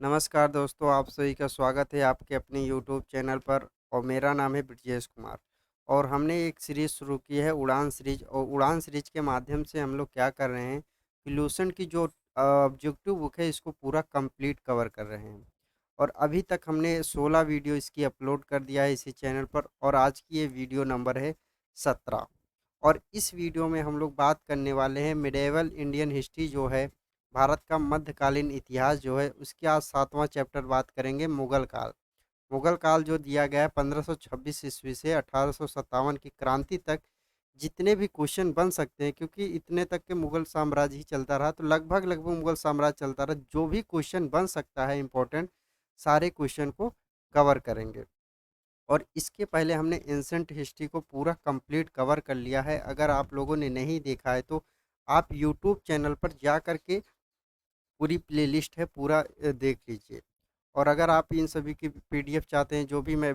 नमस्कार दोस्तों, आप सभी का स्वागत है आपके अपने यूट्यूब चैनल पर और मेरा नाम है ब्रजेश कुमार। और हमने एक सीरीज़ शुरू की है उड़ान सीरीज। और उड़ान सीरीज के माध्यम से हम लोग क्या कर रहे हैं, इल्यूशन की जो ऑब्जेक्टिव बुक है इसको पूरा कंप्लीट कवर कर रहे हैं। और अभी तक हमने 16 वीडियो इसकी अपलोड कर दिया है इसी चैनल पर, और आज की ये वीडियो नंबर है 17। और इस वीडियो में हम लोग बात करने वाले हैं मिडेवल इंडियन हिस्ट्री जो है, भारत का मध्यकालीन इतिहास जो है, उसके आज 7वां चैप्टर बात करेंगे मुगल काल। मुगल काल जो दिया गया है 1526 ईस्वी से 1857 की क्रांति तक, जितने भी क्वेश्चन बन सकते हैं, क्योंकि इतने तक के मुगल साम्राज्य ही चलता रहा, तो लगभग लगभग मुगल साम्राज्य चलता रहा, जो भी क्वेश्चन बन सकता है इंपॉर्टेंट, सारे क्वेश्चन को कवर करेंगे। और इसके पहले हमने एंसेंट हिस्ट्री को पूरा कंप्लीट कवर कर लिया है। अगर आप लोगों ने नहीं देखा है तो आप यूट्यूब चैनल पर जा कर के पूरी प्लेलिस्ट है पूरा देख लीजिए। और अगर आप इन सभी की पीडीएफ चाहते हैं, जो भी मैं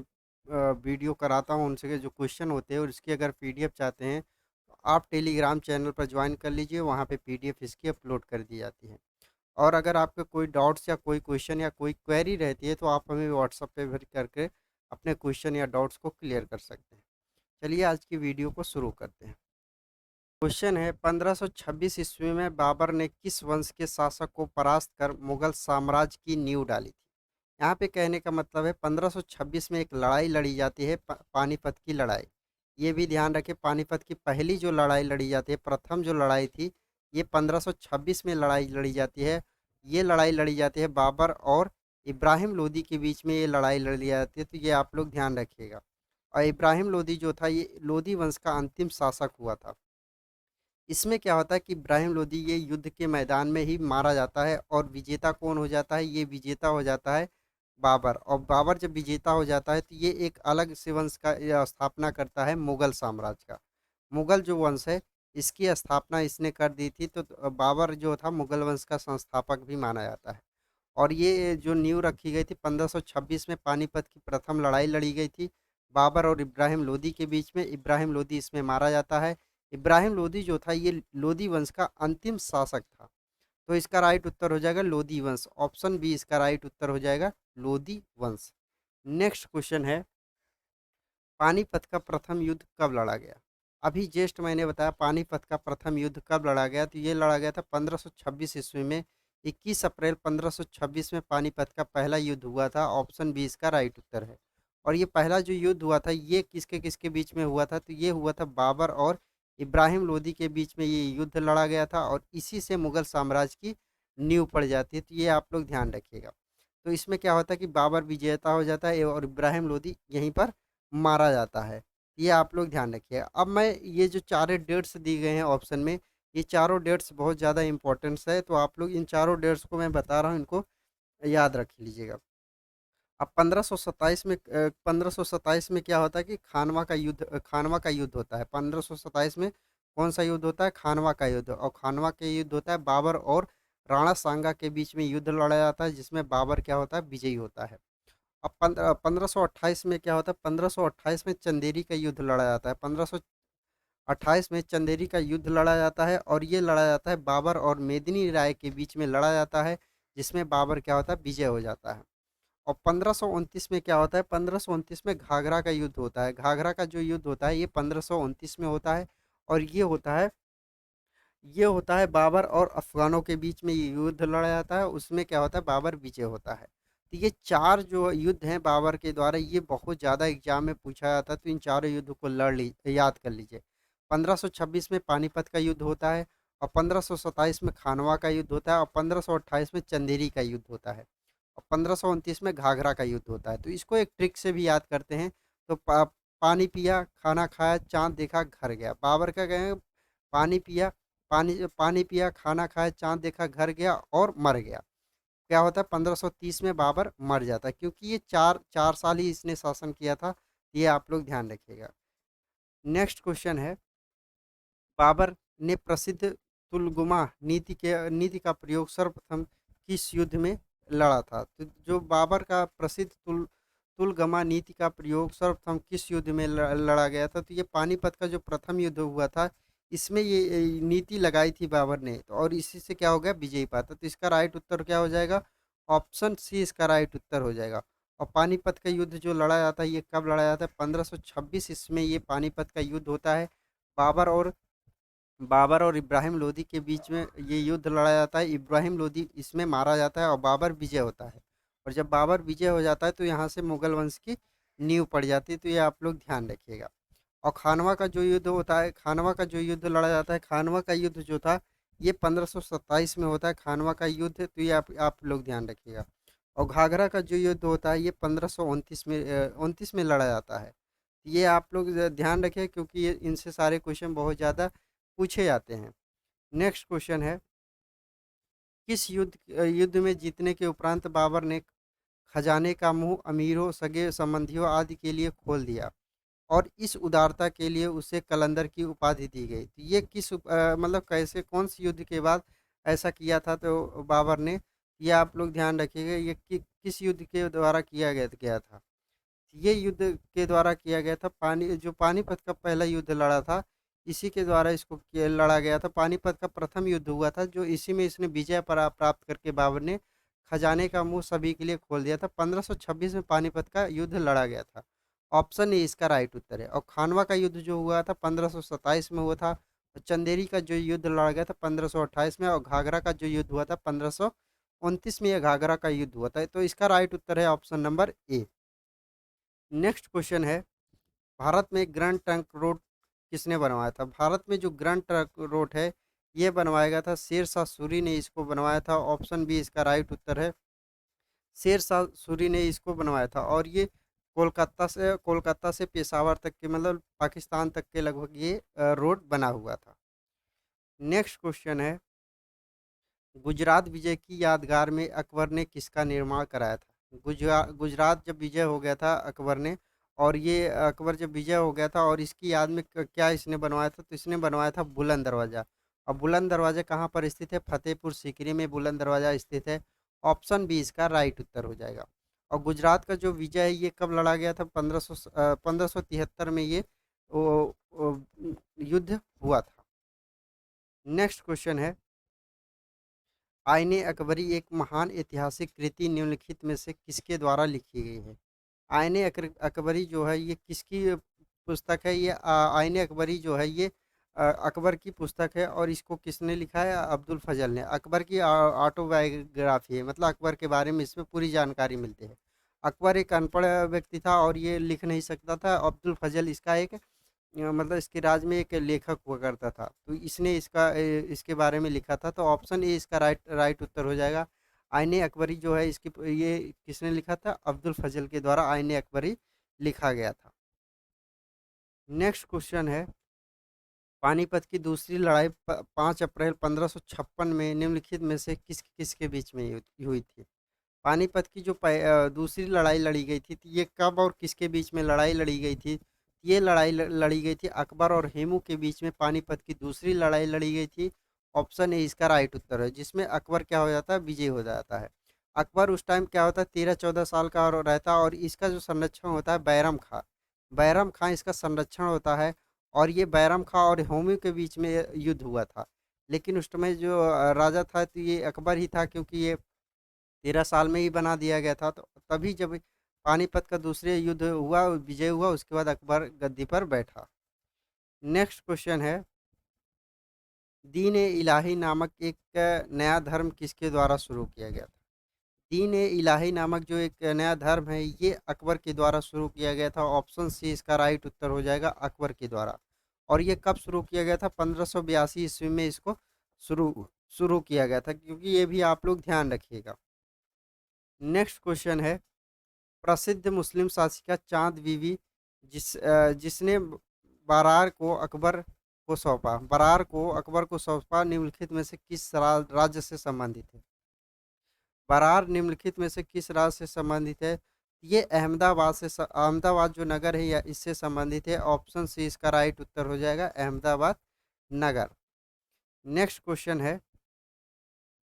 वीडियो कराता हूँ उनसे जो क्वेश्चन होते हैं और इसकी अगर पीडीएफ चाहते हैं, तो आप टेलीग्राम चैनल पर ज्वाइन कर लीजिए, वहाँ पे पीडीएफ इसकी अपलोड कर दी जाती है। और अगर आपके कोई डाउट्स या कोई क्वेश्चन या कोई क्वेरी रहती है तो आप हमें व्हाट्सएप पे भी करके अपने क्वेश्चन या डाउट्स को क्लियर कर सकते हैं। चलिए आज की वीडियो को शुरू करते हैं। क्वेश्चन है, 1526 ईस्वी में बाबर ने किस वंश के शासक को परास्त कर मुगल साम्राज्य की नींव डाली थी? यहाँ पे कहने का मतलब है 1526 में एक लड़ाई लड़ी जाती है, पानीपत की लड़ाई। ये भी ध्यान रखें, पानीपत की पहली जो लड़ाई लड़ी जाती है, प्रथम जो लड़ाई थी, ये 1526 में लड़ाई लड़ी जाती है। ये लड़ाई लड़ी जाती है बाबर और इब्राहिम लोदी के बीच में, ये लड़ाई लड़ी जाती है, तो ये आप लोग ध्यान रखिएगा। और इब्राहिम लोदी जो था, ये लोदी वंश का अंतिम शासक हुआ था। इसमें क्या होता है कि इब्राहिम लोदी ये युद्ध के मैदान में ही मारा जाता है, और विजेता कौन हो जाता है, ये विजेता हो जाता है बाबर। और बाबर जब विजेता हो जाता है तो ये एक अलग से वंश का स्थापना करता है, मुगल साम्राज्य का। मुगल जो वंश है, इसकी स्थापना इसने कर दी थी, तो बाबर जो था मुगल वंश का संस्थापक भी माना जाता है। और ये जो नींव रखी गई थी 1526 में, पानीपत की प्रथम लड़ाई लड़ी गई थी बाबर और इब्राहिम लोदी के बीच में। इब्राहिम लोदी इसमें मारा जाता है। इब्राहिम लोदी जो था, ये लोदी वंश का अंतिम शासक था। तो इसका राइट उत्तर हो जाएगा लोदी वंश, ऑप्शन बी इसका राइट उत्तर हो जाएगा, लोदी वंश। नेक्स्ट क्वेश्चन है, पानीपत का प्रथम युद्ध कब लड़ा गया? अभी जस्ट मैंने बताया पानीपत का प्रथम युद्ध कब लड़ा गया, तो ये लड़ा गया था 1526 ईस्वी में। 21 अप्रैल 1526 में पानीपत का पहला युद्ध हुआ था, ऑप्शन बी इसका राइट उत्तर है। और ये पहला जो युद्ध हुआ था, ये किसके किसके बीच में हुआ था, तो ये हुआ था बाबर और इब्राहिम लोदी के बीच में ये युद्ध लड़ा गया था, और इसी से मुगल साम्राज्य की नींव पड़ जाती है, तो ये आप लोग ध्यान रखिएगा। तो इसमें क्या होता है कि बाबर विजेता हो जाता है और इब्राहिम लोदी यहीं पर मारा जाता है। ये आप लोग ध्यान रखिए। अब मैं ये जो चारों डेट्स दी गए हैं ऑप्शन में, ये चारों डेट्स बहुत ज़्यादा इंपॉर्टेंस है, तो आप लोग इन चारों डेट्स को मैं बता रहा हूँ, इनको याद रख लीजिएगा। अब 1527 में क्या होता है कि खानवा का युद्ध होता है। 1527 में कौन सा युद्ध होता है? खानवा का युद्ध। और खानवा का युद्ध होता है बाबर और राणा सांगा के बीच में युद्ध लड़ा जाता है, जिसमें बाबर क्या होता है, विजयी होता है। अब 1528 में क्या होता है, 1528 में चंदेरी का युद्ध लड़ा जाता है। 1528 में चंदेरी का युद्ध लड़ा जाता है, और ये लड़ा जाता है बाबर और मेदिनी राय के बीच में लड़ा जाता है, जिसमें बाबर क्या होता है, विजय हो जाता है। और 1529 में क्या होता है, 1529 में घाघरा का युद्ध होता है। घाघरा का जो युद्ध होता है, ये 1529 में होता है, और ये होता है बाबर और अफगानों के बीच में ये युद्ध लड़ा जाता है, उसमें क्या होता है, बाबर विजय होता है। तो ये चार जो युद्ध हैं बाबर के द्वारा, ये बहुत ज़्यादा एग्जाम में पूछा जाता है, तो इन चारों युद्ध को याद कर लीजिए। 1526 में पानीपत का युद्ध होता है, और 1527 में खानवा का युद्ध होता है, और 1528 में चंदेरी का युद्ध होता है, और 1529 में घाघरा का युद्ध होता है। तो इसको एक ट्रिक से भी याद करते हैं। तो पानी पिया, खाना खाया, चांद देखा, घर गया। बाबर का गए, पानी पिया, पानी पानी पिया, खाना खाया, चाँद देखा, घर गया और मर गया। क्या होता है, 1530 में बाबर मर जाता है, क्योंकि ये 4 4 साल ही इसने शासन किया था। ये आप लोग ध्यान रखिएगा। नेक्स्ट क्वेश्चन है, बाबर ने प्रसिद्ध तुलगुमा नीति का प्रयोग सर्वप्रथम किस युद्ध में लड़ा था? तो जो बाबर का प्रसिद्ध तुलगमा नीति का प्रयोग सर्वप्रथम किस युद्ध में लड़ा गया था? तो ये पानीपत का जो प्रथम युद्ध हुआ था, इसमें ये नीति लगाई थी बाबर ने, तो और इसी से क्या हो गया, विजयी पाता। तो इसका राइट उत्तर क्या हो जाएगा, ऑप्शन सी इसका राइट उत्तर हो जाएगा। और पानीपत का युद्ध जो लड़ा जाता है ये कब लड़ा जाता है? 1526 इसमें ये पानीपत का युद्ध होता है। बाबर और बाबर और इब्राहिम लोदी के बीच में ये युद्ध लड़ा जाता है। इब्राहिम लोदी इसमें मारा जाता है और बाबर विजय होता है। और जब बाबर विजय हो जाता है तो यहाँ से मुगल वंश की नींव पड़ जाती है, तो ये आप लोग ध्यान रखिएगा। और खानवा का जो युद्ध होता है, खानवा का जो युद्ध लड़ा जाता है, खानवा का युद्ध जो था ये 1527 में होता है खानवा का युद्ध, तो ये आप लोग ध्यान रखिएगा। और घाघरा का जो युद्ध होता है ये 1529 में 29 में लड़ा जाता है। ये आप लोग ध्यान रखें, क्योंकि ये इनसे सारे क्वेश्चन बहुत ज़्यादा पूछे जाते हैं। नेक्स्ट क्वेश्चन है, किस युद्ध में जीतने के उपरांत बाबर ने खजाने का मुंह अमीरों, सगे संबंधियों आदि के लिए खोल दिया और इस उदारता के लिए उसे कलंदर की उपाधि दी गई? तो ये मतलब कैसे, कौन से युद्ध के बाद ऐसा किया था तो बाबर ने? ये आप लोग ध्यान रखिएगा, ये किस युद्ध के द्वारा किया गया था? ये युद्ध के द्वारा किया गया था। पानीपत का पहला युद्ध लड़ा था, इसी के द्वारा इसको लड़ा गया था। पानीपत का प्रथम युद्ध हुआ था, जो इसी में इसने विजय प्राप्त करके बाबर ने खजाने का मुंह सभी के लिए खोल दिया था। 1526 में पानीपत का युद्ध लड़ा गया था। ऑप्शन ए इसका राइट उत्तर है। और खानवा का युद्ध जो हुआ था 1527 में हुआ था। और चंदेरी का जो युद्ध लड़ा गया था 1528 में। और घाघरा का जो युद्ध हुआ था 1529 में, यह घाघरा का युद्ध हुआ था। तो इसका राइट उत्तर है option number A. Next question है, भारत में ग्रैंड ट्रंक रोड किसने बनवाया था? भारत में जो ग्रैंड ट्रंक रोड है ये बनवाया गया था, शेर शाह सूरी ने इसको बनवाया था। ऑप्शन बी इसका राइट उत्तर है, शेर शाह सूरी ने इसको बनवाया था। और ये कोलकाता से पेशावर तक के, मतलब पाकिस्तान तक के लगभग ये रोड बना हुआ था। नेक्स्ट क्वेश्चन है, गुजरात विजय की यादगार में अकबर ने किसका निर्माण कराया था? गुजरात जब विजय हो गया था अकबर ने, और ये अकबर जब विजय हो गया था और इसकी याद में क्या इसने बनवाया था? तो इसने बनवाया था बुलंद दरवाज़ा। और बुलंद दरवाज़ा कहाँ पर स्थित है? फतेहपुर सीकरी में बुलंद दरवाज़ा स्थित है। ऑप्शन बी इसका राइट उत्तर हो जाएगा। और गुजरात का जो विजय है ये कब लड़ा गया था? 1573 में ये युद्ध हुआ था। नेक्स्ट क्वेश्चन है, आईने अकबरी एक महान ऐतिहासिक कृति निम्नलिखित में से किसके द्वारा लिखी गई है? आईने अकबरी जो है ये किसकी पुस्तक है? ये आईने अकबरी जो है ये अकबर की पुस्तक है। और इसको किसने लिखा है? अब्दुल फजल ने। अकबर की ऑटोबायोग्राफी है, मतलब अकबर के बारे में इसमें पूरी जानकारी मिलती है। अकबर एक अनपढ़ व्यक्ति था और ये लिख नहीं सकता था। अब्दुल फजल इसका एक मतलब इसके राज में एक लेखक हुआ करता था, तो इसने इसके बारे में लिखा था। तो ऑप्शन ए इसका राइट उत्तर हो जाएगा। आईने अकबरी जो है इसकी ये किसने लिखा था? अब्दुल फजल के द्वारा आईने अकबरी लिखा गया था। नेक्स्ट क्वेश्चन है, पानीपत की दूसरी लड़ाई 5 अप्रैल 1556 में निम्नलिखित में से किसके बीच में हुई थी? पानीपत की जो दूसरी लड़ाई लड़ी गई थी, तो ये कब और किसके बीच में लड़ाई लड़ी गई थी? ये लड़ाई लड़ी गई थी अकबर और हेमू के बीच में। पानीपत की दूसरी लड़ाई लड़ी गई थी। ऑप्शन ए इसका राइट उत्तर है, जिसमें अकबर क्या हो जाता है? विजय हो जाता है। अकबर उस टाइम क्या होता है? 13-14 साल का और रहता है। और इसका जो संरक्षण होता है बैरम खां, बैरम खां इसका संरक्षण होता है। और ये बैरम खां और हेमू के बीच में युद्ध हुआ था। लेकिन उस समय जो राजा था तो ये अकबर ही था, क्योंकि ये 13 साल में ही बना दिया गया था। तो तभी जब पानीपत का दूसरे युद्ध हुआ, विजय हुआ, उसके बाद अकबर गद्दी पर बैठा। नेक्स्ट क्वेश्चन है, दीन ए इलाही नामक एक नया धर्म किसके द्वारा शुरू किया गया था? दीन ए इलाही नामक जो एक नया धर्म है ये अकबर के द्वारा शुरू किया गया था। ऑप्शन सी इसका राइट उत्तर हो जाएगा, अकबर के द्वारा। और ये कब शुरू किया गया था? 1582 ईस्वी में इसको शुरू शुरू किया गया था, क्योंकि ये भी आप लोग ध्यान रखिएगा। नेक्स्ट क्वेश्चन है, प्रसिद्ध मुस्लिम शासिका चांद बीवी जिसने बरार को अकबर को सौंपा, बरार को अकबर को सौंपा, निम्नलिखित में से किस राज्य से संबंधित है? बरार निम्नलिखित में से किस राज्य से संबंधित है? ये अहमदाबाद जो नगर है या इससे संबंधित है। ऑप्शन सी इसका राइट उत्तर हो जाएगा, अहमदाबाद नगर। नेक्स्ट क्वेश्चन है,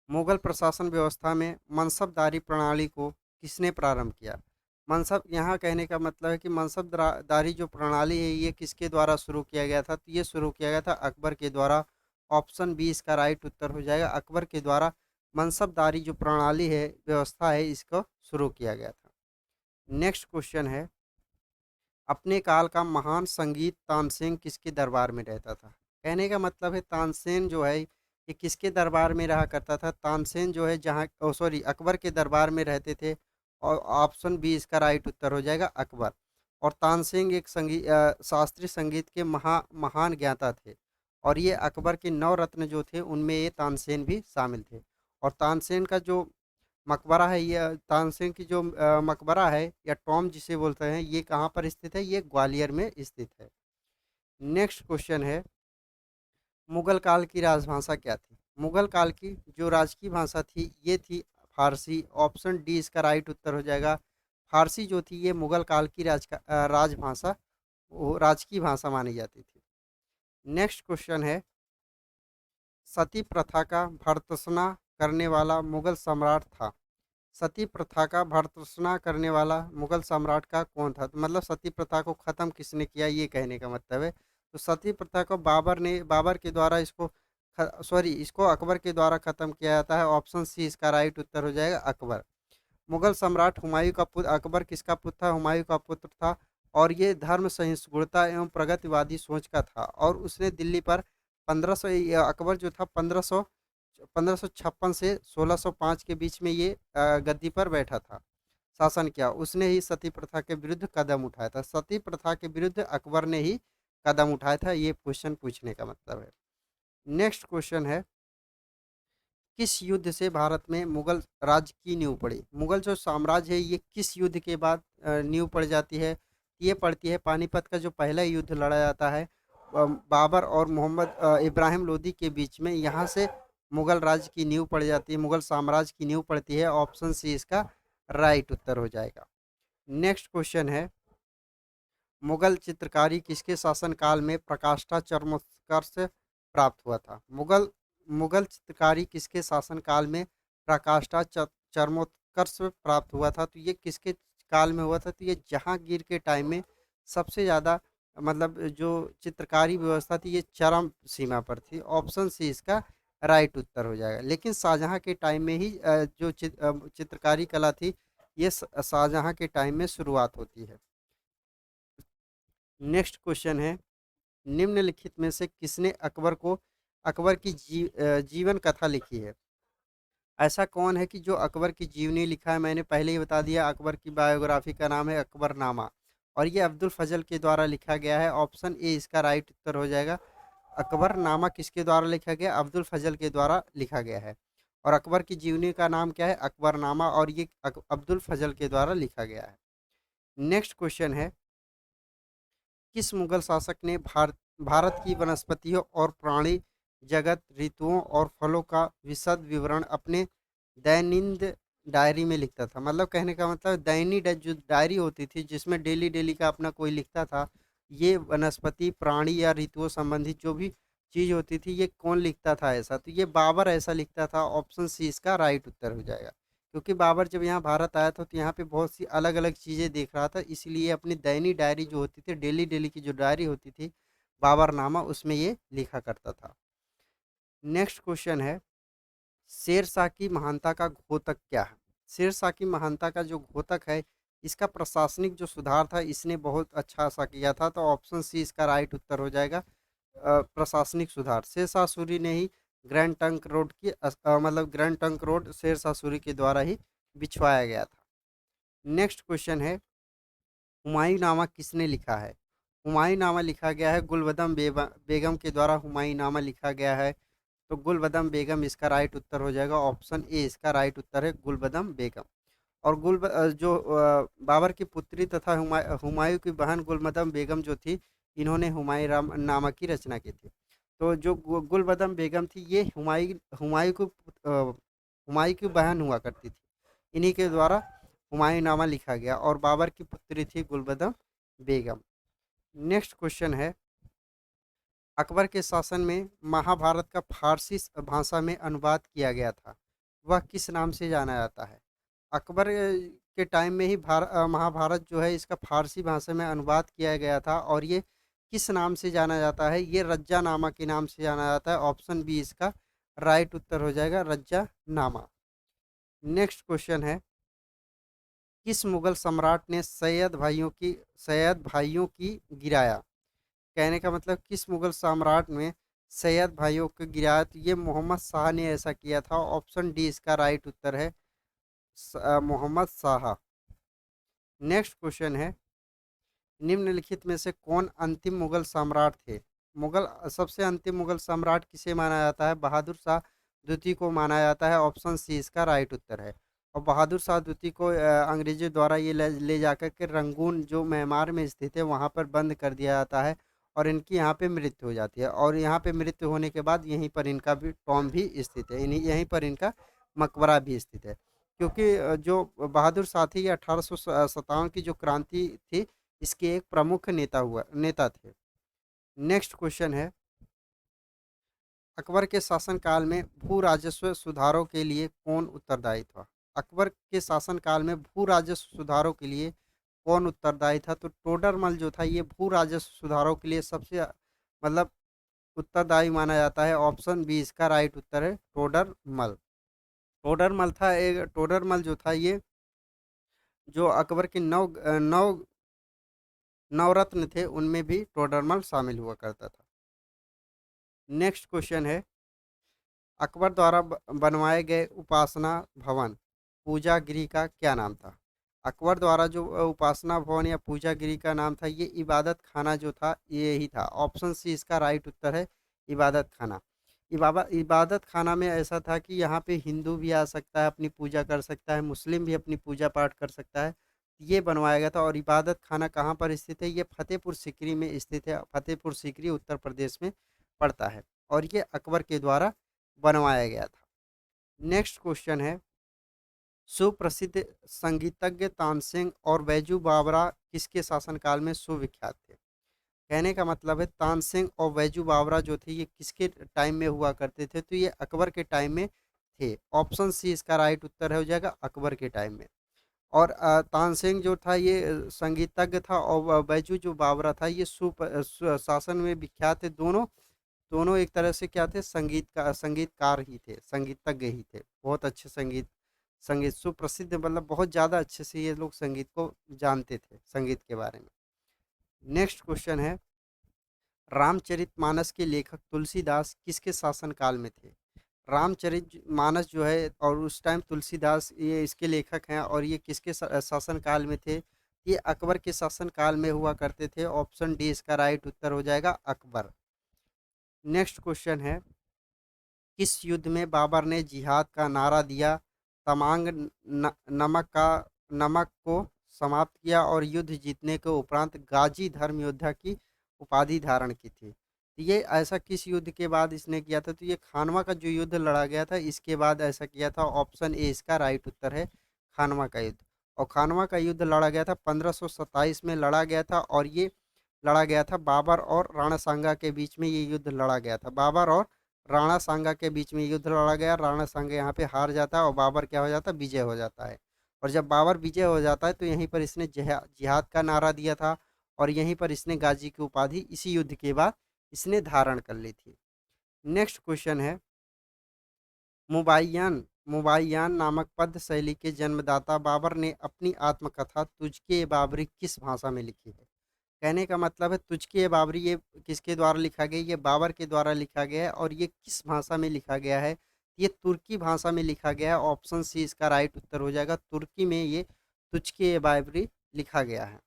मुगल प्रशासन व्यवस्था में मनसबदारी प्रणाली को किसने प्रारंभ किया? मनसब, यहाँ कहने का मतलब है कि मनसबदारी जो प्रणाली है ये किसके द्वारा शुरू किया गया था? तो ये शुरू किया गया था अकबर के द्वारा। ऑप्शन बी इसका राइट उत्तर हो जाएगा, अकबर के द्वारा मनसबदारी जो प्रणाली है, व्यवस्था है, इसको शुरू किया गया था। नेक्स्ट क्वेश्चन है, अपने काल का महान संगीत तानसेन किसके दरबार में रहता था? कहने का मतलब है तानसेन जो है ये किसके दरबार में रहा करता था? तानसेन जो है जहाँ सॉरी अकबर के दरबार में रहते थे। और ऑप्शन बी इसका राइट उत्तर हो जाएगा अकबर। और तानसेन एक शास्त्रीय संगीत के महान ज्ञाता थे। और ये अकबर के नौ रत्न जो थे उनमें ये तानसेन भी शामिल थे। और तानसेन का जो मकबरा है, ये तानसेन की जो मकबरा है या टॉम जिसे बोलते हैं, ये कहाँ पर स्थित है? ये ग्वालियर में स्थित है। नेक्स्ट क्वेश्चन है, मुगल काल की राजभाषा क्या थी? मुगल काल की जो राजकीय भाषा थी ये थी फारसी। ऑप्शन डी इसका राइट उत्तर हो जाएगा। फारसी जो थी ये मुगल काल की राजभाषा, राजकीय भाषा मानी जाती थी। नेक्स्ट क्वेश्चन है, सती प्रथा का भर्त्सना करने वाला मुगल सम्राट था। सती प्रथा का भर्त्सना करने वाला मुगल सम्राट का कौन था? तो मतलब सती प्रथा को खत्म किसने किया, ये कहने का मतलब है। तो सती प्रथा को बाबर के द्वारा इसको अकबर के द्वारा खत्म किया जाता है। ऑप्शन सी इसका राइट उत्तर हो जाएगा अकबर। मुगल सम्राट हुमायूं का पुत्र अकबर किसका पुत्र था? हुमायूं का पुत्र था। और ये धर्म सहिष्णुता एवं प्रगतिवादी सोच का था। और उसने दिल्ली पर 1500 अकबर जो था 1556 से 1605 के बीच में ये गद्दी पर बैठा था, शासन किया। उसने ही सती प्रथा के विरुद्ध कदम उठाया था। सती प्रथा के विरुद्ध अकबर ने ही कदम उठाया था, ये क्वेश्चन पूछने का मतलब है। नेक्स्ट क्वेश्चन है, किस युद्ध से भारत में मुगल राज्य की नींव पड़ी? मुगल जो साम्राज्य है ये किस युद्ध के बाद नींव पड़ जाती है? ये पड़ती है पानीपत का जो पहला युद्ध लड़ा जाता है बाबर और मोहम्मद इब्राहिम लोदी के बीच में। यहाँ से मुगल राज्य की नींव पड़ जाती है, मुगल साम्राज्य की नींव पड़ती है। ऑप्शन सी इसका राइट उत्तर हो जाएगा। नेक्स्ट क्वेश्चन है, मुगल चित्रकारी किसके शासनकाल में प्रकाष्ठा चरमोत्कर्ष प्राप्त हुआ था? मुगल मुगल चित्रकारी किसके शासनकाल में प्रकाष्ठा चरमोत्कर्ष प्राप्त हुआ था? तो ये किसके काल में हुआ था? तो ये जहांगीर के टाइम में सबसे ज़्यादा मतलब जो चित्रकारी व्यवस्था थी ये चरम सीमा पर थी। ऑप्शन सी इसका राइट उत्तर हो जाएगा। लेकिन शाहजहां के टाइम में ही जो चित्रकारी कला थी ये शाहजहां के टाइम में शुरुआत होती है। नेक्स्ट क्वेश्चन है, निम्नलिखित में से किसने अकबर की जीवन कथा लिखी है? ऐसा कौन है कि जो अकबर की जीवनी लिखा है? मैंने पहले ही बता दिया, अकबर की बायोग्राफी का नाम है अकबरनामा। और ये अब्दुल फजल के द्वारा लिखा गया है। ऑप्शन ए इसका राइट उत्तर हो जाएगा। अकबरनामा किसके द्वारा लिखा गया? अब्दुल फजल के द्वारा लिखा गया है। और अकबर की जीवनी का नाम क्या है? अकबरनामा। और ये अब्दुल फजल के द्वारा लिखा गया है। नेक्स्ट क्वेश्चन है, किस मुगल शासक ने भारत की वनस्पतियों और प्राणी जगत, ऋतुओं और फलों का विशद विवरण अपने दैनिक डायरी में लिखता था? मतलब कहने का मतलब जो डायरी होती थी जिसमें डेली डेली का अपना कोई लिखता था, ये वनस्पति, प्राणी या ऋतुओं संबंधित जो भी चीज़ होती थी ये कौन लिखता था ऐसा? तो ये बाबर ऐसा लिखता था। ऑप्शन सी इसका राइट उत्तर हो जाएगा। क्योंकि बाबर जब यहाँ भारत आया था तो यहाँ पे बहुत सी अलग अलग चीज़ें देख रहा था, इसलिए अपनी दैनिक डायरी जो होती थी, डेली डेली की जो डायरी होती थी बाबरनामा, उसमें ये लिखा करता था। नेक्स्ट क्वेश्चन है, शेरशाह की महानता का घोतक क्या है? शेरशाह की महानता का जो घोतक है, इसका प्रशासनिक जो सुधार था इसने बहुत अच्छा सा किया था। तो ऑप्शन सी इसका राइट उत्तर हो जाएगा। प्रशासनिक सुधार शेरशाह सूरी ने ही मतलब grand trunk road Sher Shah Suri के द्वारा ही बिछवाया गया था। नेक्स्ट क्वेश्चन है, हुमायूंनामा किसने लिखा है? हुमायूंनामा लिखा गया है गुलबदम बेगम के द्वारा हुमायूंनामा लिखा गया है। तो गुलबदम बेगम इसका राइट उत्तर हो जाएगा। ऑप्शन ए इसका राइट उत्तर है गुलबदम बेगम। और बाबर की पुत्री तथा हुमायूं की बहन गुलबदम बेगम जो थी, इन्होंने हुमायूं नामा की रचना की थी। तो जो गुलबदम बेगम थी ये हुमायूं की बहन हुआ करती थी। इन्हीं के द्वारा हुमायूंनामा लिखा गया और बाबर की पुत्री थी गुलबदम बेगम। नेक्स्ट क्वेश्चन है, अकबर के शासन में महाभारत का फारसी भाषा में अनुवाद किया गया था, वह किस नाम से जाना जाता है? अकबर के टाइम में ही महाभारत जो है इसका फारसी भाषा में अनुवाद किया गया था। और ये किस नाम से जाना जाता है? ये रज्जा नामा के नाम से जाना जाता है। ऑप्शन बी इसका राइट उत्तर हो जाएगा रज्जा नामा। नेक्स्ट क्वेश्चन है, किस मुगल सम्राट ने सैयद भाइयों की गिराया? कहने का मतलब किस मुगल सम्राट में सैयद भाइयों को गिराया? तो ये मोहम्मद शाह ने ऐसा किया था। ऑप्शन डी इसका राइट उत्तर है, मोहम्मद शाह। नेक्स्ट क्वेश्चन है, निम्नलिखित में से कौन अंतिम मुगल सम्राट थे? सबसे अंतिम मुगल सम्राट किसे माना जाता है? बहादुर शाह द्वितीय को माना जाता है। ऑप्शन सी इसका राइट उत्तर है। और बहादुर शाह द्वितीय को अंग्रेजों द्वारा ये ले जाकर के रंगून जो म्यांमार में स्थित है वहाँ पर बंद कर दिया जाता है और इनकी यहाँ पे मृत्यु हो जाती है। और यहाँ पे मृत्यु होने के बाद यहीं पर इनका भी टॉम भी स्थित है, यहीं पर इनका मकबरा भी स्थित है। क्योंकि जो बहादुर शाह थे ये 1857 की जो क्रांति थी इसके एक प्रमुख नेता थे। नेक्स्ट क्वेश्चन है, अकबर के शासनकाल में भू राजस्व सुधारों के लिए कौन उत्तरदायी था? अकबर के शासनकाल में भू राजस्व सुधारों के लिए कौन उत्तरदायी था? तो टोडरमल जो था ये भू राजस्व सुधारों के लिए सबसे मतलब उत्तरदायी माना जाता है। ऑप्शन बी इसका राइट उत्तर है, टोडरमल। टोडरमल जो था ये जो अकबर के नौ नवरत्न थे उनमें भी टोडरमल शामिल हुआ करता था। नेक्स्ट क्वेश्चन है, अकबर द्वारा बनवाए गए उपासना भवन पूजा गृह का क्या नाम था? अकबर द्वारा जो उपासना भवन या पूजा गृह का नाम था ये इबादत खाना जो था ये ही था। ऑप्शन सी इसका राइट उत्तर है, इबादत खाना। इबादत खाना में ऐसा था कि यहाँ पे हिंदू भी आ सकता है, अपनी पूजा कर सकता है, मुस्लिम भी अपनी पूजा पाठ कर सकता है। ये बनवाया गया था। और इबादत खाना कहाँ पर स्थित है? ये फतेहपुर सीकरी में स्थित है। फतेहपुर सीकरी उत्तर प्रदेश में पड़ता है और ये अकबर के द्वारा बनवाया गया था। नेक्स्ट क्वेश्चन है, सुप्रसिद्ध संगीतज्ञ तानसेन और बैजू बावरा किसके शासनकाल में सुविख्यात थे? कहने का मतलब है तानसेन और बैजू बावरा जो थे ये किसके टाइम में हुआ करते थे? तो ये अकबर के टाइम में थे। ऑप्शन सी इसका राइट उत्तर हो जाएगा, अकबर के टाइम में। और तानसेन जो था ये संगीतज्ञ था और बैजू जो बावरा था ये शासन में विख्यात थे। दोनों दोनों एक तरह से क्या थे? संगीतकार ही थे, संगीतज्ञ ही थे। बहुत अच्छे संगीत सुप्रसिद्ध मतलब बहुत ज़्यादा अच्छे से ये लोग संगीत को जानते थे, संगीत के बारे में। नेक्स्ट क्वेश्चन है, रामचरितमानस के लेखक तुलसीदास किसके शासनकाल में थे? रामचरितमानस जो है और उस टाइम तुलसीदास ये इसके लेखक हैं और ये किसके शासनकाल में थे? ये अकबर के शासनकाल में हुआ करते थे। ऑप्शन डी इसका राइट उत्तर हो जाएगा, अकबर। नेक्स्ट क्वेश्चन है, किस युद्ध में बाबर ने जिहाद का नारा दिया, तमांग नमक को समाप्त किया और युद्ध जीतने के उपरांत गाजी धर्म योद्धा की उपाधि धारण की थी? तो ये ऐसा किस युद्ध के बाद इसने किया था? तो ये खानवा का जो युद्ध लड़ा गया था इसके बाद ऐसा किया था। ऑप्शन ए इसका राइट उत्तर है, खानवा का युद्ध। और खानवा का युद्ध लड़ा गया था 1527 में लड़ा गया था और ये लड़ा गया था बाबर और राणा सांगा के बीच में। ये युद्ध लड़ा गया था बाबर और राणा सांगा के बीच में युद्ध लड़ा गया। राणा सांगा यहाँ पे हार जाता है और बाबर क्या हो जाता है? विजय हो जाता है। और जब बाबर विजय हो जाता है तो यहीं पर इसने जिहाद का नारा दिया था और यहीं पर इसने गाजी की उपाधि इसी युद्ध के बाद इसने धारण कर ली थी। नेक्स्ट क्वेश्चन है, मुबाय्यान मुबाय्यान नामक पद्य शैली के जन्मदाता बाबर ने अपनी आत्मकथा तुझके बाबरी किस भाषा में लिखी है? कहने का मतलब है तुझके बाबरी ये किसके द्वारा लिखा गया? ये बाबर के द्वारा लिखा गया है। और ये किस भाषा में लिखा गया है? ये तुर्की भाषा में लिखा गया है। ऑप्शन सी इसका राइट उत्तर हो जाएगा, तुर्की में ये तुझके बाबरी लिखा गया है।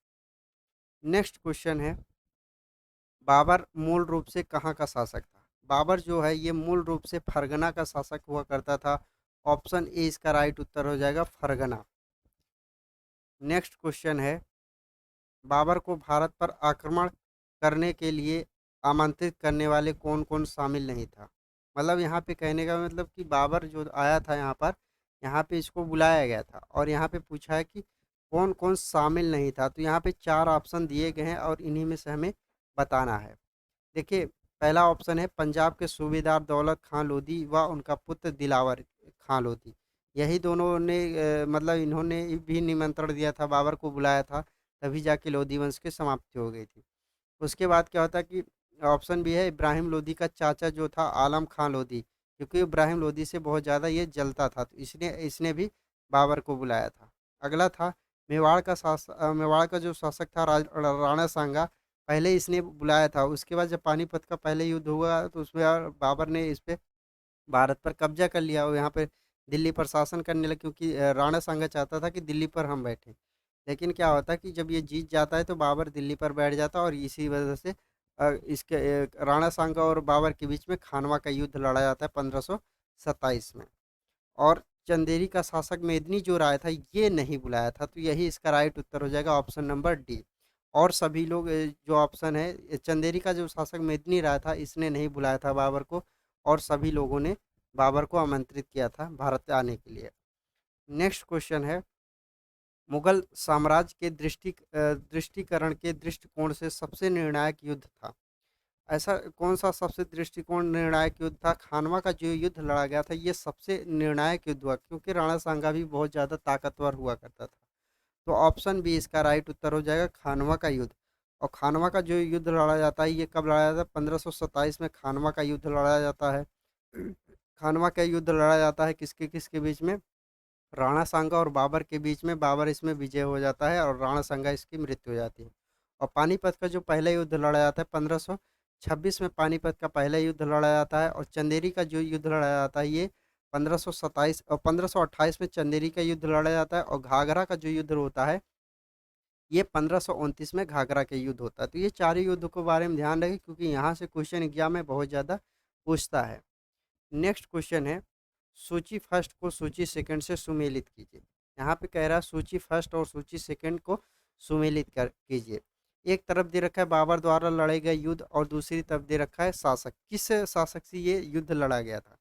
नेक्स्ट क्वेश्चन है, बाबर मूल रूप से कहाँ का शासक था? बाबर जो है ये मूल रूप से फरगना का शासक हुआ करता था। ऑप्शन ए इसका राइट उत्तर हो जाएगा, फरगना। नेक्स्ट क्वेश्चन है, बाबर को भारत पर आक्रमण करने के लिए आमंत्रित करने वाले कौन कौन शामिल नहीं था? मतलब यहाँ पे कहने का मतलब कि बाबर जो आया था यहाँ पे इसको बुलाया गया था और यहाँ पे पूछा है कि कौन कौन शामिल नहीं था। तो यहाँ पे 4 ऑप्शन दिए गए हैं और इन्हीं में से हमें बताना है। देखिए, पहला ऑप्शन है पंजाब के सूबेदार दौलत खां लोधी व उनका पुत्र दिलावर खां लोधी। यही दोनों ने मतलब इन्होंने भी निमंत्रण दिया था, बाबर को बुलाया था, तभी जाके लोधी वंश की समाप्ति हो गई थी। उसके बाद क्या होता है कि ऑप्शन भी है, इब्राहिम लोधी का चाचा जो था आलम खां लोधी, क्योंकि इब्राहिम लोदी से बहुत ज़्यादा ये जलता था, तो इसने इसने भी बाबर को बुलाया था। अगला था मेवाड़ का जो शासक था राणा सांगा, पहले इसने बुलाया था। उसके बाद जब पानीपत का पहले युद्ध हुआ तो उसमें बाबर ने इस पे भारत पर कब्जा कर लिया और यहाँ पे दिल्ली पर शासन करने लगे, क्योंकि राणा सांगा चाहता था कि दिल्ली पर हम बैठें। लेकिन क्या होता है कि जब ये जीत जाता है तो बाबर दिल्ली पर बैठ जाता है, और इसी वजह से राणा सांगा और बाबर के बीच में खानवा का युद्ध लड़ा जाता है 1527 में। और चंदेरी का शासक मेदिनी जो राय था ये नहीं बुलाया था, तो यही इसका राइट उत्तर हो जाएगा, ऑप्शन नंबर डी। और सभी लोग जो ऑप्शन है, चंदेरी का जो शासक मेदिनी राय था इसने नहीं बुलाया था बाबर को, और सभी लोगों ने बाबर को आमंत्रित किया था भारत आने के लिए। नेक्स्ट क्वेश्चन है, मुगल साम्राज्य के दृष्टिकरण के दृष्टिकोण से सबसे निर्णायक युद्ध था। ऐसा कौन सा सबसे दृष्टिकोण निर्णायक युद्ध था? खानवा का जो युद्ध लड़ा गया था ये सबसे निर्णायक युद्ध हुआ, क्योंकि राणा सांगा भी बहुत ज़्यादा ताकतवर हुआ करता था। तो ऑप्शन बी इसका राइट उत्तर हो जाएगा, खानवा का युद्ध। और खानवा का जो युद्ध लड़ा जाता है ये कब लड़ा जाता है? 1527 में खानवा का युद्ध लड़ा जाता है। खानवा का युद्ध लड़ा जाता है किसके किसके बीच में? राणा सांगा और बाबर के बीच में। बाबर इसमें विजय हो जाता है और राणा सांगा इसकी मृत्यु हो जाती है। और पानीपत का जो पहला युद्ध लड़ा जाता है 1526 में, पानीपत का पहला युद्ध लड़ा जाता है। और चंदेरी का जो युद्ध लड़ा जाता है ये 1527 और 1528 में चंदेरी का युद्ध लड़ा जाता है। और घाघरा का जो युद्ध होता है ये 1529 में घाघरा के युद्ध होता है। तो ये चार युद्ध के बारे में ध्यान रखें, क्योंकि यहाँ से क्वेश्चन एग्जाम में बहुत ज़्यादा पूछता है। नेक्स्ट क्वेश्चन है, सूची फर्स्ट को सूची सेकंड से सुमेलित कीजिए। यहाँ पे कह रहा है सूची फर्स्ट और सूची सेकंड को सुमेलित कर कीजिए। एक तरफ दे रखा है बाबर द्वारा लड़े गए युद्ध और दूसरी तरफ दे रखा है शासक, किस शासक से ये युद्ध लड़ा गया था।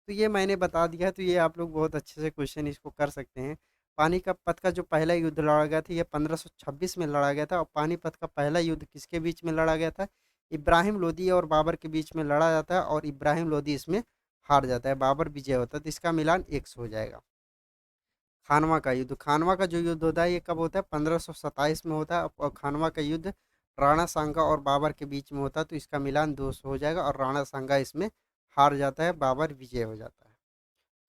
तो ये मैंने बता दिया है, तो ये आप लोग बहुत अच्छे से क्वेश्चन इसको कर सकते हैं। पानीपत का जो पहला युद्ध लड़ा गया था ये 1526 में लड़ा गया था। और पानीपत का पहला युद्ध किसके बीच में लड़ा गया था? इब्राहिम लोदी और बाबर के बीच में लड़ा जाता है, और इब्राहिम लोदी इसमें हार जाता है, बाबर विजय होता है। तो इसका मिलान 100 हो जाएगा। खानवा का युद्ध, खानवा का जो युद्ध होता है ये कब होता है? 1527 में होता है। और खानवा का युद्ध राणा सांगा और बाबर के बीच में होता है, तो इसका मिलान 200 हो जाएगा, और राणा सांगा इसमें हार जाता है, बाबर विजय हो जाता है।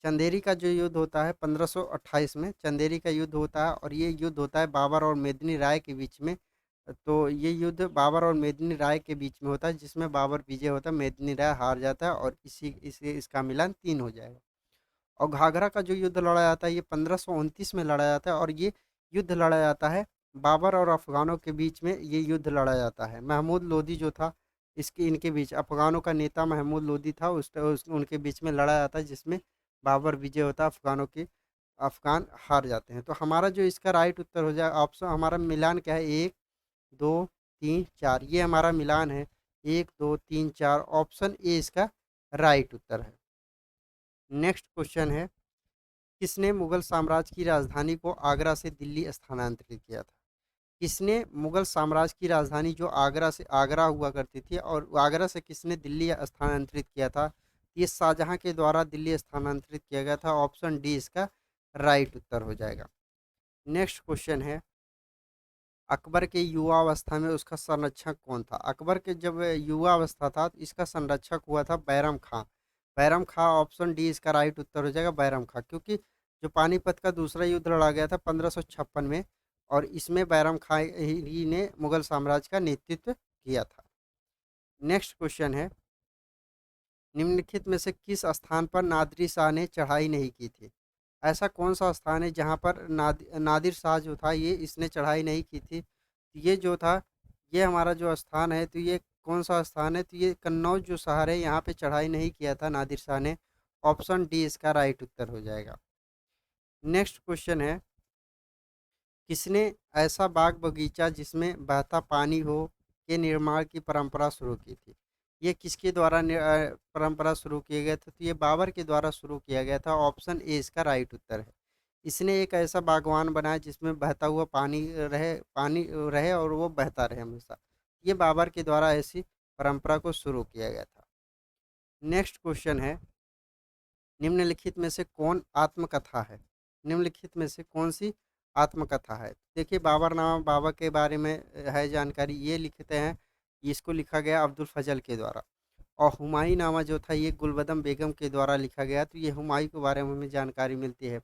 चंदेरी का जो युद्ध होता है 1528 में, चंदेरी का युद्ध होता है, और ये युद्ध होता है बाबर और मेदिनी राय के बीच में। तो ये युद्ध बाबर और मेदिनी राय के बीच में होता है, जिसमें बाबर विजय होता है, मेदिनी राय हार जाता है, और इसका मिलान 3 हो जाएगा। और घाघरा का जो युद्ध लड़ा जाता है ये 1529 में लड़ा जाता है, और ये युद्ध लड़ा जाता है बाबर और अफ़गानों के बीच में। ये युद्ध लड़ा जाता है, महमूद लोदी जो था इसके इनके बीच, अफ़गानों का नेता महमूद लोदी था, उनके बीच में लड़ा जाता है, जिसमें बाबर विजय होता है, अफ़गानों के अफ़गान हार जाते हैं। तो हमारा जो इसका राइट उत्तर हो जाए ऑप्शन, हमारा मिलान क्या है? 1 2 3 4, ये हमारा मिलान है 1 2 3 4। ऑप्शन ए इसका राइट उत्तर है। नेक्स्ट क्वेश्चन है, किसने मुगल साम्राज्य की राजधानी को आगरा से दिल्ली स्थानांतरित किया था? किसने मुगल साम्राज्य की राजधानी जो आगरा हुआ करती थी, और आगरा से किसने दिल्ली स्थानांतरित किया था? ये शाहजहां के द्वारा दिल्ली स्थानांतरित किया गया था। ऑप्शन डी इसका राइट उत्तर हो जाएगा। नेक्स्ट क्वेश्चन है, अकबर के युवा अवस्था में उसका संरक्षक कौन था? अकबर के जब युवा अवस्था था तो इसका संरक्षक हुआ था बैरम खां। बैरम खां, ऑप्शन डी इसका राइट उत्तर हो जाएगा, बैरम खां। क्योंकि जो पानीपत का दूसरा युद्ध लड़ा गया था 1556 में, और इसमें बैरम खां ही ने मुगल साम्राज्य का नेतृत्व किया था। नेक्स्ट क्वेश्चन है, निम्नलिखित में से किस स्थान पर नादिर शाह ने चढ़ाई नहीं की थी? ऐसा कौन सा स्थान है जहाँ पर नादिर शाह जो था ये इसने चढ़ाई नहीं की थी? तो ये जो था, ये हमारा जो स्थान है, तो ये कौन सा स्थान है? तो ये कन्नौज जो शहर है यहाँ पे चढ़ाई नहीं किया था नादिर शाह ने। ऑप्शन डी इसका राइट उत्तर हो जाएगा। नेक्स्ट क्वेश्चन है, किसने ऐसा बाग बगीचा जिसमें बहता पानी हो के निर्माण की परंपरा शुरू की थी? ये किसके द्वारा परंपरा शुरू किया गया था? तो ये बाबर के द्वारा शुरू किया गया था। ऑप्शन ए इसका राइट उत्तर है। इसने एक ऐसा बागवान बनाया जिसमें बहता हुआ पानी रहे और वो बहता रहे हमेशा। ये बाबर के द्वारा ऐसी परंपरा को शुरू किया गया था। नेक्स्ट क्वेश्चन है, निम्नलिखित में से कौन आत्मकथा है? निम्नलिखित में से कौन सी आत्मकथा है? देखिए, बाबर नामा बाबा के बारे में है जानकारी, ये लिखते हैं, इसको लिखा गया अब्दुल फजल के द्वारा। और हुमायूंनामा जो था ये गुलबदम बेगम के द्वारा लिखा गया, तो ये हुमायूं के बारे में हमें जानकारी मिलती है।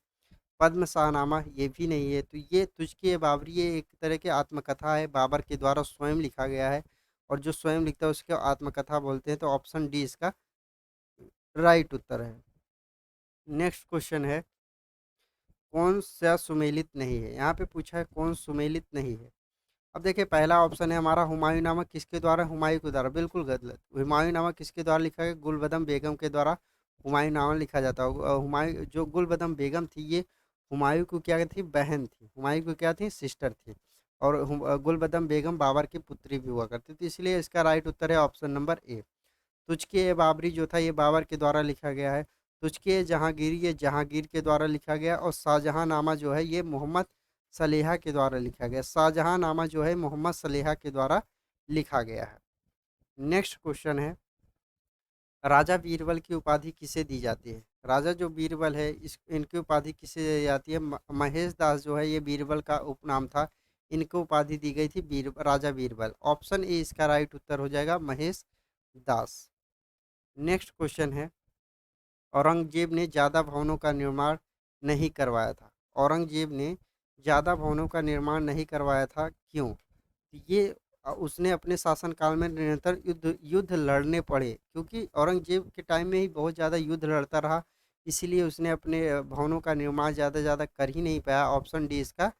पद्म शाहनामा ये भी नहीं है, तो ये तुझकी ये बाबरी ये एक तरह की आत्मकथा है, बाबर के द्वारा स्वयं लिखा गया है, और जो स्वयं लिखता है उसको आत्मकथा बोलते हैं, तो ऑप्शन डी इसका राइट उत्तर है। नेक्स्ट क्वेश्चन है, कौन सा सुमेलित नहीं है? यहाँ पे पूछा है कौन सुमेलित नहीं है। अब देखिए पहला ऑप्शन है हमारा हुमायूंनामा किसके द्वारा? हुमायूं के द्वारा, बिल्कुल गलत। हुमायूंनामा किसके द्वारा लिखा गया? गुलबदम बेगम के द्वारा हुमायूंनामा लिखा जाता है। हुमायूं जो गुलबदम बेगम थी ये हुमायूं को क्या थी? बहन थी। हुमायूं को क्या थी? सिस्टर थी। और गुलबदम बेगम बाबर की पुत्री भी हुआ करती थी, इसलिए इसका राइट उत्तर है ऑप्शन नंबर ए। तुझके ये बाबरी जो था ये बाबर के द्वारा लिखा गया है। तुझके ये जहांगीरी ये जहांगीर के द्वारा लिखा गया, और शाहजहां नामा जो है ये मोहम्मद सलेहा के द्वारा लिखा गया। शाहजहां नामा जो है मोहम्मद सलेहा के द्वारा लिखा गया है। नेक्स्ट क्वेश्चन है, राजा बीरबल की उपाधि किसे दी जाती है? राजा जो बीरबल है इस इनकी उपाधि किसे दी जाती है? महेश दास जो है ये बीरबल का उपनाम था, इनको उपाधि दी गई थी राजा बीरबल। ऑप्शन ए इसका राइट उत्तर हो जाएगा, महेश दास। नेक्स्ट क्वेश्चन है, औरंगजेब ने ज़्यादा भवनों का निर्माण नहीं करवाया था। औरंगजेब ने ज़्यादा भवनों का निर्माण नहीं करवाया था, क्यों? ये उसने अपने शासनकाल में निरंतर युद्ध युद्ध लड़ने पड़े, क्योंकि औरंगजेब के टाइम में ही बहुत ज़्यादा युद्ध लड़ता रहा, इसीलिए उसने अपने भवनों का निर्माण ज़्यादा ज़्यादा कर ही नहीं पाया। ऑप्शन डी इसका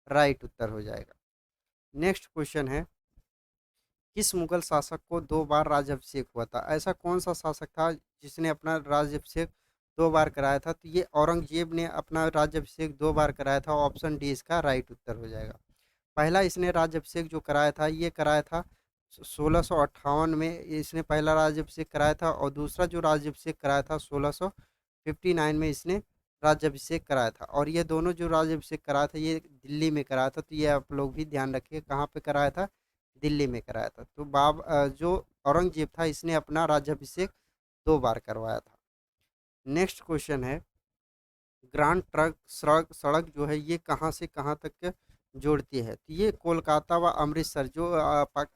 राइट उत्तर हो जाएगा। नेक्स्ट क्वेश्चन है, किस मुगल शासक को 2 बार राज्याभिषेक हुआ था? ऐसा कौन सा शासक था जिसने अपना राज्याभिषेक 2 बार कराया था? तो ये औरंगजेब ने अपना राज्याभिषेक 2 बार कराया था। ऑप्शन डी इसका राइट उत्तर हो जाएगा। पहला इसने राज्याभिषेक जो कराया था ये कराया था 1658 में, इसने पहला राज्याभिषेक कराया था, और दूसरा जो राज्याभिषेक कराया था 1659 में इसने राज्याभिषेक कराया था। और ये दोनों जो राज्याभिषेक कराया था ये दिल्ली में कराया था, तो ये आप लोग भी ध्यान रखिए कहाँ पे कराया था? दिल्ली में कराया था। तो जो औरंगजेब था इसने अपना राज्याभिषेक 2 बार करवाया था। नेक्स्ट क्वेश्चन है, ग्रांड ट्रंक सड़क सड़क जो है ये कहाँ से कहाँ तक के जोड़ती है? तो ये कोलकाता व अमृतसर जो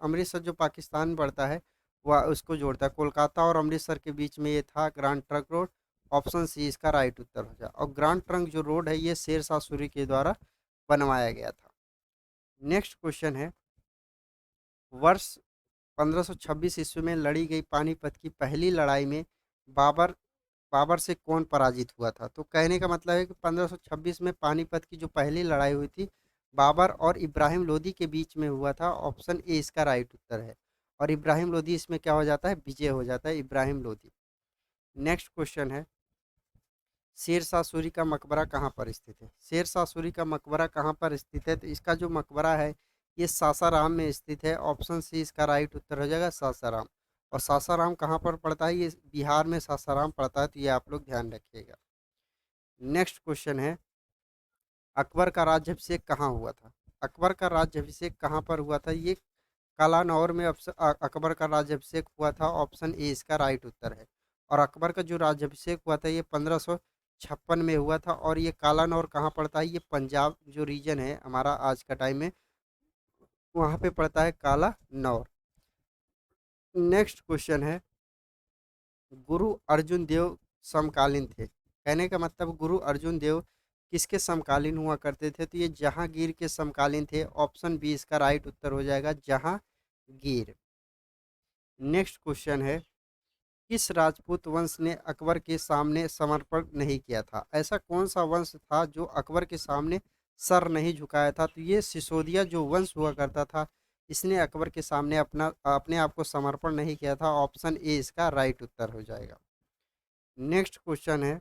अमृतसर जो पाकिस्तान में पड़ता है वह उसको जोड़ता है। कोलकाता और अमृतसर के बीच में ये था grand trunk road. Option C इसका राइट उत्तर हो जाए। और ग्रांड ट्रंक जो रोड है ये शेर शाह सूरी के द्वारा बनवाया गया था। नेक्स्ट क्वेश्चन है, वर्ष 1526 ईस्वी में लड़ी गई पानीपत की पहली लड़ाई में बाबर बाबर से कौन पराजित हुआ था? तो कहने का मतलब है कि 1526 में पानीपत की जो पहली लड़ाई हुई थी बाबर और इब्राहिम लोदी के बीच में हुआ था। ऑप्शन ए इसका राइट उत्तर है। और इब्राहिम लोदी इसमें क्या हो जाता है? विजय हो जाता है इब्राहिम लोदी। नेक्स्ट क्वेश्चन है, शेर शाह सूरी का मकबरा कहाँ पर स्थित है? शेर शाह सूरी का मकबरा कहाँ पर स्थित है? तो इसका जो मकबरा है ये सासाराम में स्थित है। ऑप्शन सी इसका राइट उत्तर हो जाएगा, सासाराम। और सासाराम कहाँ पर पड़ता है? ये बिहार में सासाराम पड़ता है, तो ये आप लोग ध्यान रखिएगा। नेक्स्ट क्वेश्चन है, अकबर का राज्याभिषेक कहाँ हुआ था? अकबर का राज्याभिषेक कहाँ पर हुआ था? ये कालानौर में अकबर का राज्याभिषेक हुआ था। ऑप्शन ए इसका राइट उत्तर है। और अकबर का जो राज्याभिषेक हुआ था ये 1556 में हुआ था, और ये कालानौर कहाँ पड़ता है? ये पंजाब जो रीजन है हमारा आज का टाइम में वहाँ पे पड़ता है कालानौर। नेक्स्ट क्वेश्चन है, गुरु अर्जुन देव समकालीन थे। कहने का मतलब गुरु अर्जुन देव किसके समकालीन हुआ करते थे? तो ये जहांगीर के समकालीन थे। ऑप्शन बी इसका राइट उत्तर हो जाएगा, जहांगीर। नेक्स्ट क्वेश्चन है, किस राजपूत वंश ने अकबर के सामने समर्पण नहीं किया था? ऐसा कौन सा वंश था जो अकबर के सामने सर नहीं झुकाया था? तो ये सिसोदिया जो वंश हुआ करता था इसने अकबर के सामने अपने आप को समर्पण नहीं किया था। ऑप्शन ए इसका राइट उत्तर हो जाएगा। नेक्स्ट क्वेश्चन है,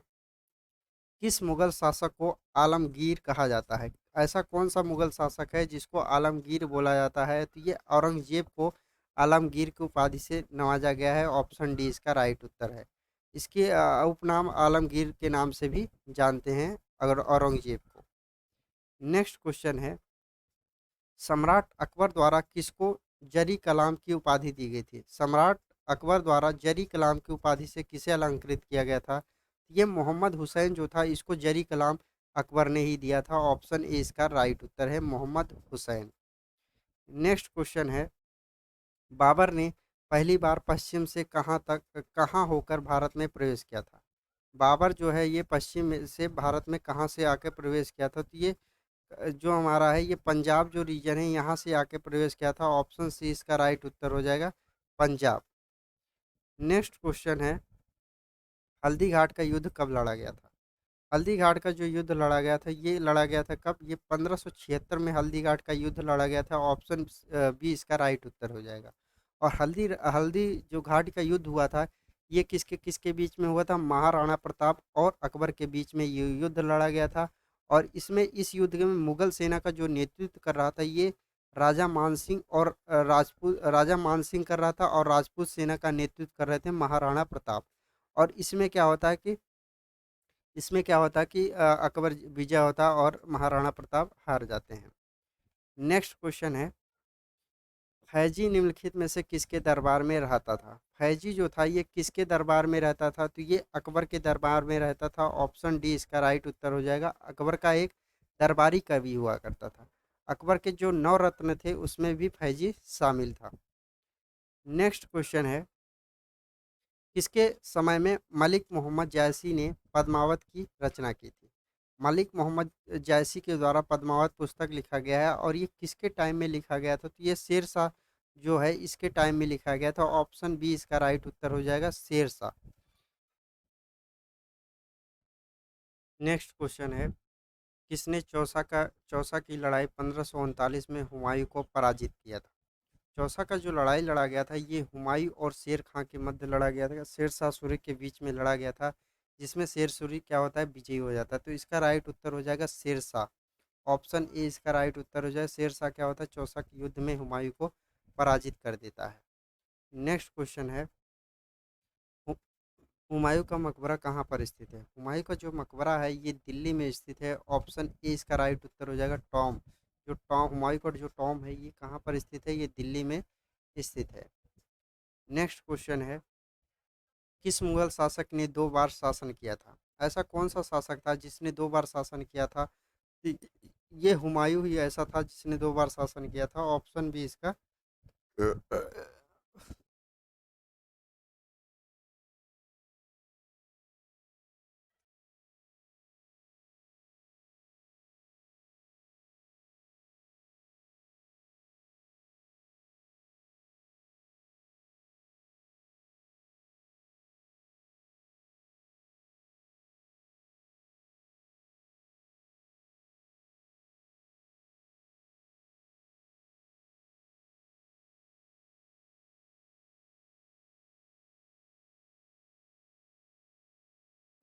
किस मुगल शासक को आलमगीर कहा जाता है? ऐसा कौन सा मुगल शासक है जिसको आलमगीर बोला जाता है? तो ये औरंगजेब को आलमगीर की उपाधि से नवाजा गया है। ऑप्शन डी इसका राइट उत्तर है। इसके उपनाम आलमगीर के नाम से भी जानते हैं अगर औरंगजेब को। नेक्स्ट क्वेश्चन है, सम्राट अकबर द्वारा किसको जरी कलाम की उपाधि दी गई थी? सम्राट अकबर द्वारा जरी कलाम की उपाधि से किसे अलंकृत किया गया था? ये मोहम्मद हुसैन जो था इसको जरी कलाम अकबर ने ही दिया था। ऑप्शन ए इसका राइट उत्तर है, मोहम्मद हुसैन। नेक्स्ट क्वेश्चन है, बाबर ने पहली बार पश्चिम से कहाँ होकर भारत में प्रवेश किया था? बाबर जो है ये पश्चिम से भारत में कहाँ से आके प्रवेश किया था? तो ये जो हमारा है ये पंजाब जो रीजन है यहाँ से आके प्रवेश किया था। ऑप्शन सी इसका राइट उत्तर हो जाएगा, पंजाब। नेक्स्ट क्वेश्चन है, हल्दी घाट का युद्ध कब लड़ा गया था? हल्दी घाट का जो युद्ध लड़ा गया था ये लड़ा गया था कब? ये 1576 में हल्दी घाट का युद्ध लड़ा गया था। ऑप्शन बी इसका राइट उत्तर हो जाएगा। और हल्दी हल्दी जो घाट का युद्ध हुआ था ये किसके किसके बीच में हुआ था? महाराणा प्रताप और अकबर के बीच में ये युद्ध लड़ा गया था। और इसमें इस युद्ध में मुगल सेना का जो नेतृत्व कर रहा था ये राजा मानसिंह और राजा मानसिंह कर रहा था, और राजपूत सेना का नेतृत्व कर रहे थे महाराणा प्रताप। और इसमें क्या होता है कि अकबर विजय होता और महाराणा प्रताप हार जाते हैं। नेक्स्ट क्वेश्चन है, फैजी निम्नलिखित में से किसके दरबार में रहता था? फैजी जो था ये किसके दरबार में रहता था? तो ये अकबर के दरबार में रहता था। ऑप्शन डी इसका राइट उत्तर हो जाएगा। अकबर का एक दरबारी कवि हुआ करता था। अकबर के जो 9 रत्न थे उसमें भी फैजी शामिल था। नेक्स्ट क्वेश्चन है, किसके समय में मलिक मोहम्मद जायसी ने पद्मावत की रचना की थी? मलिक मोहम्मद जायसी के द्वारा पद्मावत पुस्तक लिखा गया है, और ये किसके टाइम में लिखा गया था? तो ये शेर शाह जो है इसके टाइम में लिखा गया था। ऑप्शन बी इसका राइट उत्तर हो जाएगा, शेर शाह। नेक्स्ट क्वेश्चन है, किसने चौसा की लड़ाई 1539 में हुमायूं को पराजित किया था? चौसा का जो लड़ाई लड़ा गया था ये हुमायूं और शेर खां के मध्य लड़ा गया था। शेर शाह सूरी के बीच में लड़ा गया था, जिसमें शेर सूरी क्या होता है? विजयी हो जाता है। तो इसका राइट उत्तर हो जाएगा शेर शाह। ऑप्शन ए इसका राइट उत्तर हो जाए। शेर शाह क्या होता है? चौसा के युद्ध में हुमायूं को पराजित कर देता है। नेक्स्ट क्वेश्चन है, हु- हुमायूं का मकबरा कहाँ पर स्थित है? हुमायूं का जो मकबरा है ये दिल्ली में स्थित है। ऑप्शन ए इसका राइट उत्तर हो जाएगा, टॉम। जो टॉम हुमायूं का जो टॉम है ये कहाँ पर स्थित है? ये दिल्ली में स्थित है। नेक्स्ट क्वेश्चन है, किस मुगल शासक ने 2 बार शासन किया था? ऐसा कौन सा शासक था जिसने 2 बार शासन किया था? इ- ये हुमायूं ही ऐसा था जिसने 2 बार शासन किया था। ऑप्शन बी इसका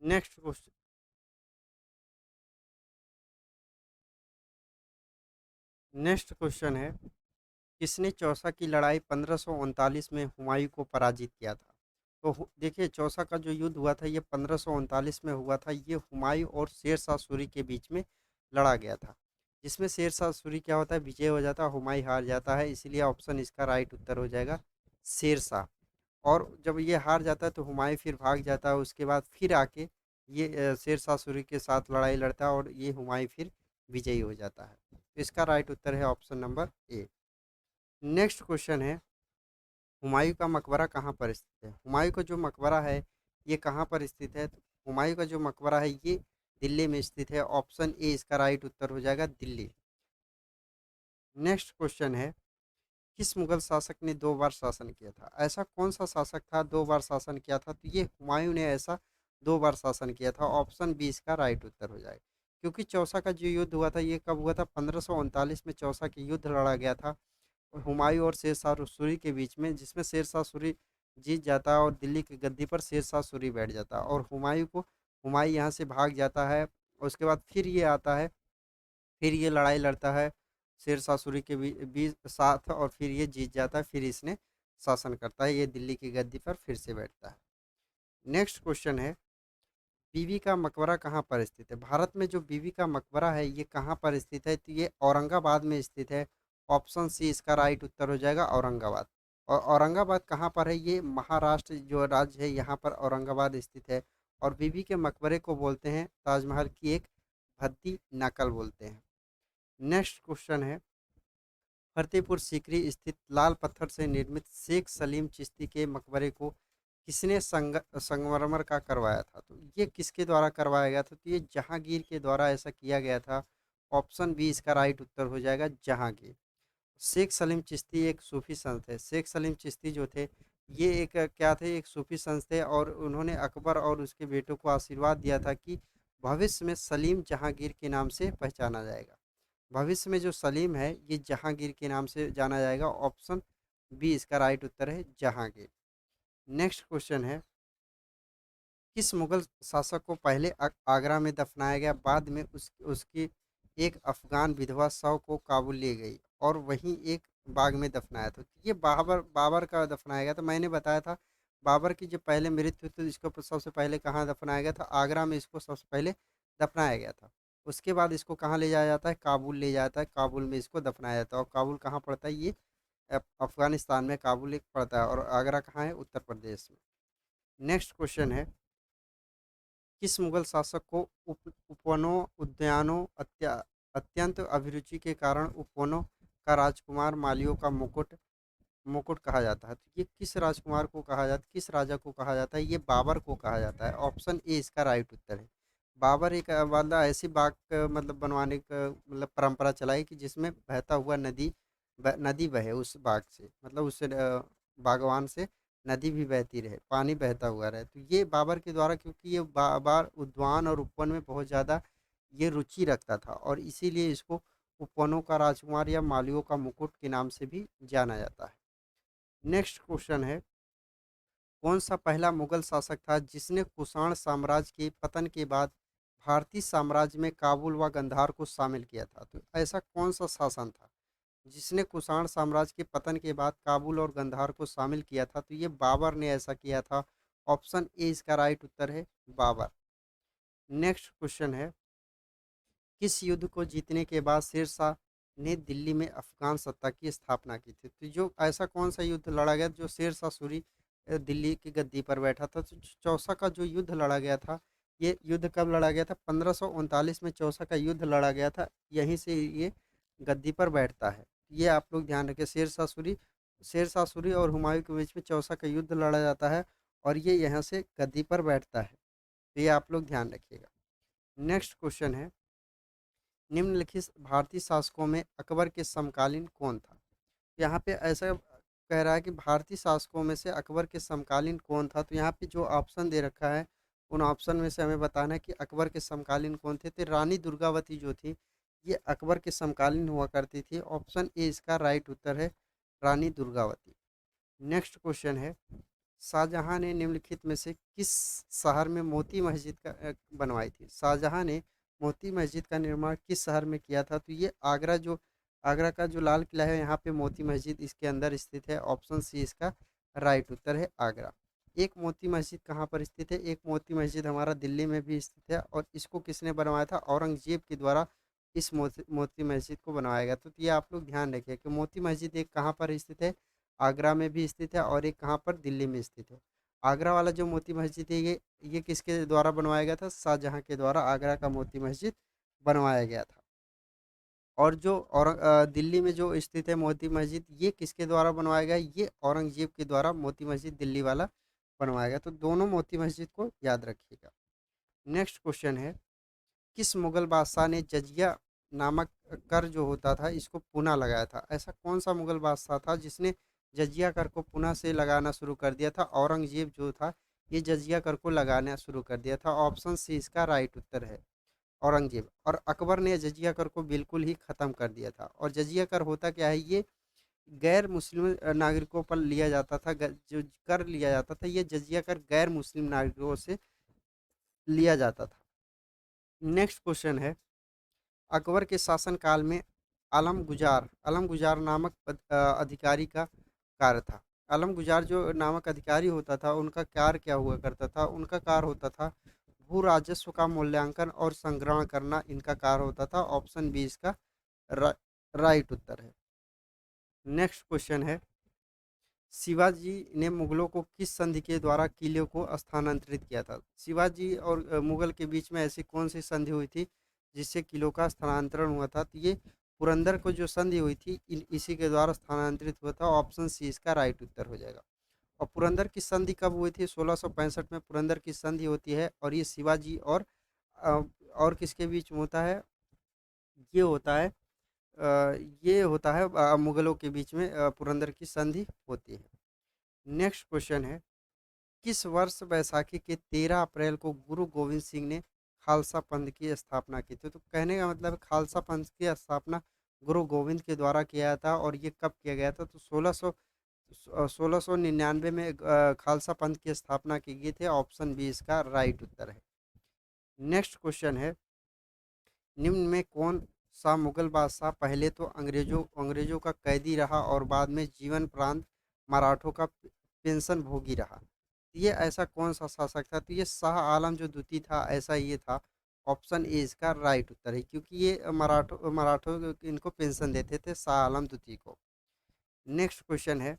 नेक्स्ट क्वेश्चन नेक्स्ट क्वेश्चन है, किसने चौसा की लड़ाई 1539 में हुमायूं को पराजित किया था? तो देखिए चौसा का जो युद्ध हुआ था ये 1539 में हुआ था। ये हुमायूं और शेर शाह सूरी के बीच में लड़ा गया था, जिसमें शेर शाह सूरी क्या होता है? विजय हो जाता है, हुमायूं हार जाता है। इसलिए ऑप्शन इसका राइट उत्तर हो जाएगा, शेर शाह। और जब ये हार जाता है तो हुमायूं फिर भाग जाता है। उसके बाद फिर आके ये शेर शाह सूरी के साथ लड़ाई लड़ता है, और ये हुमायूं फिर विजयी हो जाता है। तो इसका राइट उत्तर है option number A. Next question है, हुमायूं का मकबरा कहाँ पर स्थित है? हुमायूं का जो मकबरा है ये कहाँ पर स्थित है? तो हुमायूं का जो मकबरा है ये दिल्ली में स्थित है। ऑप्शन ए इसका राइट उत्तर हो जाएगा, दिल्ली। नेक्स्ट क्वेश्चन है, किस मुगल शासक ने 2 बार शासन किया था? ऐसा कौन सा शासक था 2 बार शासन किया था? तो ये हुमायूं ने ऐसा 2 बार शासन किया था। ऑप्शन बी इसका राइट उत्तर हो जाएगा। क्योंकि चौसा का जो युद्ध हुआ था ये कब हुआ था? 1539 में चौसा की युद्ध लड़ा गया था हुमायूं और शेर शाह सूरी के बीच में, जिसमें शेर शाह सूरी जीत जाता है और दिल्ली की गद्दी पर शेर शाह सूरी बैठ जाता है, और हुमायूं यहाँ से भाग जाता है। और उसके बाद फिर ये आता है, फिर ये लड़ाई लड़ता है शेर शाह सूरी के भी साथ, और फिर ये जीत जाता है। फिर इसने शासन करता है, ये दिल्ली की गद्दी पर फिर से बैठता है। नेक्स्ट क्वेश्चन है, बीवी का मकबरा कहाँ पर स्थित है? भारत में जो बीवी का मकबरा है ये कहाँ पर स्थित है? तो ये औरंगाबाद में स्थित है। ऑप्शन सी इसका राइट उत्तर हो जाएगा, औरंगाबाद। और औरंगाबाद कहाँ पर है? ये महाराष्ट्र जो राज्य है यहाँ पर औरंगाबाद स्थित है। और बीवी के मकबरे को बोलते हैं ताजमहल की एक भद्दी नकल बोलते हैं। नेक्स्ट क्वेश्चन है, फतेहपुर सीकरी स्थित लाल पत्थर से निर्मित शेख सलीम चिश्ती के मकबरे को किसने संगमरमर का करवाया था? तो ये किसके द्वारा करवाया गया था? तो ये जहांगीर के द्वारा ऐसा किया गया था। ऑप्शन बी इसका राइट उत्तर हो जाएगा, जहांगीर। शेख सलीम चिश्ती एक सूफी संत है। शेख सलीम चिश्ती जो थे, ये एक क्या थे, एक सूफी संत थे और उन्होंने अकबर और उसके बेटों को आशीर्वाद दिया था कि भविष्य में सलीम जहांगीर के नाम से पहचाना जाएगा। भविष्य में जो सलीम है ये जहांगीर के नाम से जाना जाएगा। ऑप्शन बी इसका राइट उत्तर है, जहांगीर। नेक्स्ट क्वेश्चन है, किस मुगल शासक को पहले आगरा में दफनाया गया, बाद में उसकी एक अफगान विधवा शव को काबुल ले गई और वहीं एक बाग में दफनाया था? तो ये बाबर बाबर का दफनाया गया था। मैंने बताया था बाबर की जो पहले मृत्यु थी, इसको सबसे पहले कहाँ दफनाया गया था? आगरा में इसको सबसे पहले दफनाया गया था। उसके बाद इसको कहाँ ले जाया जाता है? काबुल ले जाता है। काबुल में इसको दफनाया जाता है। और काबुल कहाँ पड़ता है? ये अफगानिस्तान में काबुल एक पड़ता है। और आगरा कहाँ है? उत्तर प्रदेश में। नेक्स्ट क्वेश्चन है, किस मुगल शासक को उपवनों उद्यानों अत्यंत अभिरुचि के कारण उपवनों का राजकुमार मालियों का मुकुट मुकुट कहा जाता है? तो ये किस राजकुमार को कहा जाता है, किस राजा को कहा जाता है? ये बाबर को कहा जाता है। ऑप्शन ए इसका राइट उत्तर है। बाबर एक मतलब ऐसी बाग मतलब बनवाने का मतलब परंपरा चलाई कि जिसमें बहता हुआ नदी बहे उस बाग से, मतलब उससे बागवान से नदी भी बहती रहे, पानी बहता हुआ रहे। तो ये बाबर के द्वारा, क्योंकि ये बाबर उद्यान और उपवन में बहुत ज़्यादा ये रुचि रखता था और इसीलिए इसको उपवनों का राजकुमार या मालियों का मुकुट के नाम से भी जाना जाता है। नेक्स्ट क्वेश्चन है, कौन सा पहला मुगल शासक था जिसने कुषाण साम्राज्य के पतन के बाद भारतीय साम्राज्य में काबुल व गंधार को शामिल किया था? तो ऐसा कौन सा शासन था जिसने कुषाण साम्राज्य के पतन के बाद काबुल और गंधार को शामिल किया था? तो ये बाबर ने ऐसा किया था। ऑप्शन ए इसका राइट उत्तर है, बाबर। नेक्स्ट क्वेश्चन है, किस युद्ध को जीतने के बाद शेरशाह ने दिल्ली में अफगान सत्ता की स्थापना की थी? तो जो ऐसा कौन सा युद्ध लड़ा गया जो शेरशाह सूरी दिल्ली की गद्दी पर बैठा था? तो चौसा का जो युद्ध लड़ा गया था, ये युद्ध कब लड़ा गया था? 1539 में चौसा का युद्ध लड़ा गया था। यहीं से ये गद्दी पर बैठता है। ये आप लोग ध्यान रखें, शेरशाह सूरी और हुमायूं के बीच में चौसा का युद्ध लड़ा जाता है और ये यहाँ से गद्दी पर बैठता है। तो ये आप लोग ध्यान रखिएगा। नेक्स्ट क्वेश्चन है, निम्नलिखित भारतीय शासकों में अकबर के समकालीन कौन था? यहाँ पे ऐसा कह रहा है कि भारतीय शासकों में से अकबर के समकालीन कौन था? तो यहाँ पे जो ऑप्शन दे रखा है उन ऑप्शन में से हमें बताना है कि अकबर के समकालीन कौन थे। तो रानी दुर्गावती जो थी, ये अकबर के समकालीन हुआ करती थी। ऑप्शन ए इसका राइट उत्तर है, रानी दुर्गावती। नेक्स्ट क्वेश्चन है, शाहजहां ने निम्नलिखित में से किस शहर में मोती मस्जिद बनवाई थी? शाहजहां ने मोती मस्जिद का निर्माण किस शहर में किया था? तो ये आगरा का जो लाल किला है, यहाँ पे मोती मस्जिद इसके अंदर स्थित है। ऑप्शन सी इसका राइट उत्तर है, आगरा। एक मोती मस्जिद कहाँ पर स्थित है? एक मोती मस्जिद हमारा दिल्ली में भी स्थित है और इसको किसने बनवाया था? औरंगजेब के द्वारा इस मोती मस्जिद को बनवाया गया। तो ये आप लोग ध्यान रखिए कि मोती मस्जिद एक कहाँ पर स्थित है? आगरा में भी स्थित है और एक कहाँ पर? दिल्ली में स्थित है। आगरा वाला जो मोती मस्जिद है, ये किसके द्वारा बनवाया गया था? शाहजहां के द्वारा आगरा का मोती मस्जिद बनवाया गया था। और जो दिल्ली में जो स्थित है मोती मस्जिद, ये किसके द्वारा बनवाया गया? ये औरंगजेब के द्वारा मोती मस्जिद दिल्ली वाला बनवाया गया। तो दोनों मोती मस्जिद को याद रखिएगा। नेक्स्ट क्वेश्चन है, किस मुगल बादशाह ने जजिया नामक कर जो होता था इसको पुनः लगाया था? ऐसा कौन सा मुगल बादशाह था जिसने जजिया कर को पुनः से लगाना शुरू कर दिया था? औरंगजेब जो था, ये जजिया कर को लगाना शुरू कर दिया था। ऑप्शन सी इसका राइट उत्तर है, औरंगजेब। और अकबर ने जजिया कर को बिल्कुल ही ख़त्म कर दिया था। और जजिया कर होता क्या है? ये गैर मुस्लिम नागरिकों पर लिया जाता था। जो कर लिया जाता था, ये जजिया कर गैर मुस्लिम नागरिकों से लिया जाता था। नेक्स्ट क्वेश्चन है, अकबर के शासनकाल में आलमगुजार नामक अधिकारी का कार्य था। आलमगुजार जो नामक अधिकारी होता था, उनका कार्य क्या हुआ करता था? उनका कार्य होता था भू राजस्व का मूल्यांकन और संग्रहण करना, इनका कार्य होता था। ऑप्शन बी इसका रा, राइट उत्तर है। नेक्स्ट क्वेश्चन है, शिवाजी ने मुगलों को किस संधि के द्वारा किले को स्थानांतरित किया था? शिवाजी और मुगल के बीच में ऐसी कौन सी संधि हुई थी जिससे किलों का स्थानांतरण हुआ था? तो ये पुरंदर को जो संधि हुई थी इसी के द्वारा स्थानांतरित हुआ था। ऑप्शन सी इसका राइट उत्तर हो जाएगा। और पुरंदर की संधि कब हुई थी? 1665 में पुरंदर की संधि होती है और ये शिवाजी अ, और किसके बीच में होता है? ये होता है ये होता है मुगलों के बीच में पुरंदर की संधि होती है। नेक्स्ट क्वेश्चन है, किस वर्ष बैसाखी के 13 अप्रैल को गुरु गोविंद सिंह ने खालसा पंथ की स्थापना की थी? तो कहने का मतलब खालसा पंथ की स्थापना गुरु गोविंद के द्वारा किया था और ये कब किया गया था? तो 1699 में खालसा पंथ की स्थापना की गई थी। ऑप्शन बी इसका राइट उत्तर है। नेक्स्ट क्वेश्चन है, निम्न में कौन सा मुगल बादशाह पहले तो अंग्रेजों का कैदी रहा और बाद में जीवन प्रांत मराठों का पेंशन भोगी रहा? ये ऐसा कौन सा शासक था? तो ये शाह आलम जो द्वितीय था, ऐसा ये था। ऑप्शन ए इसका राइट उत्तर है, क्योंकि ये मराठों इनको पेंशन देते थे, शाह आलम द्वितीय को। नेक्स्ट क्वेश्चन है,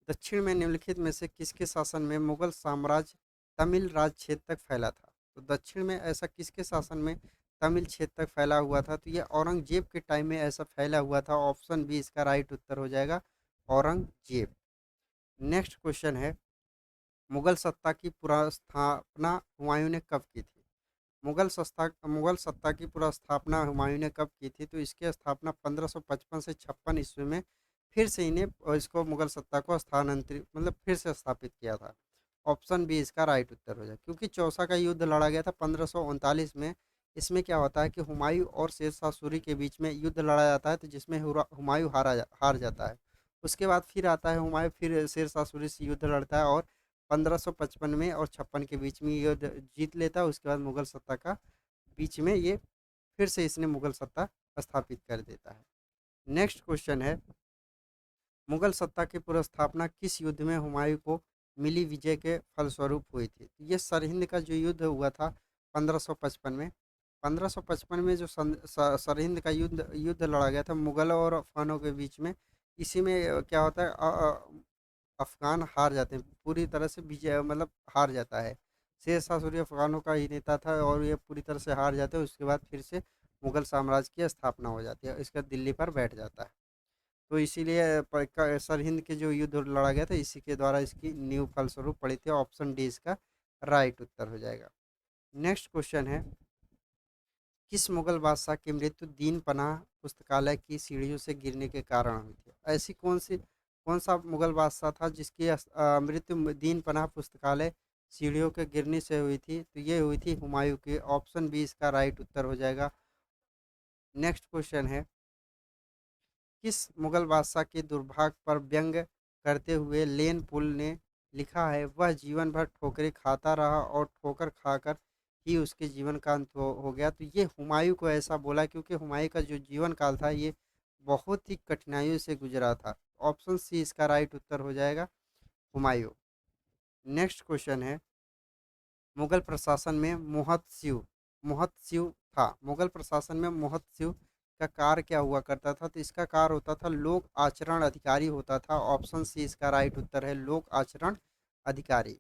दक्षिण में निम्नलिखित में से किसके शासन में मुगल साम्राज्य तमिल राज क्षेत्र तक फैला था? तो दक्षिण में ऐसा किसके शासन में तमिल क्षेत्र तक फैला हुआ था? तो ये औरंगजेब के टाइम में ऐसा फैला हुआ था। ऑप्शन बी इसका राइट उत्तर हो जाएगा, औरंगजेब। नेक्स्ट क्वेश्चन है, मुगल सत्ता की पुनर्स्थापना हुमायूं ने कब की थी? मुगल सत्ता की पुनर्स्थापना हुमायूं ने कब की थी? तो इसकी स्थापना 1555 से 56 ईस्वी में फिर से इन्हें इसको मुगल सत्ता को स्थानांतरित मतलब फिर से स्थापित किया था। ऑप्शन बी इसका राइट उत्तर हो जाए, क्योंकि चौसा का युद्ध लड़ा गया था 1539 में। इसमें क्या होता है कि हुमायूं और शेरशाह सूरी के बीच में युद्ध लड़ा जाता है, तो जिसमें हुमायूं हार जाता है। उसके बाद फिर आता है हुमायूं, फिर शेरशाह सूरी से युद्ध लड़ता है और 1555 में और 56 के बीच में ये जीत लेता है। उसके बाद मुगल सत्ता का बीच में ये फिर से इसने मुगल सत्ता स्थापित कर देता है। नेक्स्ट क्वेश्चन है, मुगल सत्ता की पुनर्स्थापना किस युद्ध में हुमायूं को मिली विजय के फलस्वरूप हुई थी? तो ये सरहिंद का जो युद्ध हुआ था 1555 में। 1555 में जो सरहिंद का युद्ध युद्ध लड़ा गया था मुगलों और अफगानों के बीच में, इसी में क्या होता है, अफ़गान हार जाते हैं, पूरी तरह से विजय मतलब हार जाता है। शेरशाह सूरी अफ़गानों का ही नेता था और ये पूरी तरह से हार जाते हैं। उसके बाद फिर से मुगल साम्राज्य की स्थापना हो जाती है, इसका दिल्ली पर बैठ जाता है। तो इसीलिए सरहिंद के जो युद्ध लड़ा गया था, इसी के द्वारा इसकी नींव फलस्वरूप पड़ी थी। ऑप्शन डी इसका राइट उत्तर हो जाएगा। नेक्स्ट क्वेश्चन है, किस मुगल बादशाह की मृत्यु दीन पनाह पुस्तकालय की सीढ़ियों से गिरने के कारण हुई थी? ऐसी कौन सा मुगल बादशाह था जिसकी मृत्यु दीन पनाह पुस्तकालय सीढ़ियों के गिरने से हुई थी? तो ये हुई थी हुमायूं की। ऑप्शन बी इसका राइट उत्तर हो जाएगा। नेक्स्ट क्वेश्चन है, किस मुगल बादशाह के दुर्भाग्य पर व्यंग करते हुए लेन पुल ने लिखा है, वह जीवन भर ठोकरें खाता रहा और ठोकर खाकर ही उसके जीवन का अंत हो गया? तो ये हुमायूं को ऐसा बोला, क्योंकि हुमायूं का जो जीवन काल था ये बहुत ही कठिनाइयों से गुजरा था। ऑप्शन सी इसका राइट उत्तर हो जाएगा, हुमायूं। नेक्स्ट क्वेश्चन है, मुगल प्रशासन में मुहत्सिव था। मुगल प्रशासन में मुहत्सिव का कार्य क्या हुआ करता था? तो इसका कार्य होता था लोक आचरण अधिकारी होता था। ऑप्शन सी इसका राइट उत्तर है, लोक आचरण अधिकारी।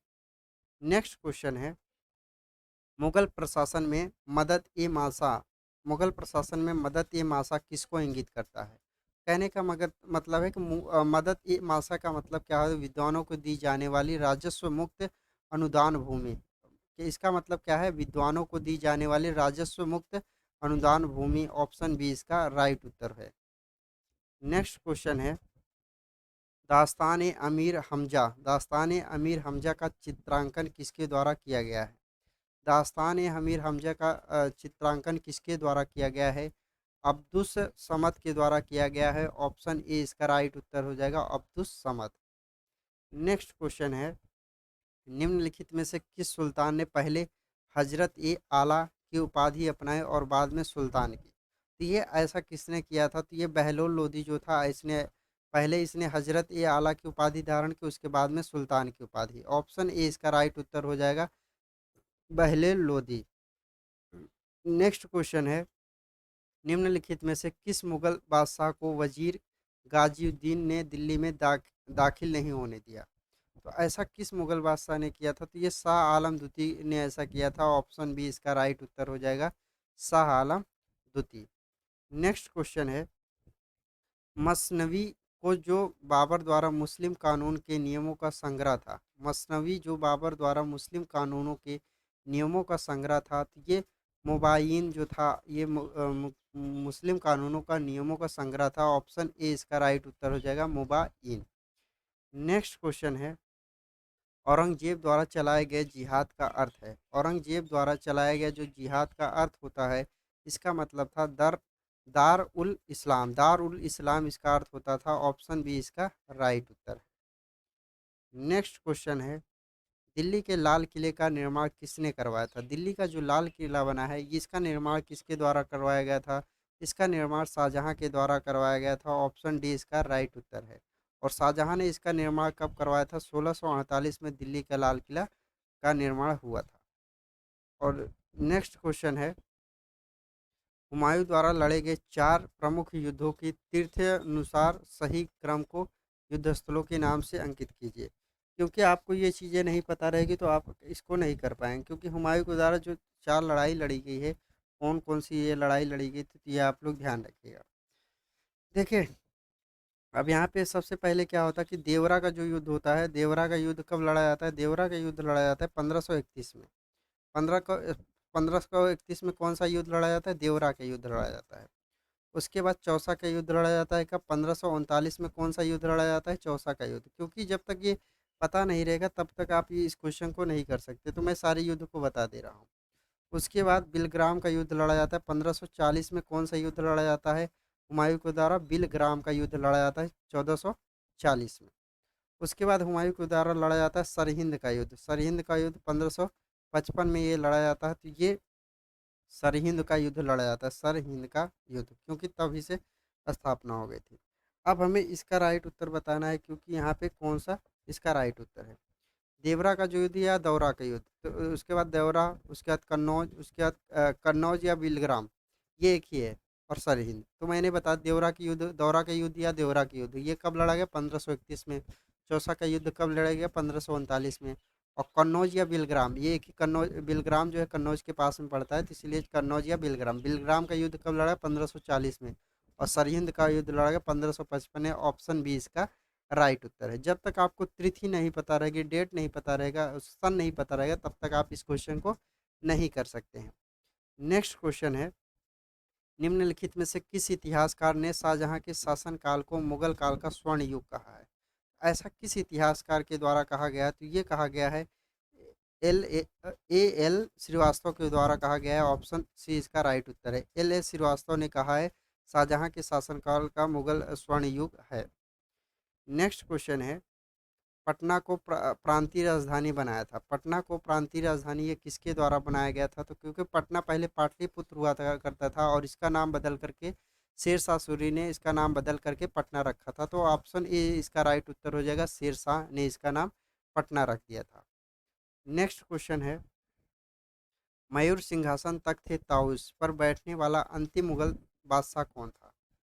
नेक्स्ट क्वेश्चन है, मुगल प्रशासन में मदद ए मासा मुगल प्रशासन में मदद ए मासा किसको इंगित करता है? कहने का मगर मतलब है कि मदद ए मासा का मतलब क्या है? विद्वानों को दी जाने वाली राजस्व मुक्त अनुदान भूमि। कि इसका मतलब क्या है? विद्वानों को दी जाने वाली राजस्व मुक्त अनुदान भूमि। ऑप्शन बी इसका राइट उत्तर है। नेक्स्ट क्वेश्चन है, दास्तान ए अमीर हमजा का चित्रांकन किसके द्वारा किया गया है? दास्तान ए अमीर हमजा का चित्रांकन किसके द्वारा किया गया है? अब्दुस समद के द्वारा किया गया है। ऑप्शन ए इसका राइट उत्तर हो जाएगा, अब्दुस समद। नेक्स्ट क्वेश्चन है, निम्नलिखित में से किस सुल्तान ने पहले हजरत ए आला की उपाधि अपनाई और बाद में सुल्तान की? तो ये ऐसा किसने किया था? तो ये बहलोल लोदी जो था, इसने पहले इसने हजरत ए आला की उपाधि धारण की, उसके बाद में सुल्तान की उपाधि। ऑप्शन ए इसका राइट उत्तर हो जाएगा, बहलोल लोदी। नेक्स्ट क्वेश्चन है, निम्नलिखित में से किस मुगल बादशाह को वजीर गाजीउद्दीन ने दिल्ली में दाखिल नहीं होने दिया? तो ऐसा किस मुगल बादशाह ने किया था? तो ये शाह आलम द्वितीय ने ऐसा किया था। ऑप्शन बी इसका राइट उत्तर हो जाएगा, शाह आलम द्वितीय। नेक्स्ट क्वेश्चन है, मसनवी को जो बाबर द्वारा मुस्लिम कानून के नियमों का संग्रह था, मसनवी जो बाबर द्वारा मुस्लिम कानूनों के नियमों का संग्रह था, तो ये मुबायिन जो था ये मुस्लिम कानूनों का नियमों का संग्रह था। ऑप्शन ए इसका राइट उत्तर हो जाएगा, मुबायिन। नेक्स्ट क्वेश्चन है, औरंगजेब द्वारा चलाए गए जिहाद का अर्थ है, औरंगजेब द्वारा चलाया गया जो जिहाद का अर्थ होता है, इसका मतलब था दार उल इस्लाम, दार उल इस्लाम इसका अर्थ होता था। ऑप्शन बी इसका राइट उत्तर है। नेक्स्ट क्वेश्चन है, दिल्ली के लाल किले का निर्माण किसने करवाया था, दिल्ली का जो लाल किला बना है ये इसका निर्माण किसके द्वारा करवाया गया था, इसका निर्माण शाहजहां के द्वारा करवाया गया था। ऑप्शन डी इसका राइट उत्तर है। और शाहजहां ने इसका निर्माण कब करवाया था, 1648 में दिल्ली का लाल किला का निर्माण हुआ था। और नेक्स्ट क्वेश्चन है, हुमायूं द्वारा लड़े गए 4 प्रमुख युद्धों की तीर्थानुसार सही क्रम को युद्ध स्थलों के नाम से अंकित कीजिए। क्योंकि आपको ये चीज़ें नहीं पता रहेगी तो आप इसको नहीं कर पाएंगे, क्योंकि हुमायूं के द्वारा जो 4 लड़ाई लड़ी गई है, कौन कौन सी ये लड़ाई लड़ी गई थी, तो ये आप लोग ध्यान रखिएगा। देखिए, अब यहाँ पे सबसे पहले क्या होता है कि देवरा का जो युद्ध होता है, देवरा का युद्ध कब लड़ा जाता है, देवरा का युद्ध लड़ा जाता है 1531 में। 1531 में कौन सा युद्ध लड़ा जाता है, देवरा का युद्ध लड़ा जाता है। उसके बाद चौसा का युद्ध लड़ा जाता है कब, 1539 में कौन सा युद्ध लड़ा जाता है, चौसा का युद्ध। क्योंकि जब तक ये पता नहीं रहेगा तब तक आप ये इस क्वेश्चन को नहीं कर सकते, तो मैं सारे युद्ध को बता दे रहा हूँ। उसके बाद बिलग्राम का युद्ध लड़ा जाता है 1540 में, कौन सा युद्ध लड़ा जाता है, हुमायूं के द्वारा बिलग्राम का युद्ध लड़ा जाता है 1440 में। उसके बाद हुमायूं के द्वारा लड़ा जाता है सरहिंद का युद्ध, सरहिंद का युद्ध 1555 में ये लड़ा जाता है। तो ये सरहिंद का युद्ध लड़ा जाता है, सरहिंद का युद्ध, क्योंकि तब इसे स्थापना हो गई थी। अब हमें इसका राइट उत्तर बताना है, क्योंकि यहाँ पे कौन सा इसका राइट उत्तर है, देवरा का जो युद्ध या दौरा का युद्ध। तो उसके बाद देवरा, उसके बाद कन्नौज, उसके बाद कन्नौज या बिलग्राम, ये एक ही है। और सरहिंद तो मैंने बता, देवरा की युद्ध, दौरा का युद्ध या देवरा की युद्ध ये कब लड़ा गया, 1531 में। चौसा का युद्ध कब लड़ा गया, 1539 में। और कन्नौज या बिलग्राम, ये एक ही, कन्नौज बिलग्राम जो है कन्नौज के पास में पड़ता है, तो इसलिए कन्नौज या बिलग्राम, बिलग्राम का युद्ध कब लड़ा, 1540 में। और सरहिंद का युद्ध लड़ा गया 1555 में। ऑप्शन बी इसका राइट उत्तर है। जब तक आपको तिथि नहीं पता रहेगी, डेट नहीं पता रहेगा, सन नहीं पता रहेगा, तब तक आप इस क्वेश्चन को नहीं कर सकते हैं। नेक्स्ट क्वेश्चन है, निम्नलिखित में से किस इतिहासकार ने शाहजहां के शासनकाल को मुगल काल का स्वर्ण युग कहा है, ऐसा किस इतिहासकार के द्वारा कहा गया है, तो ये कहा गया है एल श्रीवास्तव के द्वारा कहा गया है। ऑप्शन सी इसका राइट उत्तर है, एल श्रीवास्तव ने कहा है शाहजहां के शासनकाल का मुगल स्वर्ण युग है। नेक्स्ट क्वेश्चन है, पटना को प्रांतीय राजधानी बनाया था, पटना को प्रांतीय राजधानी ये किसके द्वारा बनाया गया था, तो क्योंकि पटना पहले पाटलिपुत्र हुआ करता था और इसका नाम बदल करके शेरशाह सूरी ने इसका नाम बदल करके पटना रखा था। तो ऑप्शन ए इसका राइट उत्तर हो जाएगा, शेरशाह ने इसका नाम पटना रख दिया था। नेक्स्ट क्वेश्चन है, मयूर सिंहासन तख्त ताउस पर बैठने वाला अंतिम मुगल बादशाह कौन था,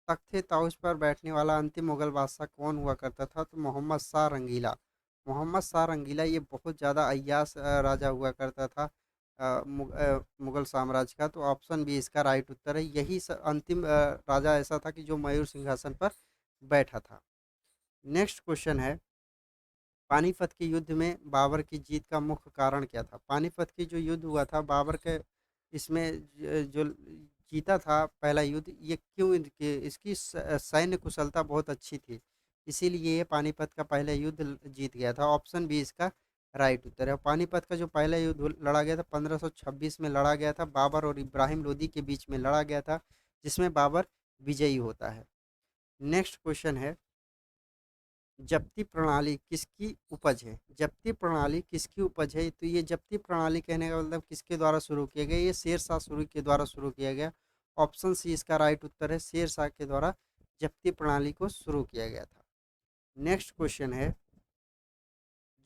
तख्त ताउस पर बैठने वाला अंतिम मुगल बादशाह कौन हुआ करता था, तो मोहम्मद शाह रंगीला, मोहम्मद शाह रंगीला ये बहुत ज़्यादा अय्याश राजा हुआ करता था मुगल साम्राज्य का। तो ऑप्शन बी इसका राइट उत्तर है, यही अंतिम राजा ऐसा था कि जो मयूर सिंहासन पर बैठा था। नेक्स्ट क्वेश्चन है, पानीपत के युद्ध में बाबर की जीत का मुख्य कारण क्या था, पानीपत की जो युद्ध हुआ था बाबर के, इसमें जो जीता था पहला युद्ध, ये क्यों, इसकी सैन्य कुशलता बहुत अच्छी थी, इसीलिए ये पानीपत का पहला युद्ध जीत गया था। ऑप्शन बी इसका राइट उत्तर है। पानीपत का जो पहला युद्ध लड़ा गया था 1526 में लड़ा गया था, बाबर और इब्राहिम लोदी के बीच में लड़ा गया था, जिसमें बाबर विजयी होता है। नेक्स्ट क्वेश्चन है, जप्ती प्रणाली किसकी उपज है, जप्ती प्रणाली किसकी उपज है, तो ये जप्ती प्रणाली कहने का मतलब किसके द्वारा शुरू किया गया, ये शेरशाह सूरी के द्वारा शुरू किया गया। ऑप्शन सी इसका राइट उत्तर है, शेरशाह के द्वारा जप्ती प्रणाली को शुरू किया गया था। नेक्स्ट क्वेश्चन है,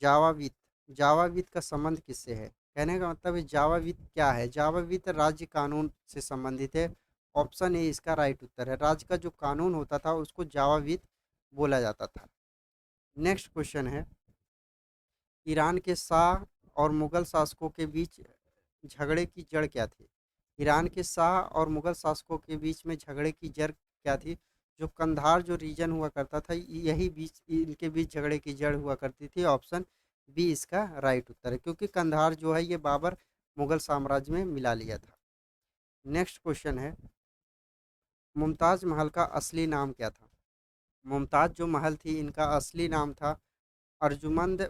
जावावित, जावावित का संबंध किससे है, कहने का मतलब है जावावित क्या है, जावावित राज्य कानून से संबंधित है। ऑप्शन ए इसका राइट उत्तर है, राज्य का जो कानून होता था उसको जावावित बोला जाता था। नेक्स्ट क्वेश्चन है, ईरान के शाह और मुगल शासकों के बीच झगड़े की जड़ क्या थी, ईरान के शाह और मुगल शासकों के बीच में झगड़े की जड़ क्या थी? जो कंधार जो रीजन हुआ करता था, यही बीच इनके बीच झगड़े की जड़ हुआ करती थी। ऑप्शन बी इसका राइट उत्तर है, क्योंकि कंधार जो है ये बाबर मुगल साम्राज्य में मिला लिया था। नेक्स्ट क्वेश्चन है, मुमताज महल का असली नाम क्या था? मुमताज जो महल थी, इनका असली नाम था अर्जुमंद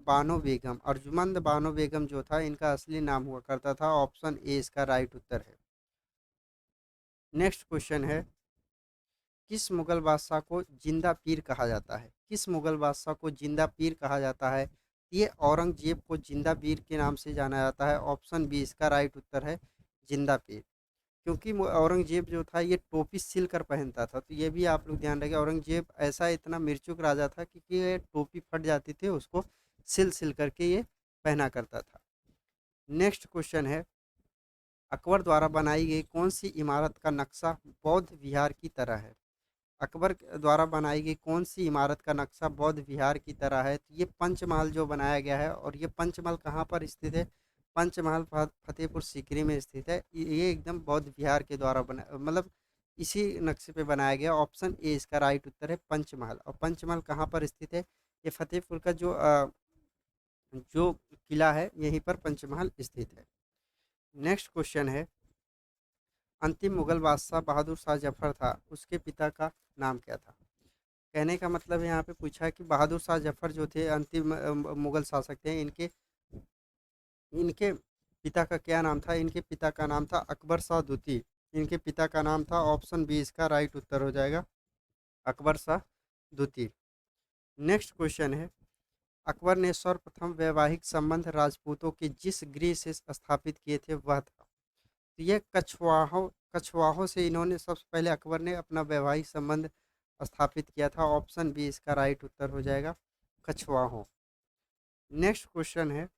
बानो बेगम। अर्जुमंद बानो बेगम जो था, इनका असली नाम हुआ करता था। ऑप्शन ए इसका राइट उत्तर है। नेक्स्ट क्वेश्चन है, किस मुगल बादशाह को जिंदा पीर कहा जाता है? किस मुगल बादशाह को जिंदा पीर कहा जाता है? ये औरंगजेब को जिंदा पीर के नाम से जाना जाता है। ऑप्शन बी इसका राइट उत्तर है, जिंदा पीर। क्योंकि औरंगजेब जो था ये टोपी सिल कर पहनता था, तो ये भी आप लोग ध्यान रखें। औरंगजेब ऐसा इतना मिर्चुक राजा था कि ये टोपी फट जाती थी, उसको सिल सिल करके ये पहना करता था। नेक्स्ट क्वेश्चन है, अकबर द्वारा बनाई गई कौन सी इमारत का नक्शा बौद्ध विहार की तरह है? अकबर द्वारा बनाई गई कौन सी इमारत का नक्शा बौद्ध विहार की तरह है? तो ये पंचमहल जो बनाया गया है, और ये पंचमहल कहाँ पर स्थित है? पंचमहल फतेहपुर सीकरी में स्थित है। ये एकदम बौद्ध विहार के द्वारा बना, मतलब इसी नक्शे पे बनाया गया। ऑप्शन ए इसका राइट उत्तर है, पंचमहल। और पंचमहल कहाँ पर स्थित है? ये फतेहपुर का जो किला है, यहीं पर पंचमहल स्थित है। नेक्स्ट क्वेश्चन है, अंतिम मुगल बादशाह बहादुर शाह जफर था, उसके पिता का नाम क्या था? कहने का मतलब यहाँ पे पूछा है कि बहादुर शाह जफर जो थे अंतिम मुगल शासक थे, इनके इनके पिता का क्या नाम था? इनके पिता का नाम था अकबर शाह द्वितीय। इनके पिता का नाम था, ऑप्शन बी इसका राइट उत्तर हो जाएगा, अकबर शाह द्वितीय। नेक्स्ट क्वेश्चन है, अकबर ने सर्वप्रथम वैवाहिक संबंध राजपूतों के जिस गृह से स्थापित किए थे वह था? तो ये कछवाहों कछवाहों से इन्होंने सबसे पहले अकबर ने अपना वैवाहिक संबंध स्थापित किया था। ऑप्शन बी इसका राइट उत्तर हो जाएगा, कछवाहों। नेक्स्ट क्वेश्चन है,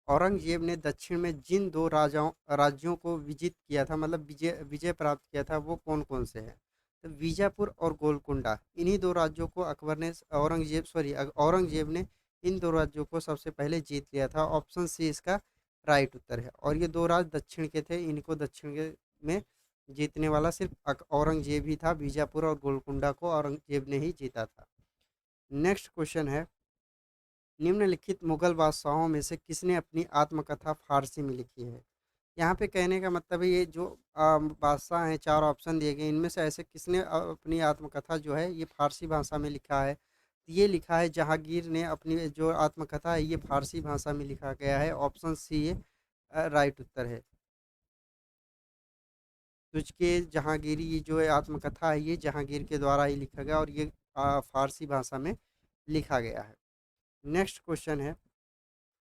औरंगजेब ने दक्षिण में जिन दो राज्यों को विजित किया था, मतलब विजय विजय प्राप्त किया था, वो कौन कौन से हैं? तो बीजापुर और गोलकुंडा, इन्हीं दो राज्यों को अकबर ने औरंगजेब ने इन दो राज्यों को सबसे पहले जीत लिया था। ऑप्शन सी इसका राइट उत्तर है। और ये दो राज्य दक्षिण के थे, इनको दक्षिण के में जीतने वाला सिर्फ औरंगजेब ही था। बीजापुर और गोलकुंडा को औरंगजेब ने ही जीता था। नेक्स्ट क्वेश्चन है, निम्नलिखित मुगल बादशाहों में से किसने अपनी आत्मकथा फारसी में लिखी है? यहाँ पे कहने का मतलब है, ये जो बादशाह हैं, चार ऑप्शन दिए गए, इनमें से ऐसे किसने अपनी आत्मकथा जो है ये फारसी भाषा में लिखा है? तो ये लिखा है जहांगीर ने, अपनी जो आत्मकथा है ये फारसी भाषा में लिखा गया है। ऑप्शन सी ये राइट उत्तर है। तुझके जहांगीरी, ये जो है आत्मकथा है, ये जहांगीर के द्वारा ही लिखा गया, और ये फारसी भाषा में लिखा गया है। नेक्स्ट क्वेश्चन है,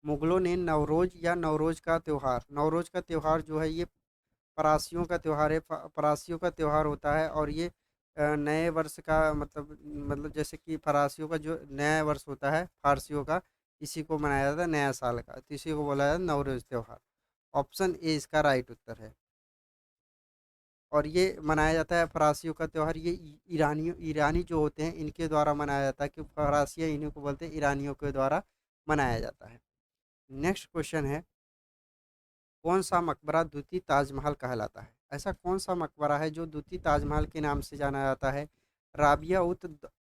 मुगलों ने नवरोज या नवरोज का त्यौहार जो है ये फरासियों का त्यौहार है। फरासियों का त्यौहार होता है, और ये नए वर्ष का मतलब जैसे कि फरासियों का जो नया वर्ष होता है फारसियों का, इसी को मनाया जाता है नया साल का, तो इसी को बोला जाता है नवरोज त्यौहार। ऑप्शन ए इसका राइट उत्तर है। और ये मनाया जाता है फरासियों का त्यौहार, ये ईरानी जो होते हैं इनके द्वारा मनाया जाता है, कि फरासिया इन्हीं को बोलते हैं, ईरानियों के द्वारा मनाया जाता है। नेक्स्ट क्वेश्चन है, कौन सा मकबरा द्वितीय ताजमहल कहलाता है? ऐसा कौन सा मकबरा है जो द्वितीय ताजमहल के नाम से जाना जाता है? राबिया उत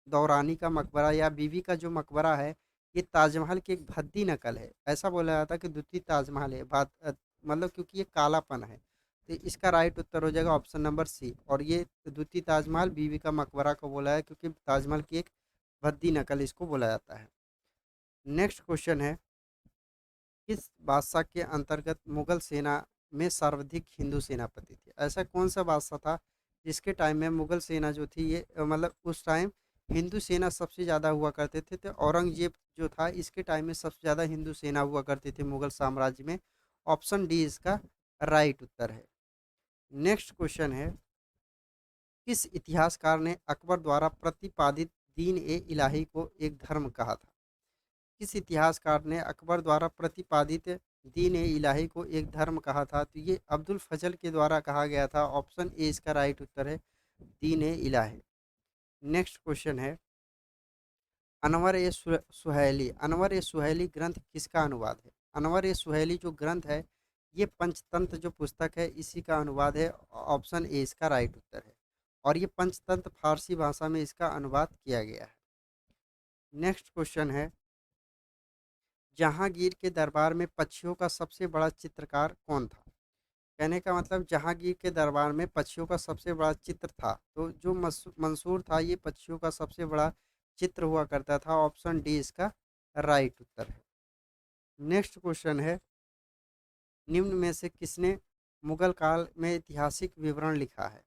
दौरानी का मकबरा या बीबी का जो मकबरा है, ये ताजमहल की एक भद्दी नकल है। ऐसा बोला जाता है कि द्वितीय ताजमहल है, मतलब क्योंकि ये कालापन है। तो इसका राइट उत्तर हो जाएगा ऑप्शन नंबर सी। और ये द्वितीय ताजमहल बीबी का मकबरा को बोला है, क्योंकि ताजमहल की एक भद्दी नकल इसको बोला जाता है। नेक्स्ट क्वेश्चन है, किस बादशाह के अंतर्गत मुगल सेना में सर्वाधिक हिंदू सेनापति थे? ऐसा कौन सा बादशाह था जिसके टाइम में मुगल सेना जो थी ये मतलब उस टाइम हिंदू सेना सबसे ज़्यादा हुआ करते थे? तो औरंगजेब जो था इसके टाइम में सबसे ज़्यादा हिंदू सेना हुआ करती थी मुगल साम्राज्य में। ऑप्शन डी इसका राइट उत्तर है। नेक्स्ट क्वेश्चन है, किस इतिहासकार ने अकबर द्वारा प्रतिपादित दीन ए इलाही को एक धर्म कहा था? किस इतिहासकार ने अकबर द्वारा प्रतिपादित दीन ए इलाही को एक धर्म कहा था? तो ये अब्दुल फजल के द्वारा कहा गया था। ऑप्शन ए इसका राइट उत्तर है, दीन ए इलाही। नेक्स्ट क्वेश्चन है, अनवर ए सुहैली ग्रंथ किसका अनुवाद है? अनवर ए सुहैली जो ग्रंथ है, ये पंचतंत्र जो पुस्तक है इसी का अनुवाद है, ऑप्शन ए इसका राइट उत्तर है। और ये पंचतंत्र फारसी भाषा में इसका अनुवाद किया गया है। नेक्स्ट क्वेश्चन है, जहांगीर के दरबार में पक्षियों का सबसे बड़ा चित्रकार कौन था? कहने का मतलब जहांगीर के दरबार में पक्षियों का सबसे बड़ा चित्र था, तो जो मंसूर था ये पक्षियों का सबसे बड़ा चित्र हुआ करता था। ऑप्शन डी इसका राइट उत्तर है। नेक्स्ट क्वेश्चन है, निम्न में से किसने मुगल काल में ऐतिहासिक विवरण लिखा है?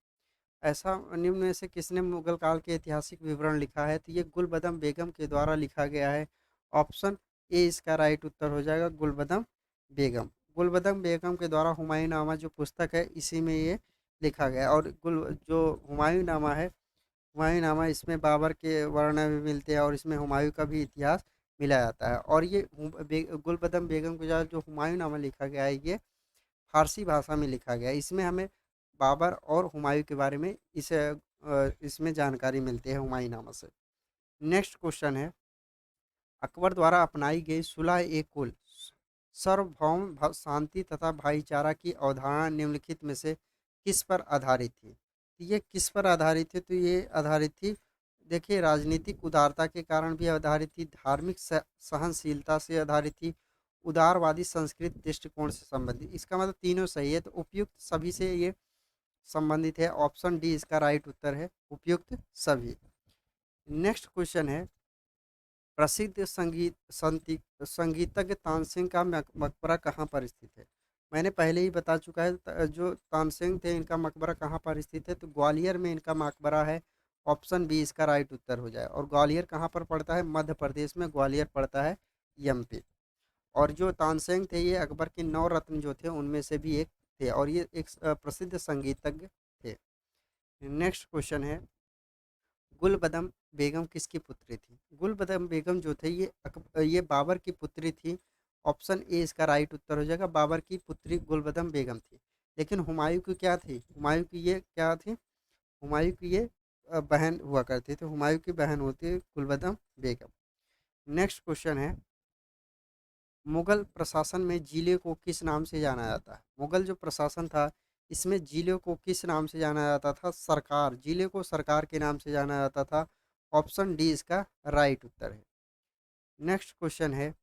ऐसा निम्न में से किसने मुगल काल के ऐतिहासिक विवरण लिखा है? तो ये गुलबदम बेगम के द्वारा लिखा गया है। ऑप्शन ए इसका राइट उत्तर हो जाएगा, गुलबदम बेगम। गुलबदम बेगम के द्वारा हुमायूं नामा जो पुस्तक है इसी में ये लिखा गया है। और गुल जो हुमायूं नामा है, हुमायूं नामा इसमें बाबर के वर्णन भी मिलते हैं और इसमें हुमायूं का भी इतिहास मिला जाता है। और ये गुलबदम बेगम के द्वारा जो हुमायूं नामा लिखा गया है ये फारसी भाषा में लिखा गया है। इसमें हमें बाबर और हुमायूं के बारे में इसमें जानकारी मिलती है हुमायूंनामा से। नेक्स्ट क्वेश्चन है, अकबर द्वारा अपनाई गई सुलह ए कुल सार्वभौम शांति तथा भाईचारा की अवधारणा निम्नलिखित में से किस पर आधारित थी? तो ये किस पर आधारित थी? तो ये आधारित थी, देखिए, राजनीतिक उदारता के कारण भी आधारित थी, धार्मिक सहनशीलता से आधारित थी, उदारवादी संस्कृत दृष्टिकोण से संबंधित। इसका मतलब तीनों सही है, तो उपयुक्त सभी से ये संबंधित है। ऑप्शन डी इसका राइट उत्तर है, उपयुक्त सभी। नेक्स्ट क्वेश्चन है, प्रसिद्ध संगीतज्ञ तानसेन का मकबरा कहाँ पर स्थित है? मैंने पहले ही बता चुका है, जो तानसेन थे इनका मकबरा कहाँ पर स्थित है, तो ग्वालियर में इनका मकबरा है। ऑप्शन बी इसका राइट उत्तर हो जाए। और ग्वालियर कहाँ पर पड़ता है? मध्य प्रदेश में ग्वालियर पड़ता है, एमपी। और जो तानसेन थे ये अकबर के 9 रत्न जो थे उनमें से भी एक थे, और ये एक प्रसिद्ध संगीतज्ञ थे। नेक्स्ट क्वेश्चन है, गुलबदम बेगम किसकी पुत्री थी? गुलबदम बेगम जो थे ये बाबर की पुत्री थी। ऑप्शन ए इसका राइट उत्तर हो जाएगा, बाबर की पुत्री गुलबदम बेगम थी। लेकिन हुमायूं की क्या थी? हुमायूं की ये क्या थी? हुमायूं की ये बहन हुआ करती थी, हुमायूं की बहन होती है गुलबदम बेगम। नेक्स्ट क्वेश्चन है, मुगल प्रशासन में जिले को किस नाम से जाना जाता है? मुगल जो प्रशासन था इसमें जिले को किस नाम से जाना जाता था? सरकार, जिले को सरकार के नाम से जाना जाता था। ऑप्शन डी इसका राइट उत्तर है। नेक्स्ट क्वेश्चन है,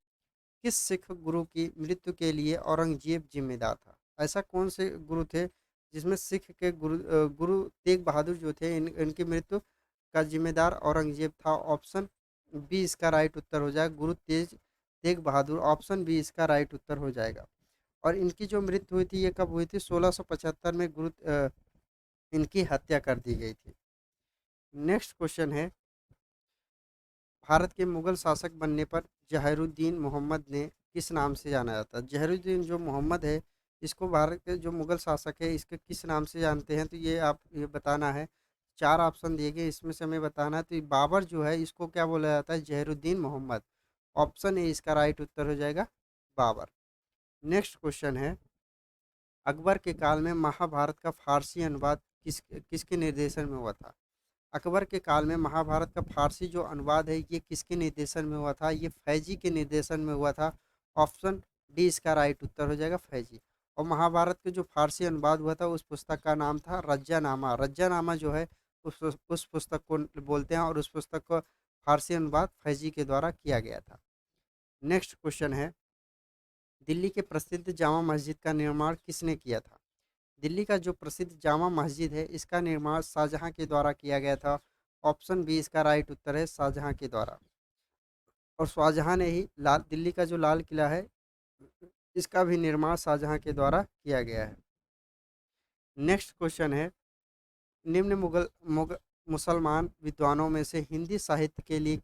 किस सिख गुरु की मृत्यु के लिए औरंगजेब जिम्मेदार था? ऐसा कौन से गुरु थे जिसमें सिख के गुरु तेग बहादुर जो थे इनकी मृत्यु का जिम्मेदार औरंगजेब था? ऑप्शन बी इसका राइट उत्तर हो जाएगा, गुरु तेग बहादुर। ऑप्शन बी इसका राइट उत्तर हो जाएगा। और इनकी जो मृत्यु हुई थी ये कब हुई थी? 1675 में इनकी हत्या कर दी गई थी। नेक्स्ट क्वेश्चन है, भारत के मुगल शासक बनने पर जहरुद्दीन मोहम्मद ने किस नाम से जाना जाता है? जहरुद्दीन जो मोहम्मद है इसको भारत के जो मुगल शासक है इसके किस नाम से जानते हैं? तो ये बताना है। 4 ऑप्शन दिए गए, इसमें से हमें बताना है। तो ये बाबर जो है इसको क्या बोला जाता है? जहरुद्दीन मोहम्मद। ऑप्शन ए इसका राइट उत्तर हो जाएगा, बाबर। नेक्स्ट क्वेश्चन है, अकबर के काल में महाभारत का फारसी अनुवाद किसके निर्देशन में हुआ था? अकबर के काल में महाभारत का फारसी जो अनुवाद है ये किसके निर्देशन में हुआ था? ये फैजी के निर्देशन में हुआ था। ऑप्शन डी इसका राइट उत्तर हो जाएगा, फैजी। और महाभारत के जो फारसी अनुवाद हुआ था उस पुस्तक का नाम था रज्जानामा। रज्जानामा जो है उस पुस्तक को बोलते हैं, और उस पुस्तक को फारसी अनुवाद फैजी के द्वारा किया गया था। नेक्स्ट क्वेश्चन है, दिल्ली के प्रसिद्ध जामा मस्जिद का निर्माण किसने किया था? दिल्ली का जो प्रसिद्ध जामा मस्जिद है इसका निर्माण शाहजहां के द्वारा किया गया था। ऑप्शन बी इसका राइट उत्तर है, शाहजहां के द्वारा। और शाहजहां ने ही दिल्ली का जो लाल किला है इसका भी निर्माण शाहजहां के द्वारा किया गया है। नेक्स्ट क्वेश्चन है, निम्न मुसलमान विद्वानों में से हिंदी साहित्य के लिए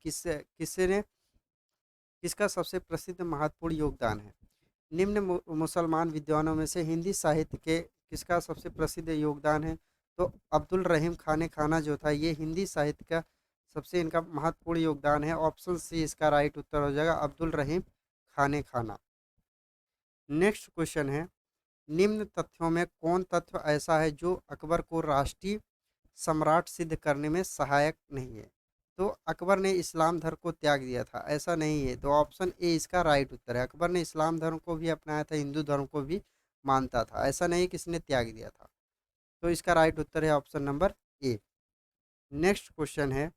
किसका सबसे प्रसिद्ध महत्वपूर्ण योगदान है? निम्न मुसलमान विद्वानों में से हिंदी साहित्य के किसका सबसे प्रसिद्ध योगदान है? तो अब्दुल रहीम खाने खाना जो था ये हिंदी साहित्य का सबसे इनका महत्वपूर्ण योगदान है। ऑप्शन सी इसका राइट उत्तर हो जाएगा, अब्दुल रहीम खाने खाना। नेक्स्ट क्वेश्चन है, निम्न तथ्यों में कौन तथ्य ऐसा है जो अकबर को राष्ट्रीय सम्राट सिद्ध करने में सहायक नहीं है? तो अकबर ने इस्लाम धर्म को त्याग दिया था, ऐसा नहीं है। तो ऑप्शन ए इसका राइट उत्तर है, अकबर ने इस्लाम धर्म को भी अपनाया था, हिंदू धर्म को भी मानता था, ऐसा नहीं कि इसने त्याग दिया था। तो इसका राइट उत्तर है option number A. Next question है,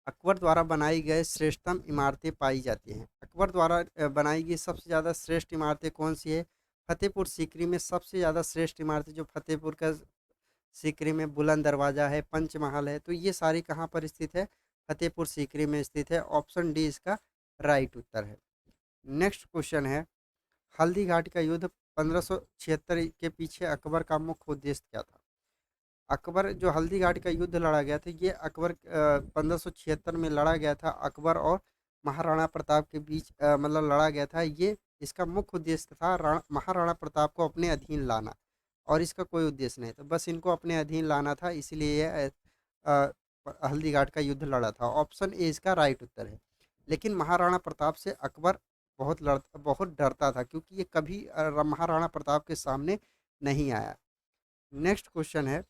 अकबर द्वारा बनाई गई श्रेष्ठतम इमारतें पाई जाती हैं। अकबर द्वारा बनाई गई सबसे ज़्यादा श्रेष्ठ इमारतें कौन सी है? फतेहपुर सीकरी में सबसे ज़्यादा श्रेष्ठ इमारतें जो फतेहपुर का सीकरी में बुलंद दरवाजा है, पंचमहल है, तो ये सारी कहाँ पर स्थित है? फतेहपुर सीकरी में स्थित है। ऑप्शन डी इसका राइट उत्तर है। नेक्स्ट क्वेश्चन है, हल्दी घाटी का युद्ध 1576 के पीछे अकबर का मुख्य उद्देश्य क्या था? अकबर जो हल्दी घाटी का युद्ध लड़ा गया था, ये अकबर 1576 में लड़ा गया था, अकबर और महाराणा प्रताप के बीच मतलब लड़ा गया था। ये इसका मुख्य उद्देश्य था महाराणा प्रताप को अपने अधीन लाना, और इसका कोई उद्देश्य नहीं था, बस इनको अपने अधीन लाना था, इसलिए ये हल्दी घाट का युद्ध लड़ा था। ऑप्शन ए इसका राइट उत्तर है। लेकिन महाराणा प्रताप से अकबर बहुत डरता था, क्योंकि ये कभी महाराणा प्रताप के सामने नहीं आया। नेक्स्ट क्वेश्चन है,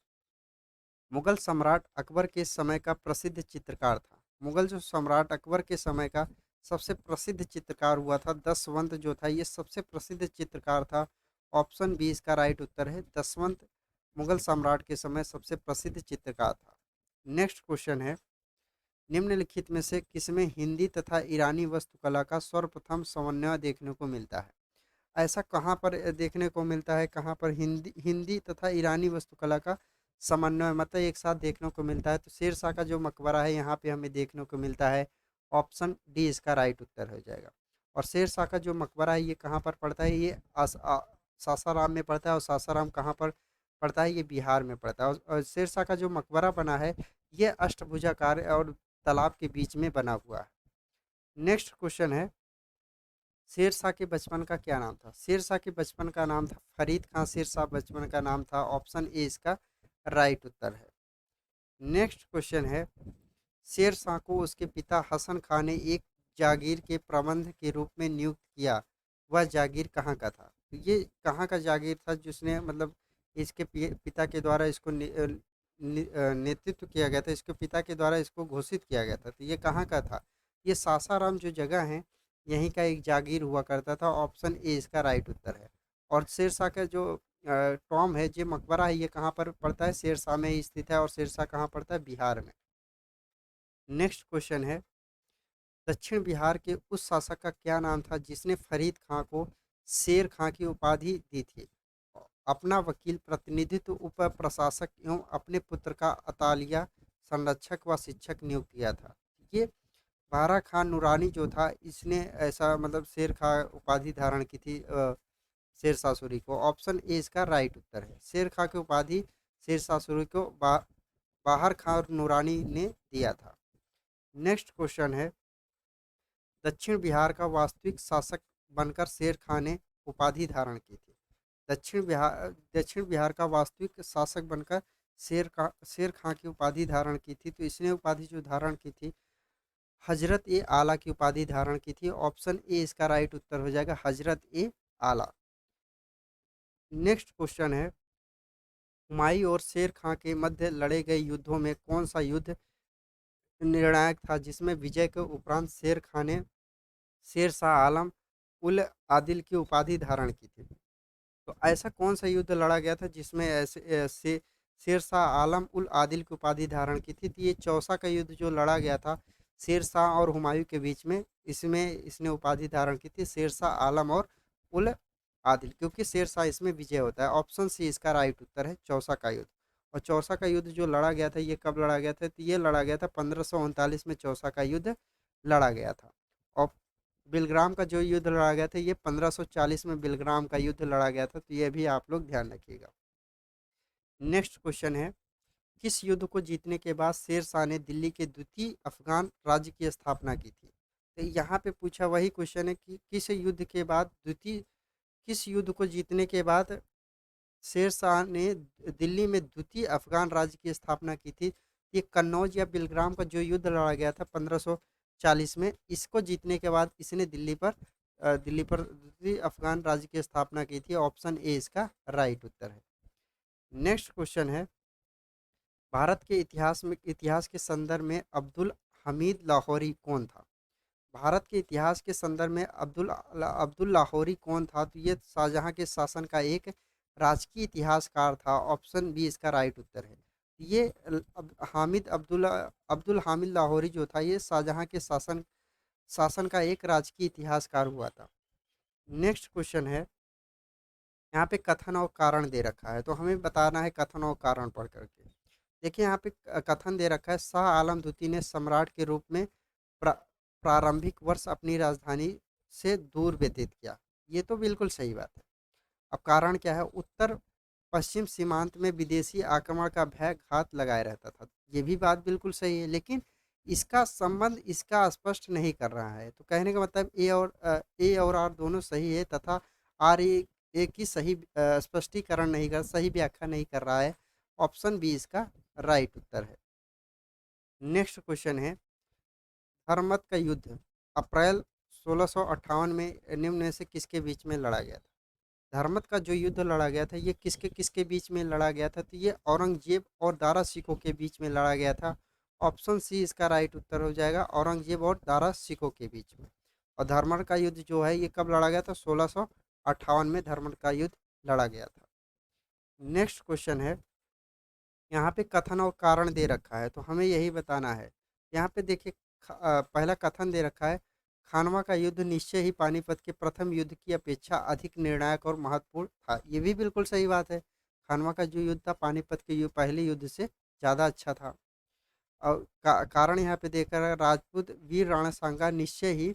मुगल सम्राट अकबर के समय का प्रसिद्ध चित्रकार था। मुगल जो सम्राट अकबर के समय का सबसे प्रसिद्ध चित्रकार हुआ था, दसवंत जो था, ये सबसे प्रसिद्ध चित्रकार था। ऑप्शन बी इसका राइट उत्तर है। दसवंत मुगल सम्राट के समय सबसे प्रसिद्ध चित्रकार था। नेक्स्ट क्वेश्चन है, निम्नलिखित में से किसमें हिंदी तथा ईरानी वास्तुकला का सर्वप्रथम समन्वय देखने को मिलता है? ऐसा कहाँ पर देखने को मिलता है? कहाँ पर हिंदी हिंदी तथा ईरानी वास्तुकला का समन्वय मतलब एक साथ देखने को मिलता है? तो शेरशाह का जो मकबरा है यहाँ पे हमें देखने को मिलता है। ऑप्शन डी इसका राइट उत्तर हो जाएगा। और शेरशाह का जो मकबरा है ये कहाँ पर पड़ता है? ये सासाराम में पड़ता है। और सासाराम कहाँ पर पड़ता है? ये बिहार में पड़ता है। और शेरशाह का जो मकबरा बना है ये अष्टभुजाकार और तालाब के बीच में बना हुआ है। नेक्स्ट क्वेश्चन है, शेरशाह के बचपन का क्या नाम था? शेरशाह के बचपन का नाम था फरीद खां। शेरशाह बचपन का नाम था। ऑप्शन ए इसका राइट उत्तर है। नेक्स्ट क्वेश्चन है, शेरशाह को उसके पिता हसन खान ने एक जागीर के प्रबंध के रूप में नियुक्त किया, वह जागीर कहाँ का था? तो ये कहाँ का जागीर था जिसने मतलब इसके पिता के द्वारा इसको नेतृत्व किया गया था, इसके पिता के द्वारा इसको घोषित किया गया था, तो ये कहाँ का था? ये सासाराम जो जगह है यहीं का एक जागीर हुआ करता था। ऑप्शन ए इसका राइट उत्तर है। और शेरशाह का जो टॉम है, जो मकबरा है, ये कहाँ पर पड़ता है? शेरशाह में ही स्थित है। और शेरशाह कहाँ पड़ता है? बिहार में। नेक्स्ट क्वेश्चन है, दक्षिण बिहार के उस शासक का क्या नाम था जिसने फरीद खां को शेर खां की उपाधि दी थी? अपना वकील, प्रतिनिधित्व, उप प्रशासक एवं अपने पुत्र का अतालिया, संरक्षक व शिक्षक नियुक्त किया था? ये बारा खान नूरानी जो था, इसने ऐसा मतलब शेर खां उपाधि धारण की थी शेरशाह सूरी को। ऑप्शन ए इसका राइट उत्तर है। शेर खां की उपाधि शेरशाह सूरी को बाहर खान नूरानी ने दिया था। नेक्स्ट क्वेश्चन है, दक्षिण बिहार का वास्तविक शासक बनकर शेर खां ने उपाधि धारण की थी। दक्षिण बिहार का वास्तविक शासक बनकर शेर खां की उपाधि धारण की थी, तो इसने उपाधि जो धारण की थी हजरत ए आला की उपाधि धारण की थी। ऑप्शन ए इसका राइट उत्तर हो जाएगा, हजरत ए आला। नेक्स्ट क्वेश्चन है, हुमायूं और शेर खां के मध्य लड़े गए युद्धों में कौन सा युद्ध निर्णायक था, जिसमें विजय के उपरांत शेर खां ने शेर शाह आलम उल आदिल की उपाधि धारण की थी? तो ऐसा कौन सा युद्ध लड़ा गया था जिसमें शेर शाह आलम उल आदिल की उपाधि धारण की थी? तो ये चौसा का युद्ध जो लड़ा गया था शेर शाह और हुमायूं के बीच में, इसमें इसने उपाधि धारण की थी शेर शाह आलम और उल आदिल, क्योंकि शेर शाह इसमें विजय होता है। ऑप्शन सी इसका राइट उत्तर है, चौसा का युद्ध। और चौसा का युद्ध जो लड़ा गया था ये कब लड़ा गया था? तो ये लड़ा गया था 1539 में चौसा का युद्ध लड़ा गया था। और बिलग्राम का जो युद्ध लड़ा गया था ये 1540 में बिलग्राम का युद्ध लड़ा गया था, तो ये भी आप लोग ध्यान रखिएगा। नेक्स्ट क्वेश्चन है, किस युद्ध को जीतने के बाद शेर शाह ने दिल्ली के द्वितीय अफगान राज्य की स्थापना की थी? तो यहाँ पे पूछा वही क्वेश्चन है कि किस युद्ध को जीतने के बाद शेर शाह ने दिल्ली में द्वितीय अफगान राज्य की स्थापना की थी? ये कन्नौज या बिलग्राम का जो युद्ध लड़ा गया था 1540 में, इसको जीतने के बाद इसने दिल्ली पर द्वितीय अफगान राज्य की स्थापना की थी। ऑप्शन ए इसका राइट उत्तर है। नेक्स्ट क्वेश्चन है, भारत के इतिहास के संदर्भ में अब्दुल हमीद लाहौरी कौन था? भारत के इतिहास के संदर्भ में अब्दुल लाहौरी कौन था? तो ये शाहजहां के शासन का एक राजकीय इतिहासकार था। ऑप्शन बी इसका राइट उत्तर है। ये हामिद अब्दुल हामिद लाहौरी जो था, ये शाहजहां के शासन शासन का एक राजकीय इतिहासकार हुआ था। नेक्स्ट क्वेश्चन है, यहाँ पे कथन और कारण दे रखा है, तो हमें बताना है कथन और कारण पढ़ करके। देखिए यहाँ पे कथन दे रखा है, शाह आलम द्वितीय ने सम्राट के रूप में प्रा, प्रारंभिक वर्ष अपनी राजधानी से दूर व्यतीत किया। ये तो बिल्कुल सही बात है। अब कारण क्या है? उत्तर पश्चिम सीमांत में विदेशी आक्रमण का भय घात लगाए रहता था। ये भी बात बिल्कुल सही है, लेकिन इसका संबंध इसका स्पष्ट नहीं कर रहा है। तो कहने का मतलब ए और आर दोनों सही है, तथा आर एक ही सही स्पष्टीकरण नहीं कर, सही व्याख्या नहीं कर रहा है। ऑप्शन बी इसका राइट उत्तर है। नेक्स्ट क्वेश्चन है, धर्मत का युद्ध अप्रैल 1658 में निम्न में से किसके बीच में लड़ा गया था? धर्मत का जो युद्ध लड़ा गया था, ये किसके किसके बीच में लड़ा गया था? तो ये औरंगजेब और दारा सिकों के बीच में लड़ा गया था। ऑप्शन सी इसका राइट उत्तर हो जाएगा, औरंगजेब और दारा सिकों के बीच में। और धर्मत का युद्ध जो है, ये कब लड़ा गया था? 1658 में धर्मत का युद्ध लड़ा गया था। नेक्स्ट क्वेश्चन है, यहाँ पे कथन और कारण दे रखा है, तो हमें यही बताना है। यहाँ पे देखिए, पहला कथन दे रखा है, खानवा का युद्ध निश्चय ही पानीपत के प्रथम युद्ध की अपेक्षा अधिक निर्णायक और महत्वपूर्ण था। ये भी बिल्कुल सही बात है। खानवा का जो युद्ध था, पानीपत के पहले युद्ध से ज़्यादा अच्छा था। और कारण यहाँ पे देखकर, राजपूत वीर राणा सांगा निश्चय ही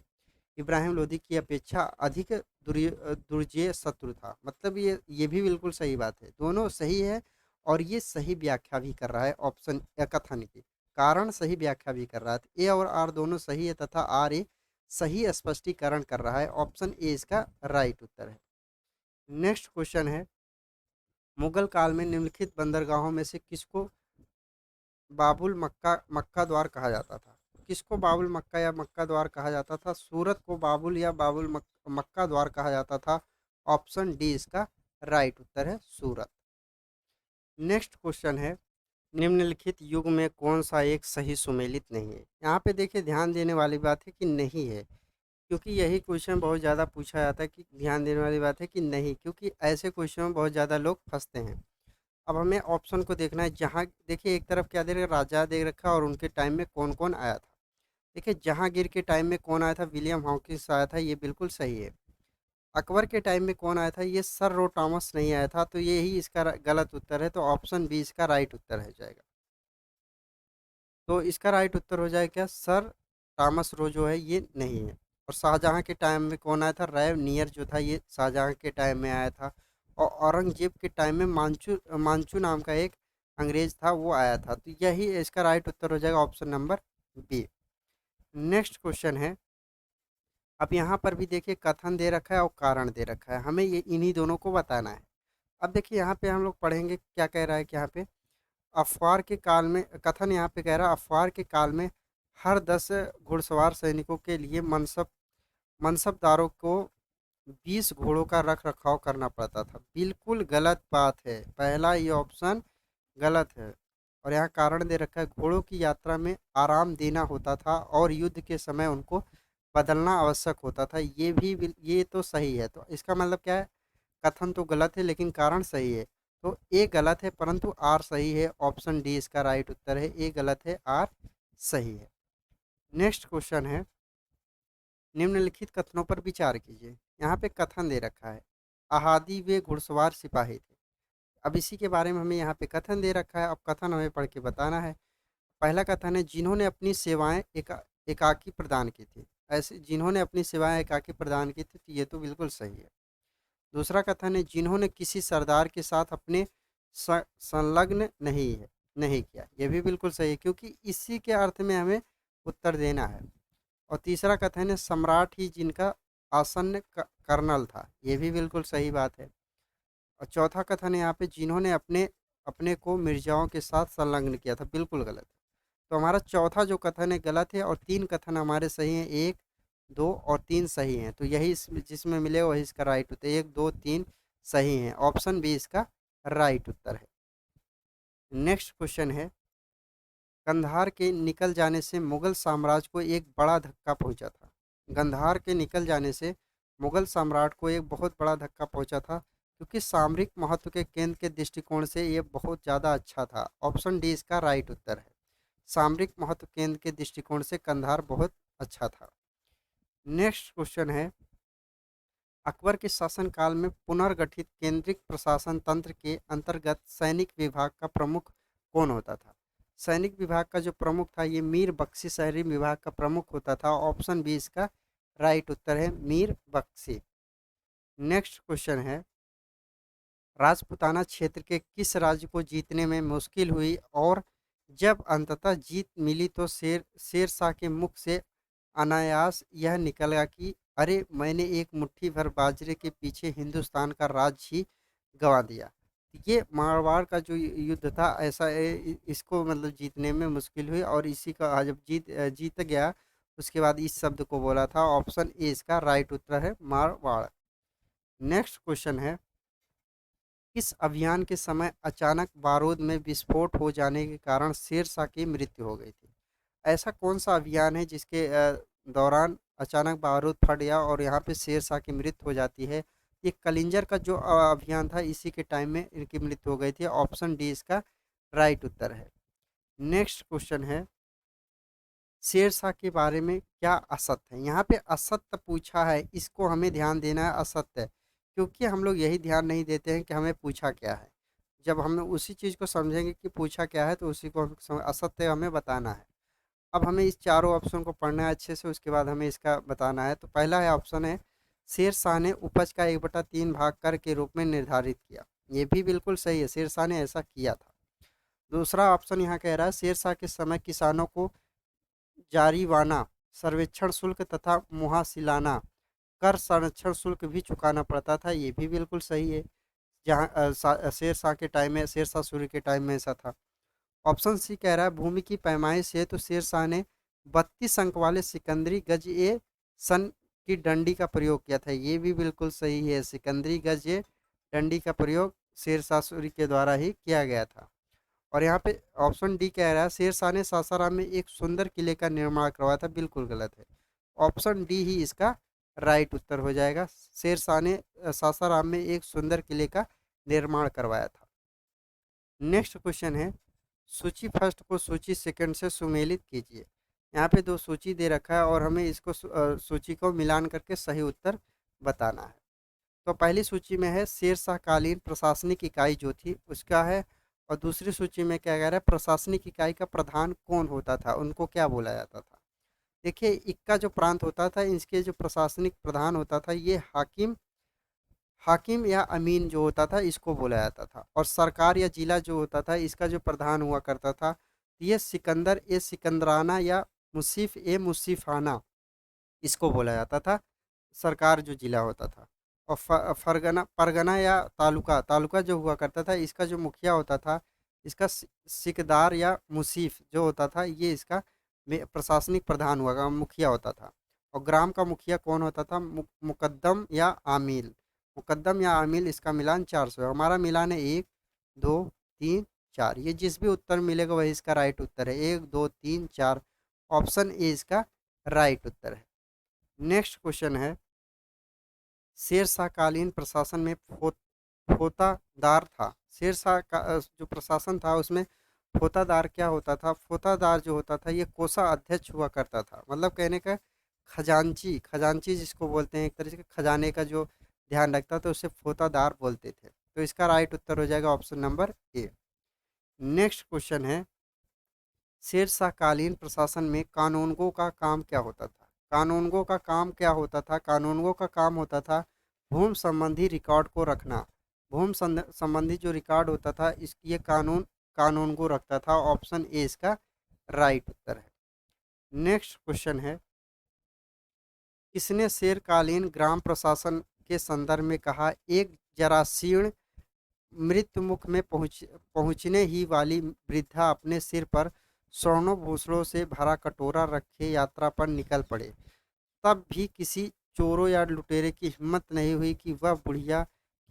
इब्राहिम लोदी की अपेक्षा अधिक दुर्जय शत्रु था। मतलब ये भी बिल्कुल सही बात है, दोनों सही है। और ये सही व्याख्या भी कर रहा है ऑप्शन कथन की। कारण सही व्याख्या भी कर रहा है। ए और आर दोनों सही है, तथा आर ए सही स्पष्टीकरण कर रहा है। ऑप्शन ए इसका राइट उत्तर है। नेक्स्ट क्वेश्चन है, मुगल काल में निम्नलिखित बंदरगाहों में से किसको बाबुल मक्का मक्का द्वार कहा जाता था? किसको बाबुल मक्का या मक्का द्वार कहा जाता था? सूरत को बाबुल या मक्का द्वार कहा जाता था। ऑप्शन डी इसका राइट उत्तर है, सूरत। नेक्स्ट क्वेश्चन है, निम्नलिखित युग में कौन सा एक सही सुमेलित नहीं है? यहाँ पे देखिए, ध्यान देने वाली बात है कि नहीं है, क्योंकि यही क्वेश्चन बहुत ज़्यादा पूछा जाता है कि ध्यान देने वाली बात है कि नहीं, क्योंकि ऐसे क्वेश्चन में बहुत ज़्यादा लोग फंसते हैं। अब हमें ऑप्शन को देखना है। जहाँ देखिए, एक तरफ क्या दे रखा, राजा दे रखा, और उनके टाइम में कौन कौन आया था। देखिए, जहांगीर के टाइम में कौन आया था? विलियम हॉकिंस आया था, ये बिल्कुल सही है। अकबर के टाइम में कौन आया था? ये सर रो टॉमस नहीं आया था, तो ये ही इसका गलत उत्तर है। तो ऑप्शन बी इसका राइट उत्तर है जाएगा। तो इसका राइट उत्तर हो जाएगा क्या? सर टॉमस रो जो है, ये नहीं है। और शाहजहां के टाइम में कौन आया था? रैव नियर जो था, ये शाहजहां के टाइम में आया था। और औरंगजेब के टाइम में मांचू मांचू नाम का एक अंग्रेज था, वो आया था। तो यही इसका राइट उत्तर हो जाएगा, option number B. Next question है, अब यहाँ पर भी देखिए, कथन दे रखा है और कारण दे रखा है, हमें ये इन्हीं दोनों को बताना है। अब देखिए, यहाँ पे हम लोग पढ़ेंगे क्या कह रहा है कि यहाँ पे अफवार के काल में, कथन यहाँ पे कह रहा है, अफवार के काल में हर 10 घुड़सवार सैनिकों के लिए मनसबदारों को 20 घोड़ों का रख रखाव करना पड़ता था। बिल्कुल गलत बात है, पहला ये ऑप्शन गलत है। और यहाँ कारण दे रखा है, घोड़ों की यात्रा में आराम देना होता था और युद्ध के समय उनको बदलना आवश्यक होता था। ये तो सही है। तो इसका मतलब क्या है? कथन तो गलत है, लेकिन कारण सही है। तो ए गलत है, परंतु आर सही है। ऑप्शन डी इसका राइट उत्तर है। ए गलत है, आर सही है। नेक्स्ट क्वेश्चन है, निम्नलिखित कथनों पर विचार कीजिए। यहाँ पे कथन दे रखा है, आहादी वे घुड़सवार सिपाही थे। अब इसी के बारे में हमें यहाँ पे कथन दे रखा है। अब कथन हमें पढ़ के बताना है। पहला कथन है, जिन्होंने अपनी सेवाएं एकाकी प्रदान की थी। ऐसे जिन्होंने अपनी सेवाएं एकाकी प्रदान की थी, तो ये तो बिल्कुल सही है। दूसरा कथन है, जिन्होंने किसी सरदार के साथ अपने संलग्न नहीं किया। ये भी बिल्कुल सही है, क्योंकि इसी के अर्थ में हमें उत्तर देना है। और तीसरा कथन है, सम्राट ही जिनका आसन्न कर्नल था। ये भी बिल्कुल सही बात है। और चौथा कथन है यहाँ पे, जिन्होंने अपने अपने को मिर्जाओं के साथ संलग्न किया था। बिल्कुल गलत है। तो हमारा चौथा जो कथन है गलत है, और 3 कथन हमारे सही हैं। 1, 2 और 3 सही हैं। तो यही जिसमें मिले वही इसका राइट उत्तर। 1, 2, 3 सही हैं। ऑप्शन बी इसका राइट उत्तर है। नेक्स्ट क्वेश्चन है, कंधार के निकल जाने से मुगल साम्राज्य को एक बड़ा धक्का पहुंचा था। गंधार के निकल जाने से मुगल सम्राट को एक बहुत बड़ा धक्का पहुंचा था, क्योंकि सामरिक महत्व के केंद्र के दृष्टिकोण से ये बहुत ज़्यादा अच्छा था। ऑप्शन डी इसका राइट उत्तर है। सामरिक महत्व केंद्र के दृष्टिकोण से कंधार बहुत अच्छा था। नेक्स्ट क्वेश्चन है, अकबर के शासनकाल में पुनर्गठित केंद्रिक प्रशासन तंत्र के अंतर्गत सैनिक विभाग का प्रमुख कौन होता था? सैनिक विभाग का जो प्रमुख था ये मीर बख्शी शहरी विभाग का प्रमुख होता था। ऑप्शन बी इसका राइट उत्तर है, मीर बख्शी। नेक्स्ट क्वेश्चन है, राजपूताना क्षेत्र के किस राज्य को जीतने में मुश्किल हुई और जब अंततः जीत मिली तो शेर शाह के मुख से अनायास यह निकला कि अरे मैंने एक मुट्ठी भर बाजरे के पीछे हिंदुस्तान का राज ही गंवा दिया। ये मारवाड़ का जो युद्ध था, ऐसा इसको मतलब जीतने में मुश्किल हुई और इसी का जब जीत गया उसके बाद इस शब्द को बोला था। ऑप्शन ए इसका राइट उत्तर है, मारवाड़। नेक्स्ट क्वेश्चन है, इस अभियान के समय अचानक बारूद में विस्फोट हो जाने के कारण शेरशाह की मृत्यु हो गई थी? ऐसा कौन सा अभियान है जिसके दौरान अचानक बारूद फट गया और यहाँ पे शेरशाह की मृत्यु हो जाती है? ये कलिंजर का जो अभियान था, इसी के टाइम में इनकी मृत्यु हो गई थी। ऑप्शन डी इसका राइट उत्तर है। नेक्स्ट क्वेश्चन है, शेरशाह के बारे में क्या असत्य है? यहाँ पे असत्य पूछा है, इसको हमें ध्यान देना है, असत्य, क्योंकि हम लोग यही ध्यान नहीं देते हैं कि हमें पूछा क्या है। जब हम उसी चीज़ को समझेंगे कि पूछा क्या है तो उसी को असत्य हमें बताना है। अब हमें इस चारों ऑप्शन को पढ़ना है अच्छे से, उसके बाद हमें इसका बताना है। तो पहला है ऑप्शन है, शेरशाह ने उपज का 1/3 भाग कर के रूप में निर्धारित किया। ये भी बिल्कुल सही है, शेरशाह ने ऐसा किया था। दूसरा ऑप्शन यहाँ कह रहा है, शेरशाह के समय किसानों को जारीवाना, सर्वेक्षण शुल्क तथा मुहासिलाना कर संरक्षण शुल्क भी चुकाना पड़ता था। ये भी बिल्कुल सही है, जहाँ शेरशाह के टाइम में, शेरशाह सूरी के टाइम में ऐसा था। ऑप्शन सी कह रहा है, भूमि की पैमाइश है तो शेरशाह ने 32 अंक वाले सिकंदरी गज ए सन की डंडी का प्रयोग किया था। ये भी बिल्कुल सही है, सिकंदरी गज ए डंडी का प्रयोग शेरशाह सूरी के द्वारा ही किया गया था। और यहाँ पे ऑप्शन डी कह रहा है, शेरशाह ने सासाराम में एक सुंदर किले का निर्माण करवाया था। बिल्कुल गलत है, ऑप्शन डी ही इसका राइट उत्तर हो जाएगा। शेरशाह ने सासाराम में एक सुंदर किले का निर्माण करवाया था। नेक्स्ट क्वेश्चन है, सूची फर्स्ट को सूची सेकंड से सुमेलित कीजिए। यहाँ पे दो सूची दे रखा है और हमें इसको सूची को मिलान करके सही उत्तर बताना है। तो पहली सूची में है शेरशाह कालीन प्रशासनिक इकाई जो थी उसका है, और दूसरी सूची में क्या कह रहा है, प्रशासनिक इकाई का प्रधान कौन होता था, उनको क्या बोला जाता था? देखिए, इक्का जो प्रांत होता था, इसके जो प्रशासनिक प्रधान होता था ये हाकिम हाकिम या अमीन जो होता था इसको बोला जाता था। और सरकार या जिला जो होता था इसका जो प्रधान हुआ करता था ये सिकंदर ए सिकंदराना या मुसीफ ए मुसीफाना इसको बोला जाता था, सरकार जो जिला होता था। और फरगना परगना या तालुका तालुका जो हुआ करता था इसका जो मुखिया होता था, इसका सिकदार या मुसीफ जो होता था ये इसका प्रशासनिक प्रधान हुआ मुखिया होता था। और ग्राम का मुखिया कौन होता था, मुकद्दम या आमिल। मुकद्दम या आमिल, इसका मिलान 400 है। हमारा मिलान है 1 2 3 4। ये जिस भी उत्तर मिलेगा वही इसका राइट उत्तर है, 1 2 3 4। ऑप्शन ए इसका राइट उत्तर है। नेक्स्ट क्वेश्चन है, शेरशाहकालीन प्रशासन में फोतादार था। शेरशाह का जो प्रशासन था उसमें फोतादार क्या होता था? फोतादार जो होता था ये कोषा अध्यक्ष हुआ करता था, मतलब कहने का खजांची, खजांची जिसको बोलते हैं, एक तरह से खजाने का जो ध्यान रखता था उसे फोतादार बोलते थे। तो इसका राइट उत्तर हो जाएगा option number A. Next question है, शेरशाहकालीन प्रशासन में कानूनगो का काम क्या होता था? कानूनगो का काम क्या होता था? कानूनगो का काम होता था भूमि संबंधी रिकॉर्ड को रखना। भूमि संबंधी जो रिकॉर्ड होता था इस ये कानूनगो रखता था। ऑप्शन ए इसका राइट उत्तर है। नेक्स्ट क्वेश्चन है, किसने शेरकालीन ग्राम प्रशासन के संदर्भ में कहा, एक जरासीर्ण मृत्यु मुख में पहुंचने ही वाली वृद्धा अपने सिर पर स्वर्णोभूषणों से भरा कटोरा रखे यात्रा पर निकल पड़े, तब भी किसी चोरों या लुटेरे की हिम्मत नहीं हुई कि वह बुढ़िया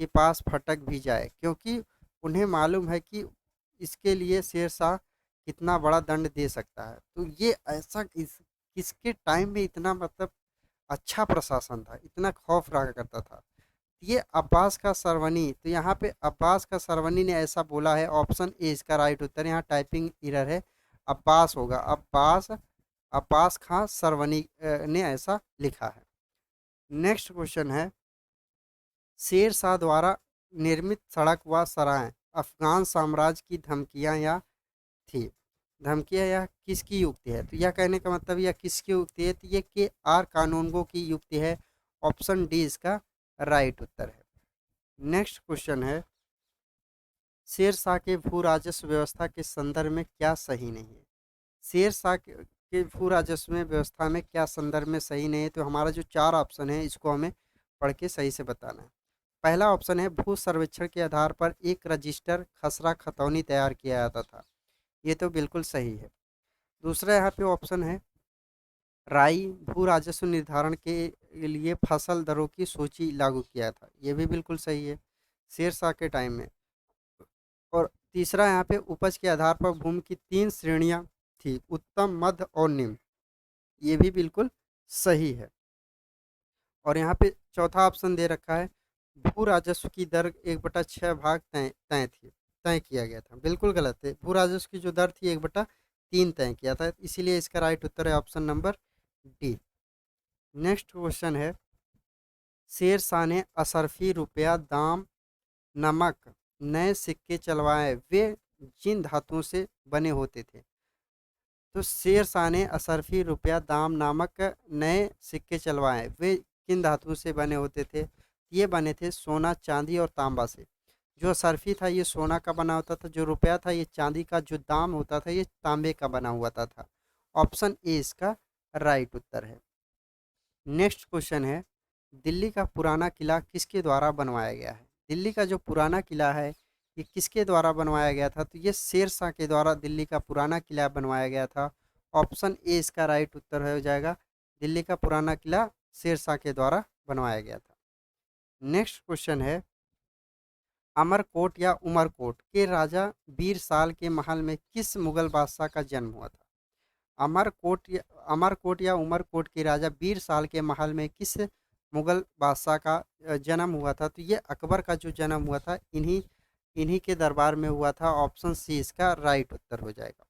के पास फटक भी जाए, क्योंकि उन्हें मालूम है कि इसके लिए शेरशाह कितना बड़ा दंड दे सकता है। तो ये ऐसा किसके टाइम में इतना मतलब अच्छा प्रशासन था, इतना खौफ रहा करता था। ये अब्बास का सरवनी, तो यहाँ पे अब्बास का सरवनी ने ऐसा बोला है, ऑप्शन ए इसका राइट उत्तर। यहाँ टाइपिंग एरर है, अब्बास होगा, अब्बास, अब्बास खां सरवनी ने ऐसा लिखा है। नेक्स्ट क्वेश्चन है, शेर शाह द्वारा निर्मित सड़क व सराय अफगान साम्राज्य की धमकियां या थी। धमकियां या किसकी युक्ति है? तो यह कहने का मतलब यह किसकी युक्ति है? तो ये के आर कानूनगो की युक्ति है। ऑप्शन डी इसका राइट उत्तर है। नेक्स्ट क्वेश्चन है, शेर शाह के भू राजस्व व्यवस्था के संदर्भ में क्या सही नहीं है? शेर शाह के भू राजस्व में व्यवस्था में क्या संदर्भ में सही नहीं है? तो हमारा जो चार ऑप्शन है इसको हमें पढ़ के सही से बताना है। पहला ऑप्शन है, भू सर्वेक्षण के आधार पर एक रजिस्टर खसरा खतौनी तैयार किया जाता था। ये तो बिल्कुल सही है। दूसरा यहाँ पे ऑप्शन है, राई भू राजस्व निर्धारण के लिए फसल दरों की सूची लागू किया था। ये भी बिल्कुल सही है, शेर शाह के टाइम में। और तीसरा यहाँ पे उपज के आधार पर भूमि की 3 श्रेणियां थी, उत्तम, मध्य और निम्न। ये भी बिल्कुल सही है। और यहाँ पे चौथा ऑप्शन दे रखा है, भू राजस्व की दर 1/6 भाग तय तय थी, तय किया गया था। बिल्कुल गलत है, भू राजस्व की जो दर थी 1/3 तय किया था, इसीलिए इसका राइट उत्तर है option number D. Next question है, शेर शाह ने असरफी, रुपया, दाम, नमक नए सिक्के चलवाए, वे जिन धातुओं से बने होते थे? तो शेर शाह ने असरफी, रुपया, दाम नामक नए सिक्के चलवाए, वे किन धातुओं से बने होते थे? ये बने थे सोना, चांदी और तांबा से। जो असरफी था ये सोना का बना होता था, जो रुपया था ये चांदी का, जो दाम होता था ये तांबे का बना हुआ था। ऑप्शन ए इसका राइट उत्तर है। नेक्स्ट क्वेश्चन है, दिल्ली का पुराना किला किसके द्वारा बनवाया गया है? दिल्ली का जो पुराना किला है ये किसके द्वारा बनवाया गया था? तो ये शेर शाह के द्वारा दिल्ली का पुराना किला बनवाया गया था। ऑप्शन ए इसका राइट उत्तर हो जाएगा, दिल्ली का पुराना किला शेर शाह के द्वारा बनवाया गया था। नेक्स्ट क्वेश्चन है, अमरकोट या उमरकोट के राजा बीरसाल के महल में किस मुगल बादशाह का जन्म हुआ था? अमरकोट या उमरकोट के राजा बीरसाल के महल में किस मुगल बादशाह का जन्म हुआ था? तो ये अकबर का जो जन्म हुआ था इन्हीं इन्हीं के दरबार में हुआ था। ऑप्शन सी इसका राइट उत्तर हो जाएगा।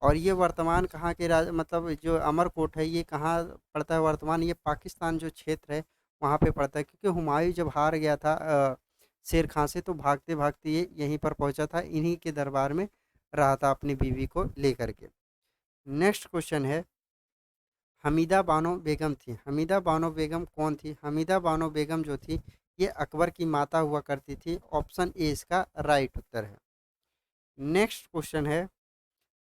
और ये वर्तमान कहाँ के राज मतलब जो अमरकोट है ये कहाँ पड़ता है? वर्तमान ये पाकिस्तान जो क्षेत्र है वहाँ पे पड़ता है, क्योंकि हुमायूं जब हार गया था शेर खां से, तो भागते भागते ये यहीं पर पहुंचा था, इन्हीं के दरबार में रहा था अपनी बीवी को लेकर के। नेक्स्ट क्वेश्चन है, हमीदा बानो बेगम थी। हमीदा बानो बेगम कौन थी? हमीदा बानो बेगम जो थी ये अकबर की माता हुआ करती थी। ऑप्शन ए इसका राइट उत्तर है। नेक्स्ट क्वेश्चन है,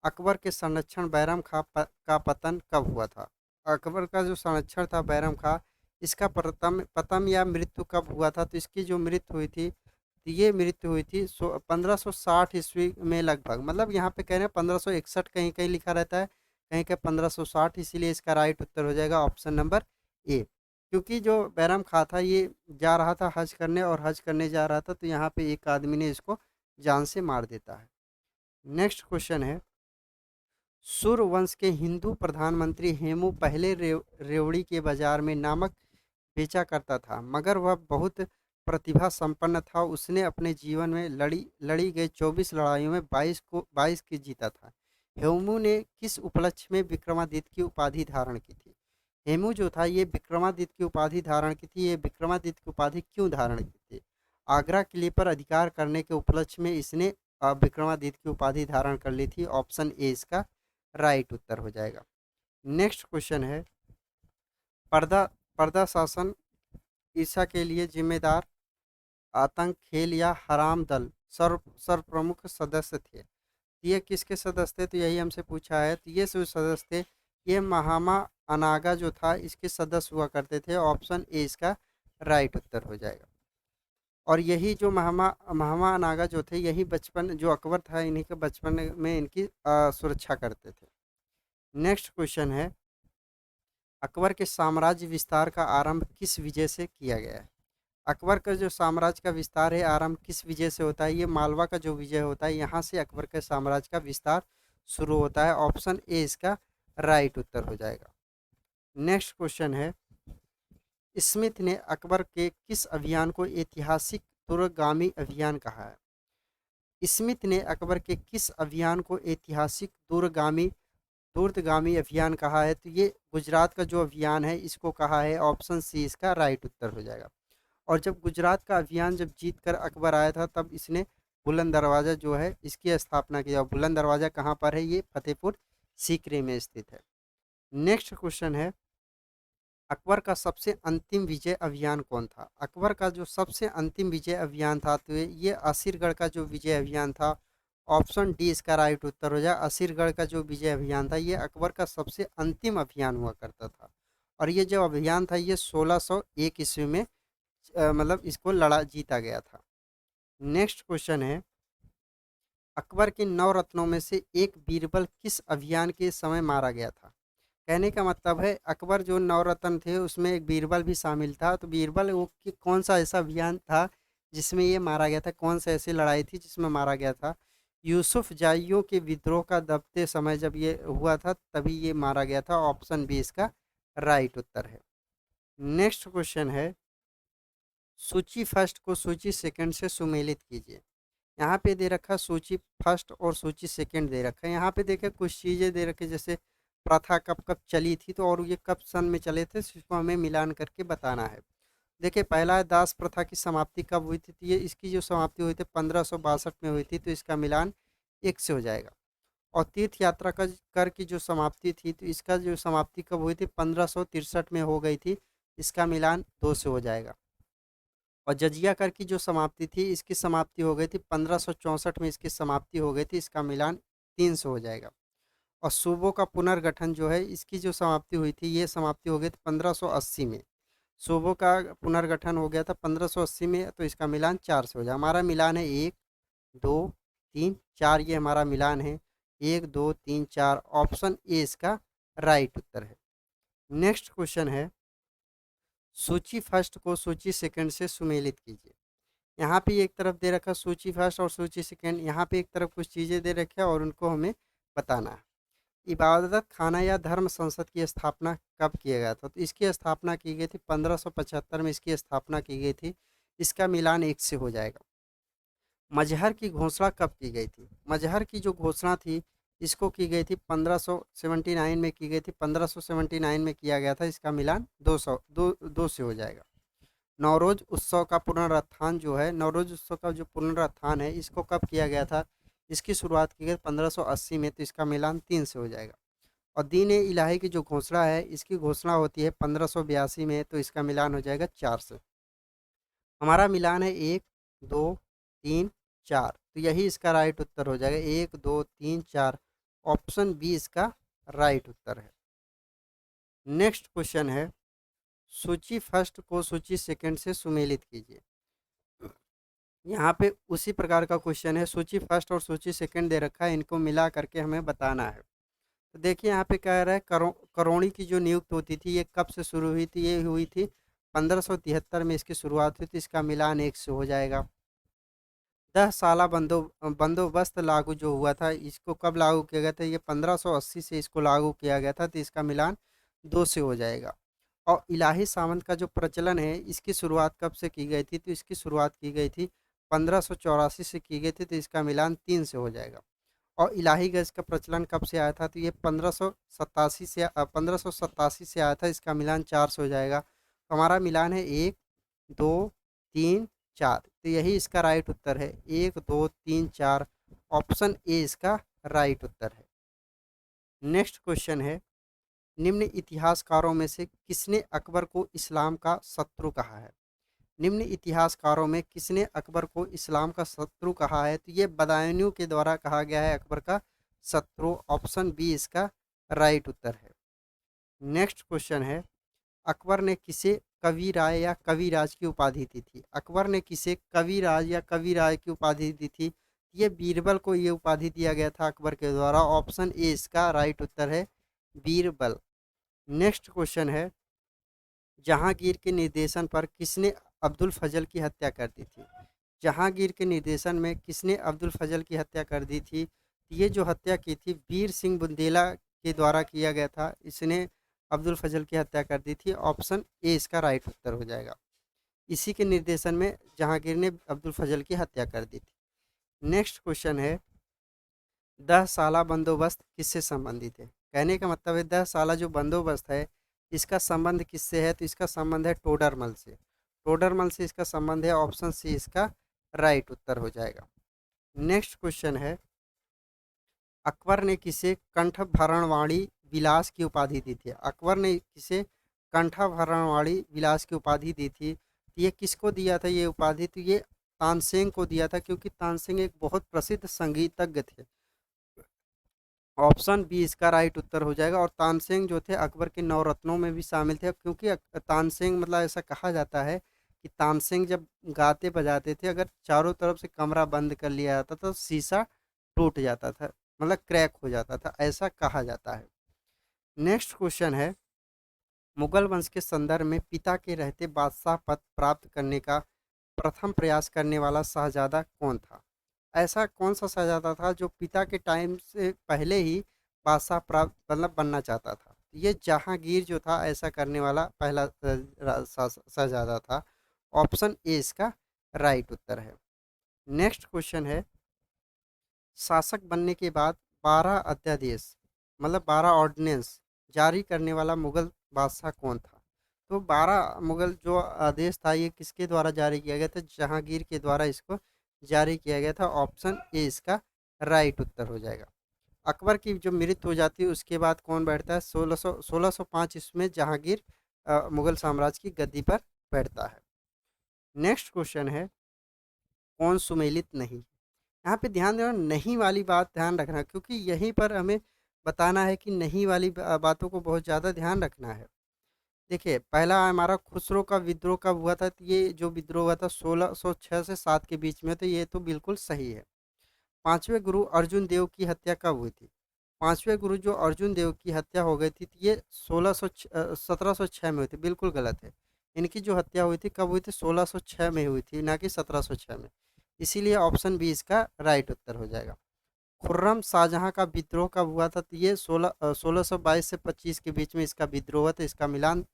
अकबर के संरक्षण बैरम खां का पतन कब हुआ था? अकबर का जो संरक्षण था बैरम खां, इसका पतन या मृत्यु कब हुआ था? तो इसकी जो मृत्यु हुई थी, तो ये मृत्यु हुई थी 1560 ईस्वी में लगभग। मतलब यहाँ पे कह रहे हैं 1561, कहीं कहीं लिखा रहता है, कहीं कहीं 1560, इसीलिए इसका राइट उत्तर हो जाएगा ऑप्शन नंबर ए। क्योंकि जो बैरम खां था ये जा रहा था हज करने, और हज करने जा रहा था तो यहाँ पे एक आदमी ने इसको जान से मार देता है। नेक्स्ट क्वेश्चन है, सुर वंश के हिंदू प्रधानमंत्री हेमू पहले रेवड़ी के बाजार में नमक बेचा करता था, मगर वह बहुत प्रतिभा संपन्न था। उसने अपने जीवन में लड़ी लड़ी गई 24 लड़ाइयों में 22 की जीता था। हेमू ने किस उपलक्ष्य में विक्रमादित्य की उपाधि धारण की थी? हेमू जो था ये विक्रमादित्य की उपाधि धारण की थी। ये विक्रमादित्य की उपाधि क्यों धारण की थी? आगरा किले पर अधिकार करने के उपलक्ष्य में इसने विक्रमादित्य की उपाधि धारण कर ली थी। ऑप्शन ए इसका राइट उत्तर हो जाएगा। नेक्स्ट क्वेश्चन है, पर्दा पर्दा शासन ईसा के लिए जिम्मेदार आतंक, खेल या हराम दल सर्वप्रमुख सदस्य थे? ये किसके सदस्य थे? तो यही हमसे पूछा है। तो ये जो सदस्य थे ये महामा अनागा जो था इसके सदस्य हुआ करते थे। ऑप्शन ए इसका राइट उत्तर हो जाएगा। और यही जो महामा महामा अनागा जो थे यही बचपन जो अकबर था इन्हीं के बचपन में इनकी सुरक्षा करते थे। नेक्स्ट क्वेश्चन है, अकबर के साम्राज्य विस्तार का आरंभ किस विजय से किया गया है? अकबर का जो साम्राज्य का विस्तार है आरंभ किस विजय से होता है? ये मालवा का जो विजय होता है यहाँ से अकबर के साम्राज्य का विस्तार शुरू होता है। ऑप्शन ए इसका राइट उत्तर हो जाएगा। नेक्स्ट क्वेश्चन है, स्मिथ ने अकबर के किस अभियान को ऐतिहासिक दूरगामी अभियान कहा है? स्मिथ ने अकबर के किस अभियान को ऐतिहासिक दूरगामी अभियान कहा है? तो ये गुजरात का जो अभियान है इसको कहा है। ऑप्शन सी इसका राइट उत्तर हो जाएगा। और जब गुजरात का अभियान जब जीत कर अकबर आया था तब इसने बुलंद दरवाज़ा जो है इसकी स्थापना किया। बुलंद दरवाज़ा कहाँ पर है? ये फतेहपुर सीकरी में स्थित है। नेक्स्ट क्वेश्चन है, अकबर का सबसे अंतिम विजय अभियान कौन था? अकबर का जो सबसे अंतिम विजय अभियान था तो ये असीरगढ़ का जो विजय अभियान था। ऑप्शन डी इसका राइट उत्तर हो जाए। असीरगढ़ का जो विजय अभियान था ये अकबर का सबसे अंतिम अभियान हुआ करता था। और ये जो अभियान था ये 1601 ईस्वी में मतलब इसको लड़ा जीता गया था। नेक्स्ट क्वेश्चन है, अकबर के 9 रत्नों में से एक बीरबल किस अभियान के समय मारा गया था? कहने का मतलब है अकबर जो 9 रत्न थे उसमें एक बीरबल भी शामिल था। तो बीरबल वो कौन सा ऐसा अभियान था जिसमें ये मारा गया था? कौन सा ऐसी लड़ाई थी जिसमें मारा गया था? यूसुफ जाइयों के विद्रोह का दबते समय जब ये हुआ था तभी ये मारा गया था। ऑप्शन बी इसका राइट उत्तर है। नेक्स्ट क्वेश्चन है, सूची फर्स्ट को सूची सेकंड से सुमेलित कीजिए। यहाँ पे दे रखा सूची फर्स्ट और सूची सेकंड दे रखा है। यहाँ पे देखे कुछ चीज़ें दे रखी जैसे प्रथा कब कब चली थी तो और ये कब सन में चले थे, इसको हमें मिलान करके बताना है। देखिए पहला है दास प्रथा की समाप्ति कब हुई थी? तो ये इसकी जो समाप्ति हुई थी 1562 में हुई थी, तो इसका मिलान 1 से हो जाएगा। और तीर्थ यात्रा का कर की जो समाप्ति थी तो इसका जो समाप्ति कब हुई थी? 1563 में हो गई थी, इसका मिलान 2 से हो जाएगा। और जजिया कर की जो समाप्ति थी इसकी समाप्ति हो गई थी 1564 में, इसकी समाप्ति हो गई थी, इसका मिलान 3 से हो जाएगा। और सूबों का पुनर्गठन जो है इसकी जो समाप्ति हुई थी ये समाप्ति हो गई थी 1580 में। सूबों का पुनर्गठन हो गया था 1580 में, तो इसका मिलान 4 से हो जाएगा। हमारा मिलान है 1 2 3 4, ये हमारा मिलान है 1 2 3 4। ऑप्शन ए इसका राइट उत्तर है। नेक्स्ट क्वेश्चन है, सूची फर्स्ट को सूची सेकंड से सुमेलित कीजिए। यहाँ पे एक तरफ दे रखा सूची फर्स्ट और सूची सेकंड, यहाँ पे एक तरफ कुछ चीज़ें दे रखी है और उनको हमें बताना है। इबादत खाना या धर्म संसद की स्थापना कब किया गया था? तो इसकी स्थापना की गई थी 1575 में, इसकी स्थापना की गई थी, इसका मिलान 1 से हो जाएगा। मजहर की घोषणा कब की गई थी? मजहर की जो घोषणा थी इसको की गई थी 1579 में की गई थी, 1579 में किया गया था, इसका मिलान 2 से हो जाएगा। नवरोज उत्सव का पुनरुत्थान जो है, नवरोज उत्सव का जो पुनरुत्थान है इसको कब किया गया था? इसकी शुरुआत की गई 1580 में, तो इसका मिलान 3 से हो जाएगा। और दीन ए इलाही की जो घोषणा है इसकी घोषणा होती है 1582 में, तो इसका मिलान हो जाएगा 4 से। हमारा मिलान है 1 2 3 4, तो यही इसका राइट उत्तर हो जाएगा 1 2 3 4। ऑप्शन बी इसका राइट उत्तर है। नेक्स्ट क्वेश्चन है, सूची फर्स्ट को सूची सेकंड से सुमेलित कीजिए। यहाँ पे उसी प्रकार का क्वेश्चन है, सूची फर्स्ट और सूची सेकंड दे रखा है, इनको मिला करके हमें बताना है। तो देखिए यहाँ पे कह रहा है करौणी की जो नियुक्त होती थी ये कब से शुरू हुई थी? ये हुई थी 1573 में, इसकी शुरुआत हुई थी, इसका मिलान 1 से हो जाएगा। 10 साला बंदोबस्त लागू जो हुआ था इसको कब लागू किया गया था? ये 1580 से इसको लागू किया गया था, तो इसका मिलान 2 से हो जाएगा। और इलाही सामंत का जो प्रचलन है इसकी शुरुआत कब से की गई थी? तो इसकी शुरुआत की गई थी 1584 से की गई थी, तो इसका मिलान 3 से हो जाएगा। और इलाही गज का प्रचलन कब से आया था? तो ये 1587 से आया था, इसका मिलान 4 से हो जाएगा। तो हमारा मिलान है 1 2 3 4, तो यही इसका राइट उत्तर है 1 2 3 4। ऑप्शन ए इसका राइट उत्तर है। नेक्स्ट क्वेश्चन है, निम्न इतिहासकारों में से किसने अकबर को इस्लाम का शत्रु कहा है? निम्न इतिहासकारों में किसने अकबर को इस्लाम का शत्रु कहा है? तो ये बदायूंयों के द्वारा कहा गया है अकबर का शत्रु। ऑप्शन बी इसका राइट उत्तर है। नेक्स्ट क्वेश्चन है, अकबर ने किसे कविराय या कविराज की उपाधि दी थी? अकबर ने किसे कविराज या कविराय की उपाधि दी थी? ये बीरबल को ये उपाधि दिया गया था अकबर के द्वारा। ऑप्शन ए इसका राइट उत्तर है, बीरबल। नेक्स्ट क्वेश्चन है, जहांगीर के निर्देशन पर किसने अब्दुल फजल की हत्या कर दी थी? जहांगीर के निर्देशन में किसने अब्दुल फजल की हत्या कर दी थी? ये जो हत्या की थी वीर सिंह बुंदेला के द्वारा किया गया था। इसने अब्दुल फजल की हत्या कर दी थी। ऑप्शन ए इसका राइट उत्तर हो जाएगा। इसी के निर्देशन में जहांगीर ने अब्दुल फजल की हत्या कर दी थी। नेक्स्ट क्वेश्चन है, 10 साला बंदोबस्त किससे संबंधित है? कहने का मतलब है 10 साला जो बंदोबस्त है इसका संबंध किससे है? तो इसका संबंध है टोडरमल से। टोडरमल से इसका संबंध है। ऑप्शन सी इसका राइट उत्तर हो जाएगा। नेक्स्ट क्वेश्चन है, अकबर ने किसे कंठभरणवाणी विलास की उपाधि दी थी? अकबर ने किसे कंठभरणवाणी विलास की उपाधि दी थी? तो ये किसको दिया था ये उपाधि? तो ये तानसेन को दिया था, क्योंकि तानसेन एक बहुत प्रसिद्ध संगीतज्ञ थे। ऑप्शन बी इसका राइट उत्तर हो जाएगा। और तानसेन जो थे अकबर के नवरत्नों में भी शामिल थे, क्योंकि तानसेन मतलब ऐसा कहा जाता है कि तानसेन जब गाते बजाते थे, अगर चारों तरफ से कमरा बंद कर लिया जाता तो शीशा टूट जाता था, मतलब क्रैक हो जाता था, ऐसा कहा जाता है। नेक्स्ट क्वेश्चन है, मुगल वंश के संदर्भ में पिता के रहते बादशाह पद प्राप्त करने का प्रथम प्रयास करने वाला शहजादा कौन था? ऐसा कौन सा शहजादा था जो पिता के टाइम से पहले ही बादशाह प्राप्त मतलब बनना चाहता था? ये जहांगीर जो था ऐसा करने वाला पहला शहजादा था। ऑप्शन ए इसका राइट उत्तर है। नेक्स्ट क्वेश्चन है, शासक बनने के बाद 12 अध्यादेश मतलब 12 ऑर्डिनेंस जारी करने वाला मुगल बादशाह कौन था? तो 12 मुगल जो आदेश था ये किसके द्वारा जारी किया गया था? जहांगीर के द्वारा इसको जारी किया गया था। ऑप्शन ए इसका राइट उत्तर हो जाएगा। अकबर की जो मृत्यु हो जाती है उसके बाद कौन बैठता है? 1605 इसमें जहांगीर मुगल साम्राज्य की गद्दी पर बैठता है। नेक्स्ट क्वेश्चन है, कौन सुमेलित नहीं? यहाँ पे ध्यान देना, नहीं वाली बात ध्यान रखना, क्योंकि यहीं पर हमें बताना है कि नहीं वाली बातों को बहुत ज़्यादा ध्यान रखना है। देखिए, पहला हमारा खुसरो का विद्रोह कब हुआ था? तो ये जो विद्रोह हुआ था 1606 से 7 के बीच में, तो ये तो बिल्कुल सही है। पांचवें गुरु अर्जुन देव की हत्या कब हुई थी? पांचवें गुरु जो अर्जुन देव की हत्या हो गई थी तो ये 1706 में हुई थी, बिल्कुल गलत है। इनकी जो हत्या हुई थी कब हुई थी? 1606 में हुई थी, ना कि 1706 में। इसीलिए ऑप्शन बी इसका राइट उत्तर हो जाएगा। खुर्रम शाहजहां का विद्रोह कब हुआ था? तो ये 1622 से 25 के बीच में इसका विद्रोह हुआ था। इसका मिलान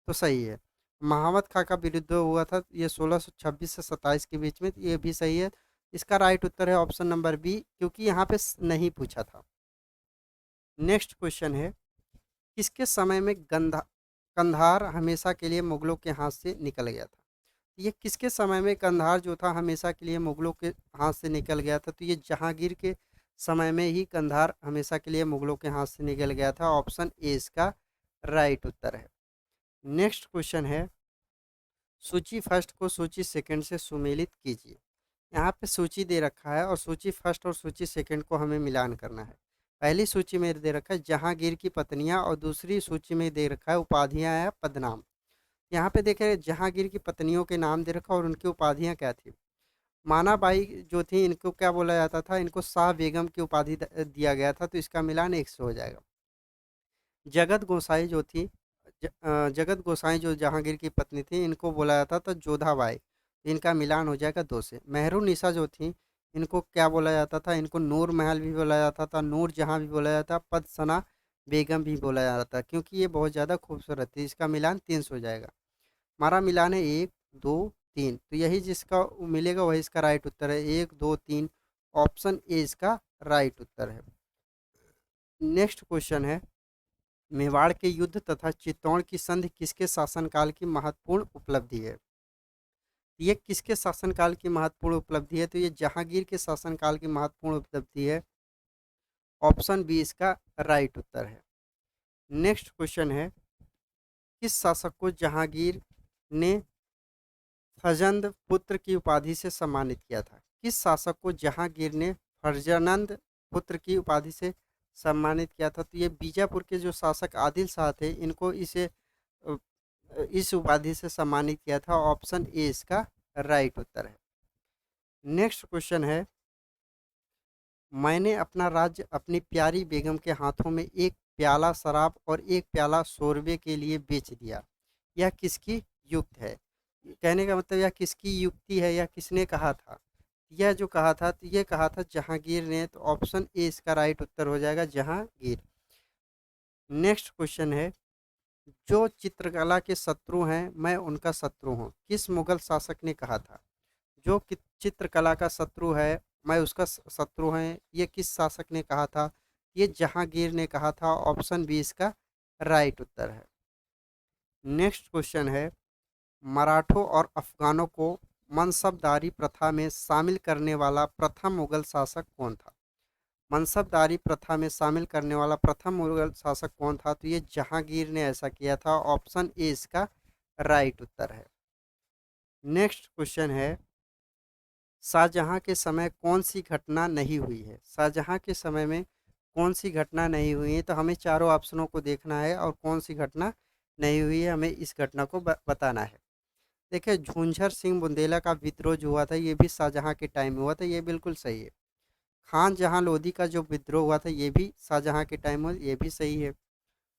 तो सही है। महामद खां का विद्रोह हुआ था ये 1626 से 27 के बीच में, ये भी सही है। इसका राइट उत्तर है ऑप्शन नंबर बी, क्योंकि यहाँ पे नहीं पूछा था। नेक्स्ट क्वेश्चन है, किसके समय में कंधार हमेशा के लिए मुगलों के हाथ से निकल गया था? ये किसके समय में कंधार जो था हमेशा के लिए मुगलों के हाथ से निकल गया था? तो ये जहांगीर के समय में ही कंधार हमेशा के लिए मुगलों के हाथ से निकल गया था। ऑप्शन ए इसका राइट उत्तर है। नेक्स्ट क्वेश्चन है, सूची फर्स्ट को सूची सेकंड से सुमेलित कीजिए। यहाँ पे सूची दे रखा है और सूची फर्स्ट और सूची सेकंड को हमें मिलान करना है। पहली सूची में दे रखा है जहांगीर की पत्नियां और दूसरी सूची में दे रखा है उपाधियां या पदनाम। यहाँ पे देखें जहांगीर की पत्नियों के नाम दे रखा और उनकी उपाधियां क्या थी। मानाबाई जो थी इनको क्या बोला जाता था? इनको शाह बेगम की उपाधि दिया गया था, तो इसका मिलान 100 हो जाएगा। जगत गोसाई जो थी जगत गोसाई जो जहांगीर की पत्नी थी इनको बोला जाता था जोधाबाई, इनका मिलान हो जाएगा 2 से। मेहरुन्निसा जो थी इनको क्या बोला जाता था? इनको नूर महल भी बोला जाता था, नूर जहाँ भी बोला जाता, पदसना बेगम भी बोला जाता था, क्योंकि ये बहुत ज़्यादा खूबसूरत थी। इसका मिलान 300 हो जाएगा। हमारा मिलान है 1 2 3, तो यही जिसका मिलेगा वही इसका राइट उत्तर है। 1 2 3, ऑप्शन ए इसका राइट उत्तर है। नेक्स्ट क्वेश्चन है, मेवाड़ के युद्ध तथा चित्तौड़ की संधि किसके शासनकाल की महत्वपूर्ण उपलब्धि है? ये किसके शासनकाल की महत्वपूर्ण उपलब्धि है? तो ये जहांगीर के शासनकाल की महत्वपूर्ण उपलब्धि है। ऑप्शन बी इसका राइट उत्तर है। नेक्स्ट क्वेश्चन है, किस शासक को जहांगीर ने फर्जंद पुत्र की उपाधि से सम्मानित किया था? किस शासक को जहांगीर ने फर्जनंद पुत्र की उपाधि से सम्मानित किया था? तो ये बीजापुर के जो शासक आदिल शाह थे इनको इस उपाधि से सम्मानित किया था। ऑप्शन ए इसका राइट उत्तर है। नेक्स्ट क्वेश्चन है, मैंने अपना राज्य अपनी प्यारी बेगम के हाथों में एक प्याला शराब और एक प्याला शोरबे के लिए बेच दिया, यह किसकी युक्त है? कहने का मतलब यह किसकी युक्ति है या किसने कहा था? यह जो कहा था तो ये कहा था जहांगीर ने, तो ऑप्शन ए इसका राइट उत्तर हो जाएगा, जहांगीर। नेक्स्ट क्वेश्चन है, जो चित्रकला के शत्रु हैं, मैं उनका शत्रु हूँ, किस मुगल शासक ने कहा था? जो चित्रकला का शत्रु है, मैं उसका शत्रु है, ये किस शासक ने कहा था? ये जहांगीर ने कहा था। ऑप्शन बी इसका राइट उत्तर है। नेक्स्ट क्वेश्चन है, मराठों और अफगानों को मनसबदारी प्रथा में शामिल करने वाला प्रथम मुगल शासक कौन था? मनसबदारी प्रथा में शामिल करने वाला प्रथम मुगल शासक कौन था? तो ये जहांगीर ने ऐसा किया था। ऑप्शन ए इसका राइट उत्तर है। नेक्स्ट क्वेश्चन है, शाहजहां के समय कौन सी घटना नहीं हुई है? शाहजहां के समय में कौन सी घटना नहीं हुई है? तो हमें चारों ऑप्शनों को देखना है और कौन सी घटना नहीं हुई है हमें इस घटना को बताना है। देखिए, झुंझर सिंह बुंदेला का विद्रोह जो हुआ था ये भी शाहजहां के टाइम में हुआ था, ये बिल्कुल सही है। खान जहां लोधी का जो विद्रोह हुआ था ये भी शाहजहां के टाइम में, ये भी सही है।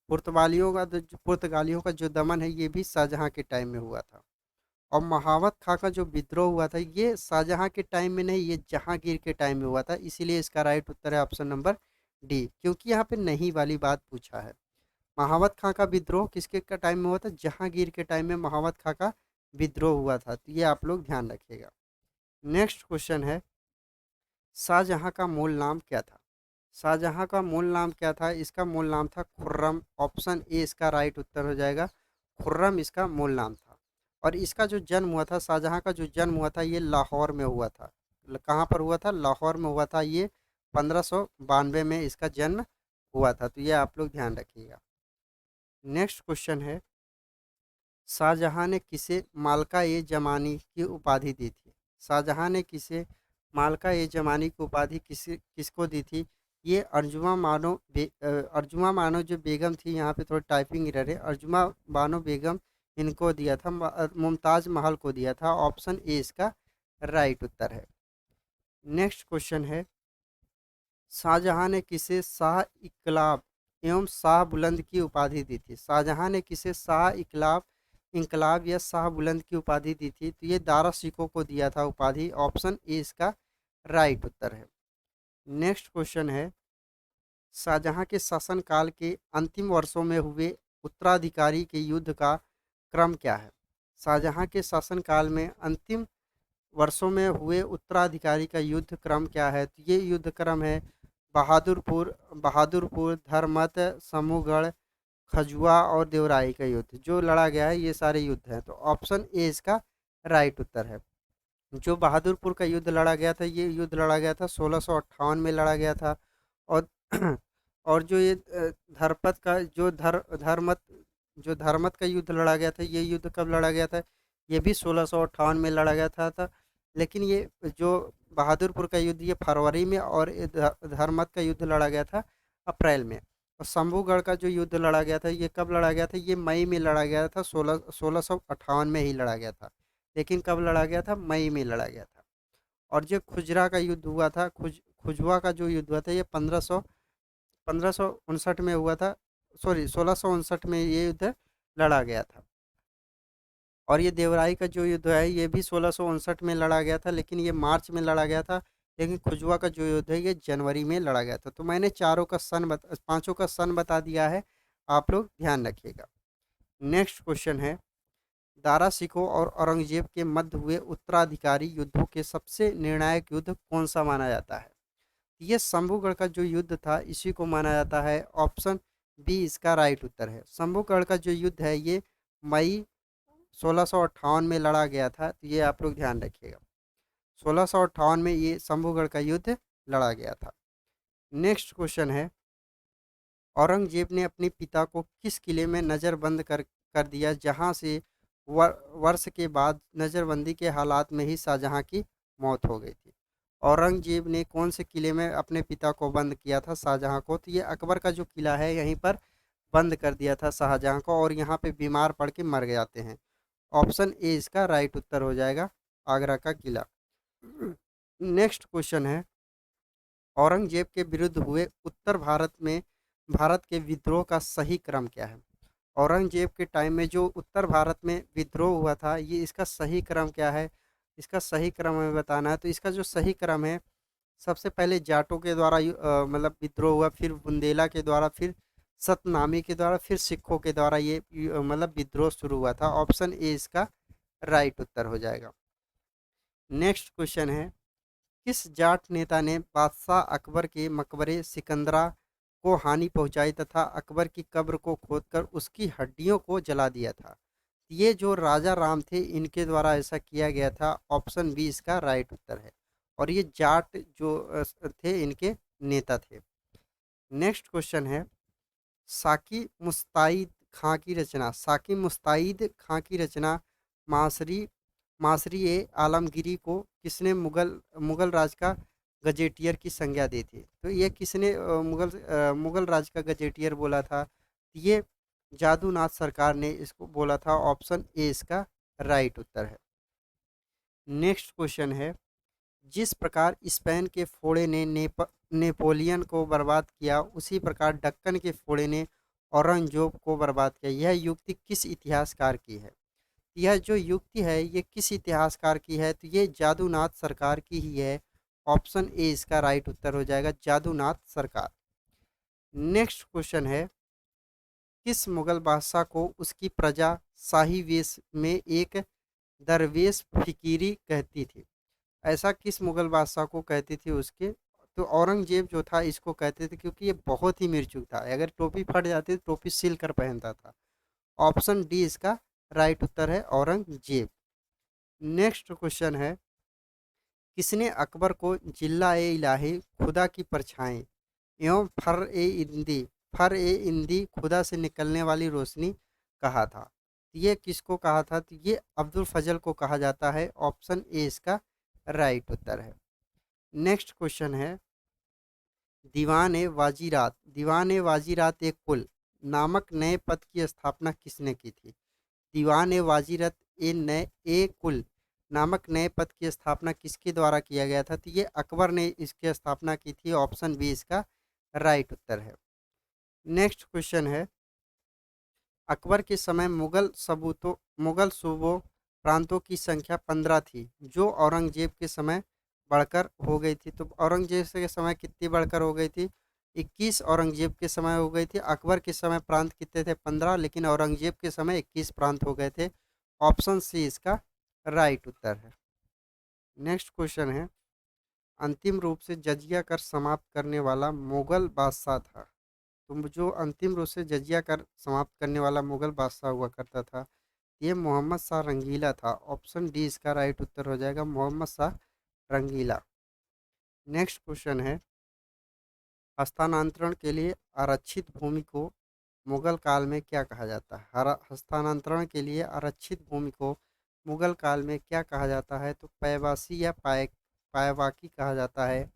पुर्तगालियों का जो दमन है ये भी शाहजहां के टाइम में हुआ था। और महावत खां का जो विद्रोह हुआ था ये शाहजहां के टाइम में नहीं, ये जहांगीर के टाइम में हुआ था। इसीलिए इसका राइट उत्तर है ऑप्शन नंबर डी, क्योंकि यहाँ पे नहीं वाली बात पूछा है। महावत खां का विद्रोह किसके का टाइम में हुआ था? जहांगीर के टाइम में महावत खां का विद्रोह हुआ था। तो ये आप लोग ध्यान रखिएगा। नेक्स्ट क्वेश्चन है, शाहजहां का मूल नाम क्या था? शाहजहां का मूल नाम क्या था? इसका मूल नाम था खुर्रम। ऑप्शन ए इसका राइट उत्तर हो जाएगा। खुर्रम इसका मूल नाम था। और इसका जो जन्म हुआ था, शाहजहां का जो जन्म हुआ था ये लाहौर में हुआ था। कहाँ पर हुआ था? लाहौर में हुआ था। ये 1592 में इसका जन्म हुआ था। तो ये आप लोग ध्यान रखिएगा। नेक्स्ट क्वेश्चन है, शाहजहां ने किसे मालका ए जमानी की उपाधि दी थी? शाहजहां ने किसे मालका ए जमानी की उपाधि किसको दी थी? ये अर्जुमा मानो जो बेगम थी, यहाँ पे थोड़ी टाइपिंग एरर है, अर्जुमा बानो बेगम इनको दिया था, मुमताज महल को दिया था। ऑप्शन ए इसका राइट उत्तर है। नेक्स्ट क्वेश्चन है, शाहजहां ने किसे शाह इकलाब एवं शाह बुलंद की उपाधि दी थी? शाहजहां ने किसे शाह इनकलाब या शाह बुलंद की उपाधि दी थी? तो ये दारा सिकों को दिया था उपाधि। ऑप्शन ए इसका राइट उत्तर है। नेक्स्ट क्वेश्चन है, शाहजहां के शासनकाल के अंतिम वर्षों में हुए उत्तराधिकारी के युद्ध का क्रम क्या है? शाहजहां के शासनकाल में अंतिम वर्षों में हुए उत्तराधिकारी का युद्ध क्रम क्या है? तो ये युद्ध क्रम है बहादुरपुर, धर्मत, समूहगढ़, खजुआ और देवराई का युद्ध जो लड़ा गया है, ये सारे युद्ध हैं। तो ऑप्शन ए इसका राइट उत्तर है। जो बहादुरपुर का युद्ध लड़ा गया था, ये युद्ध लड़ा गया था 1658 में लड़ा गया था। और और जो ये धरपत का जो धर्मत का युद्ध लड़ा गया था, ये युद्ध कब लड़ा गया था? ये भी 1658 में लड़ा गया था। लेकिन ये जो बहादुरपुर का युद्ध ये फरवरी में, और ये धर्मत का युद्ध लड़ा गया था अप्रैल में। और शंभूगढ़ का जो युद्ध लड़ा गया था ये कब लड़ा गया था? ये मई में लड़ा गया था, 1658 में ही लड़ा गया था। लेकिन कब लड़ा गया था? मई में लड़ा गया था। और जो खुजरा का युद्ध हुआ था, खुजवा का जो युद्ध हुआ था, ये 1559 में हुआ था। सॉरी, 1659 में ये युद्ध लड़ा गया था। और ये देवराई का जो युद्ध है ये भी 1659 में लड़ा गया था, लेकिन ये मार्च में लड़ा गया था। लेकिन खुजवा का जो युद्ध है ये जनवरी में लड़ा गया था। तो मैंने पांचों का सन बता दिया है, आप लोग ध्यान रखिएगा। नेक्स्ट क्वेश्चन है, दारा सिकों और औरंगजेब के मध्य हुए उत्तराधिकारी युद्धों के सबसे निर्णायक युद्ध कौन सा माना जाता है? ये शंभूगढ़ का जो युद्ध था इसी को माना जाता है। ऑप्शन बी इसका राइट उत्तर है। शंभूगढ़ का जो युद्ध है ये मई 1658 में लड़ा गया था। तो ये आप लोग ध्यान रखिएगा, 1658 में ये शंभूगढ़ का युद्ध लड़ा गया था। नेक्स्ट क्वेश्चन है, औरंगजेब ने अपने पिता को किस किले में नज़रबंद कर दिया, जहां से वर्ष के बाद नज़रबंदी के हालात में ही शाहजहां की मौत हो गई थी? औरंगजेब ने कौन से किले में अपने पिता को बंद किया था, शाहजहां को? तो ये अकबर का जो किला है यहीं पर बंद कर दिया था शाहजहां को, और यहाँ पे बीमार पड़ के मर जाते हैं। ऑप्शन ए इसका राइट उत्तर हो जाएगा, आगरा का किला। नेक्स्ट क्वेश्चन है, औरंगजेब के विरुद्ध हुए उत्तर भारत के विद्रोह का सही क्रम क्या है? औरंगजेब के टाइम में जो उत्तर भारत में विद्रोह हुआ था ये इसका सही क्रम क्या है? इसका सही क्रम हमें बताना है। तो इसका जो सही क्रम है, सबसे पहले जाटों के द्वारा मतलब विद्रोह हुआ, फिर बुंदेला के द्वारा, फिर सतनामी के द्वारा, फिर सिखों के द्वारा ये मतलब विद्रोह शुरू हुआ था। ऑप्शन ए इसका राइट उत्तर हो जाएगा। नेक्स्ट क्वेश्चन है, किस जाट नेता ने बादशाह अकबर के मकबरे सिकंदरा को हानि पहुंचाई तथा अकबर की कब्र को खोदकर उसकी हड्डियों को जला दिया था? ये जो राजा राम थे इनके द्वारा ऐसा किया गया था। ऑप्शन बी इसका राइट उत्तर है। और ये जाट जो थे इनके नेता थे। नेक्स्ट क्वेश्चन है, साकी मुस्ताइद खां की रचना, साकी मुस्ताइद खां की रचना मासरी मासरी ए आलमगीरी को किसने मुगल मुगल राज का गजेटियर की संज्ञा दी थी? तो ये किसने मुगल राज का गजेटियर बोला था? ये जादूनाथ सरकार ने इसको बोला था। ऑप्शन ए इसका राइट उत्तर है। नेक्स्ट क्वेश्चन है, जिस प्रकार स्पेन के फोड़े ने नेपोलियन को बर्बाद किया, उसी प्रकार दक्कन के फोड़े ने औरंगजेब को बर्बाद किया। यह युक्ति किस इतिहासकार की है? यह जो युक्ति है ये किस इतिहासकार की है? तो ये जादूनाथ सरकार की ही है। ऑप्शन ए इसका राइट उत्तर हो जाएगा, जादूनाथ सरकार। नेक्स्ट क्वेश्चन है, किस मुगल बादशाह को उसकी प्रजा शाही वेश में एक दरवेश फिकीरी कहती थी? ऐसा किस मुगल बादशाह को कहती थी उसके? तो औरंगजेब जो था इसको कहते थे, क्योंकि ये बहुत ही मिर्चुक था। अगर टोपी फट जाती तो टोपी सिल कर पहनता था। ऑप्शन डी इसका राइट उत्तर है, औरंगजेब। नेक्स्ट क्वेश्चन है, किसने अकबर को जिल्ला ए इलाही, खुदा की परछाई एवं फर ए इंदी खुदा से निकलने वाली रोशनी कहा था? ये किसको कहा था? तो ये अब्दुल फजल को कहा जाता है। ऑप्शन ए इसका राइट उत्तर है। नेक्स्ट क्वेश्चन है, दीवान ए वाजीरात एक कुल नामक नए पद की स्थापना किसने की थी? दीवान ए वाजीरत ए कुल नामक नए पद की स्थापना किसके द्वारा किया गया था? तो ये अकबर ने इसकी स्थापना की थी। ऑप्शन बी इसका राइट उत्तर है। नेक्स्ट क्वेश्चन है, अकबर के समय मुगल सूबों प्रांतों की संख्या 15 थी, जो औरंगजेब के समय बढ़कर हो गई थी। तो औरंगजेब के समय कितनी बढ़कर हो गई थी? 21 औरंगजेब के समय हो गई थी। अकबर के समय प्रांत कितने थे? 15, लेकिन औरंगजेब के समय 21 प्रांत हो गए थे। ऑप्शन सी इसका राइट उत्तर है। नेक्स्ट क्वेश्चन है, अंतिम रूप से जजिया कर समाप्त करने वाला मुगल बादशाह था? तो जो अंतिम रूप से जजिया कर समाप्त करने वाला मुगल बादशाह हुआ करता था, ये मोहम्मद शाह रंगीला था। ऑप्शन डी इसका राइट उत्तर हो जाएगा, मोहम्मद शाह रंगीला। नेक्स्ट क्वेश्चन है, हस्तांतरण के लिए आरक्षित भूमि को मुगल काल में क्या कहा जाता है? हस्तांतरण के लिए आरक्षित भूमि को मुगल काल में क्या कहा जाता है? तो पैबासी या पायवाकी कहा जाता है।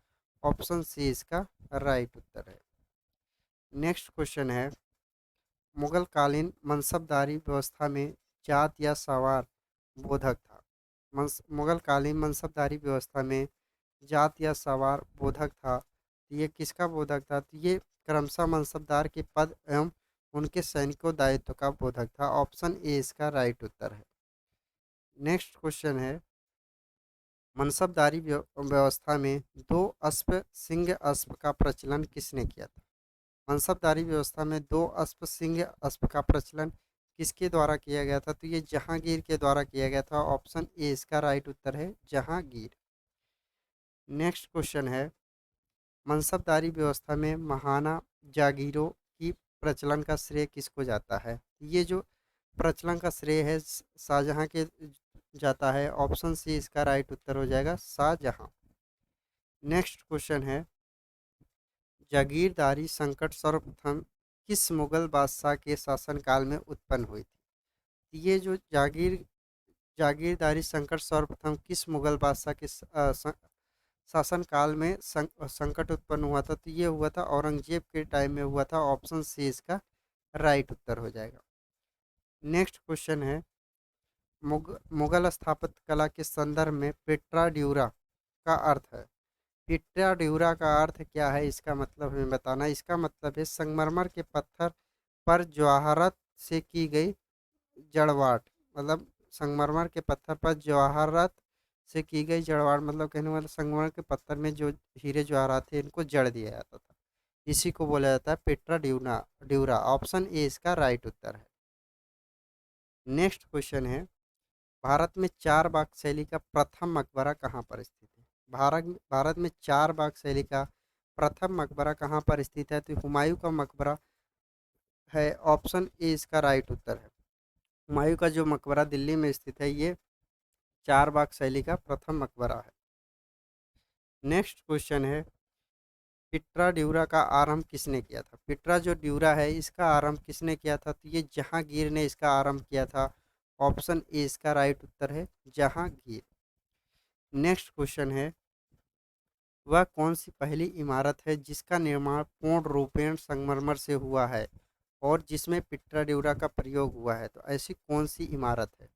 ऑप्शन सी इसका राइट उत्तर है। नेक्स्ट क्वेश्चन है, मुगल कालीन मनसबदारी व्यवस्था में जात या सवार बोधक था? मुगल कालीन मनसबदारी व्यवस्था में जात या सवार बोधक था, तो ये किसका बोधक था? तो ये क्रमशः मनसबदार के पद एवं उनके सैनिकों दायित्व का बोधक था। ऑप्शन ए इसका राइट उत्तर है। नेक्स्ट क्वेश्चन है, मनसबदारी व्यवस्था में दो अस्प सिंह अस्प का प्रचलन किसने किया था? मनसबदारी व्यवस्था में दो अस्प सिंह अस्प का प्रचलन किसके द्वारा किया गया था? तो ये जहांगीर के द्वारा किया गया था। ऑप्शन ए इसका राइट उत्तर है, जहांगीर। नेक्स्ट क्वेश्चन है, मनसबदारी व्यवस्था में महाना जागीरों की प्रचलन का श्रेय किसको जाता है? ये जो प्रचलन का श्रेय है शाहजहां के जाता है। ऑप्शन सी इसका राइट उत्तर हो जाएगा, शाहजहां। नेक्स्ट क्वेश्चन है, जागीरदारी संकट सर्वप्रथम किस मुगल बादशाह के शासनकाल में उत्पन्न हुई थी? ये जो जागीरदारी संकट सर्वप्रथम किस मुगल बादशाह के शासनकाल में संकट उत्पन्न हुआ था? तो ये हुआ था औरंगजेब के टाइम में हुआ था। ऑप्शन सी इसका राइट उत्तर हो जाएगा। नेक्स्ट क्वेश्चन है, मुगल स्थापत्य कला के संदर्भ में पेट्रा ड्यूरा का अर्थ है? पेट्रा ड्यूरा का अर्थ क्या है? इसका मतलब हमें बताना। इसका मतलब है संगमरमर के पत्थर पर जवाहरत से की गई जड़वाट। मतलब संगमरमर के पत्थर पर जवाहरत से की गई जड़वाट, मतलब कहने वाला संगमरमर के पत्थर में जो हीरे जवाहरात थे इनको जड़ दिया जाता था। इसी को बोला जाता है Petra Dunant dura. Option A इसका राइट उत्तर है। नेक्स्ट क्वेश्चन है, भारत में चार बाग शैली का प्रथम मकबरा कहाँ पर स्थित है? भारत भारत में चार बाग शैली का प्रथम मकबरा कहाँ पर स्थित है? तो हुमायूं का मकबरा है। ऑप्शन ए इसका राइट उत्तर है। हुमायूं का जो मकबरा दिल्ली में स्थित है, ये चार बाग शैली का प्रथम मकबरा है। नेक्स्ट क्वेश्चन है, पिट्रा ड्यूरा का आरंभ किसने किया था? पिट्रा जो ड्यूरा है, इसका आरंभ किसने किया था? तो ये जहांगीर ने इसका आरंभ किया था। ऑप्शन ए इसका राइट उत्तर है, जहांगीर। नेक्स्ट क्वेश्चन है, वह कौन सी पहली इमारत है जिसका निर्माण पूर्ण रूपेण संगमरमर से हुआ है और जिसमें पिट्रा ड्यूरा का प्रयोग हुआ है? तो ऐसी कौन सी इमारत है?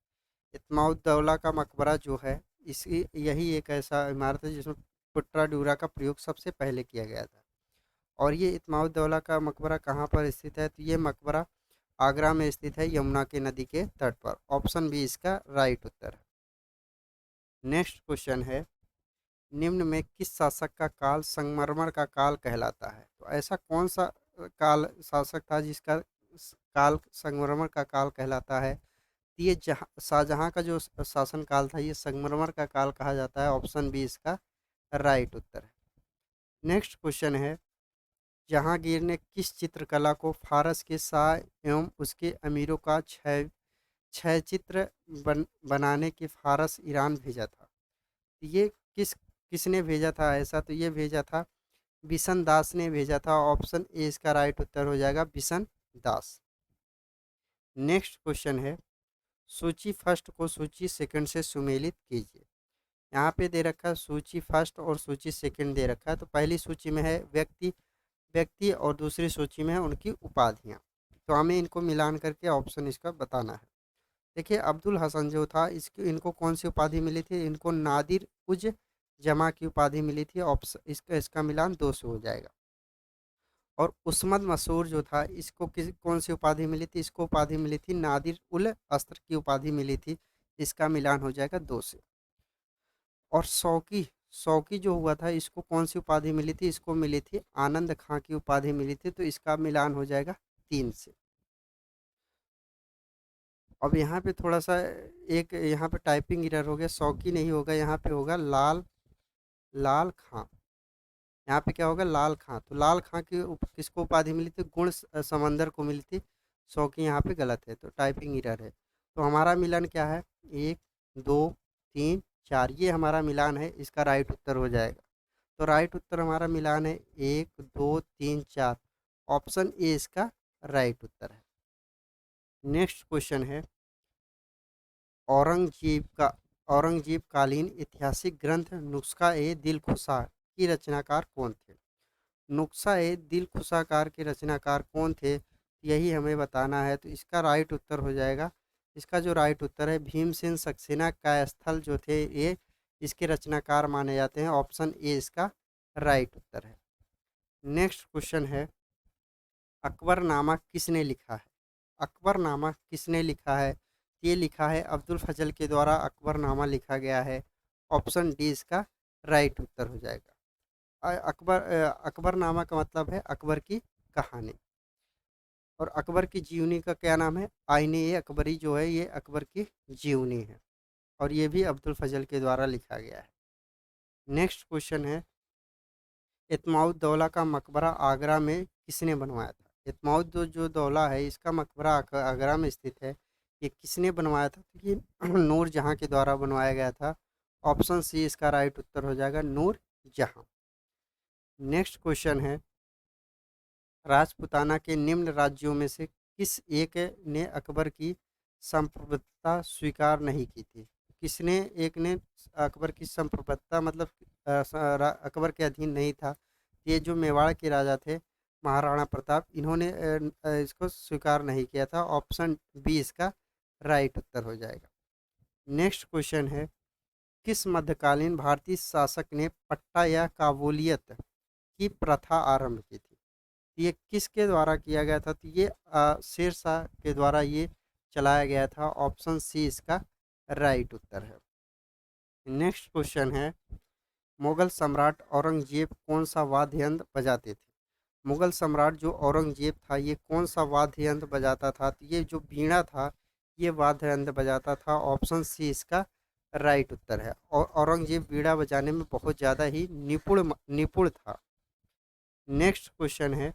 इत्माउद्दौला का मकबरा जो है, इसी यही एक ऐसा इमारत है जिसमें पिट्रा ड्यूरा का प्रयोग सबसे पहले किया गया था। और ये इत्माउद्दौला का मकबरा कहाँ पर स्थित है? तो ये मकबरा आगरा में स्थित है, यमुना के नदी के तट पर। ऑप्शन बी इसका राइट उत्तर है। नेक्स्ट क्वेश्चन है, निम्न में किस शासक का काल संगमरमर का काल कहलाता है? तो ऐसा कौन सा काल शासक था जिसका काल संगमरमर का काल कहलाता है? तो ये शाहजहां का जो शासन काल था, ये संगमरमर का काल कहा जाता है। ऑप्शन बी इसका राइट उत्तर है। नेक्स्ट क्वेश्चन है, जहांगीर ने किस चित्रकला को फारस के शाह एवं उसके अमीरों का छह छह चित्र बनाने के फारस ईरान भेजा था? ये किसने भेजा था ऐसा? तो ये भेजा था बिशन दास ने भेजा था। ऑप्शन ए इसका राइट उत्तर हो जाएगा, बिशन दास। नेक्स्ट क्वेश्चन है, सूची फर्स्ट को सूची सेकंड से सुमेलित कीजिए। यहाँ पे दे रखा है सूची फर्स्ट और सूची सेकंड दे रखा है। तो पहली सूची में है व्यक्ति व्यक्ति और दूसरी सूची में है उनकी उपाधियाँ। तो हमें इनको मिलान करके ऑप्शन इसका बताना है। देखिए, अब्दुल हसन जो था, इसकी इनको कौन सी उपाधि मिली थी? इनको नादिर उज जमा की उपाधि मिली थी। ऑप्शन इसका मिलान 2 से हो जाएगा। और उस्मत मसूर जो था, इसको किस कौन सी उपाधि मिली थी? इसको उपाधि मिली थी नादिर उल अस्त्र की उपाधि मिली थी। इसका मिलान हो जाएगा 2 से। और शौकी शौकी जो हुआ था, इसको कौन सी उपाधि मिली थी? इसको मिली थी आनंद खां की उपाधि मिली थी। तो इसका मिलान हो जाएगा 3 से। अब यहाँ पे थोड़ा सा एक यहाँ पे टाइपिंग एरर हो गया, शौकी नहीं होगा, यहाँ पे होगा लाल लाल खां। यहाँ पे क्या होगा? लाल खां। तो लाल खां की किसको उपाधि मिली थी? गुण समंदर को मिली थी। शौकी यहाँ पे गलत है, तो टाइपिंग एरर है। तो हमारा मिलान क्या है? 1 2 3 4, ये हमारा मिलान है। इसका राइट उत्तर हो जाएगा। तो राइट उत्तर हमारा मिलान है 1 2 3 4। ऑप्शन ए इसका राइट उत्तर है। नेक्स्ट क्वेश्चन है, औरंगजेब का औरंगजेब कालीन ऐतिहासिक ग्रंथ नुस्खा ए दिल खुशा की रचनाकार कौन थे? नुस्खा ए दिल खुशाकार के रचनाकार कौन थे, यही हमें बताना है। तो इसका राइट उत्तर हो जाएगा, इसका जो राइट उत्तर है, भीमसेन सक्सेना का स्थल जो थे, ये इसके रचनाकार माने जाते हैं। ऑप्शन ए इसका राइट उत्तर है। नेक्स्ट क्वेश्चन है, अकबरनामा किसने लिखा है? अकबरनामा किसने लिखा है? ये लिखा है अब्दुल फजल के द्वारा अकबरनामा लिखा गया है। ऑप्शन डी इसका राइट उत्तर हो जाएगा। अकबरनामा का मतलब है अकबर की कहानी। और अकबर की जीवनी का क्या नाम है? आईने ए अकबरी जो है, ये अकबर की जीवनी है। और ये भी अब्दुल फजल के द्वारा लिखा गया है। नेक्स्ट क्वेश्चन है, इत्माउद्दौला का मकबरा आगरा में किसने बनवाया था? इत्माउद जो दौला है, इसका मकबरा आगरा में स्थित है। ये किसने बनवाया था? तो ये नूर जहाँ के द्वारा बनवाया गया था। ऑप्शन सी इसका राइट उत्तर हो जाएगा, नूर जहाँ। नेक्स्ट क्वेश्चन है, राजपूताना के निम्न राज्यों में से किस एक ने अकबर की संप्रभुता स्वीकार नहीं की थी? किसने एक ने अकबर की संप्रभुता मतलब अकबर के अधीन नहीं था? ये जो मेवाड़ के राजा थे, महाराणा प्रताप, इन्होंने इसको स्वीकार नहीं किया था। ऑप्शन बी इसका राइट उत्तर हो जाएगा। नेक्स्ट क्वेश्चन है, किस मध्यकालीन भारतीय शासक ने पट्टा या काबूलियत की प्रथा आरंभ की थी? ये किसके द्वारा किया गया था? तो ये शेर शाह के द्वारा ये चलाया गया था। ऑप्शन सी इसका राइट उत्तर है। नेक्स्ट क्वेश्चन है, मुगल सम्राट औरंगजेब कौन सा वाद्य यंत्र बजाते थे? मुगल सम्राट जो औरंगजेब था ये कौन सा वाद्य यंत्र बजाता था? तो ये जो वीणा था ये वाद्य यंत्र बजाता था। ऑप्शन सी इसका राइट उत्तर है। और औरंगजेब वीणा बजाने में बहुत ज़्यादा ही निपुण था। नेक्स्ट क्वेश्चन है,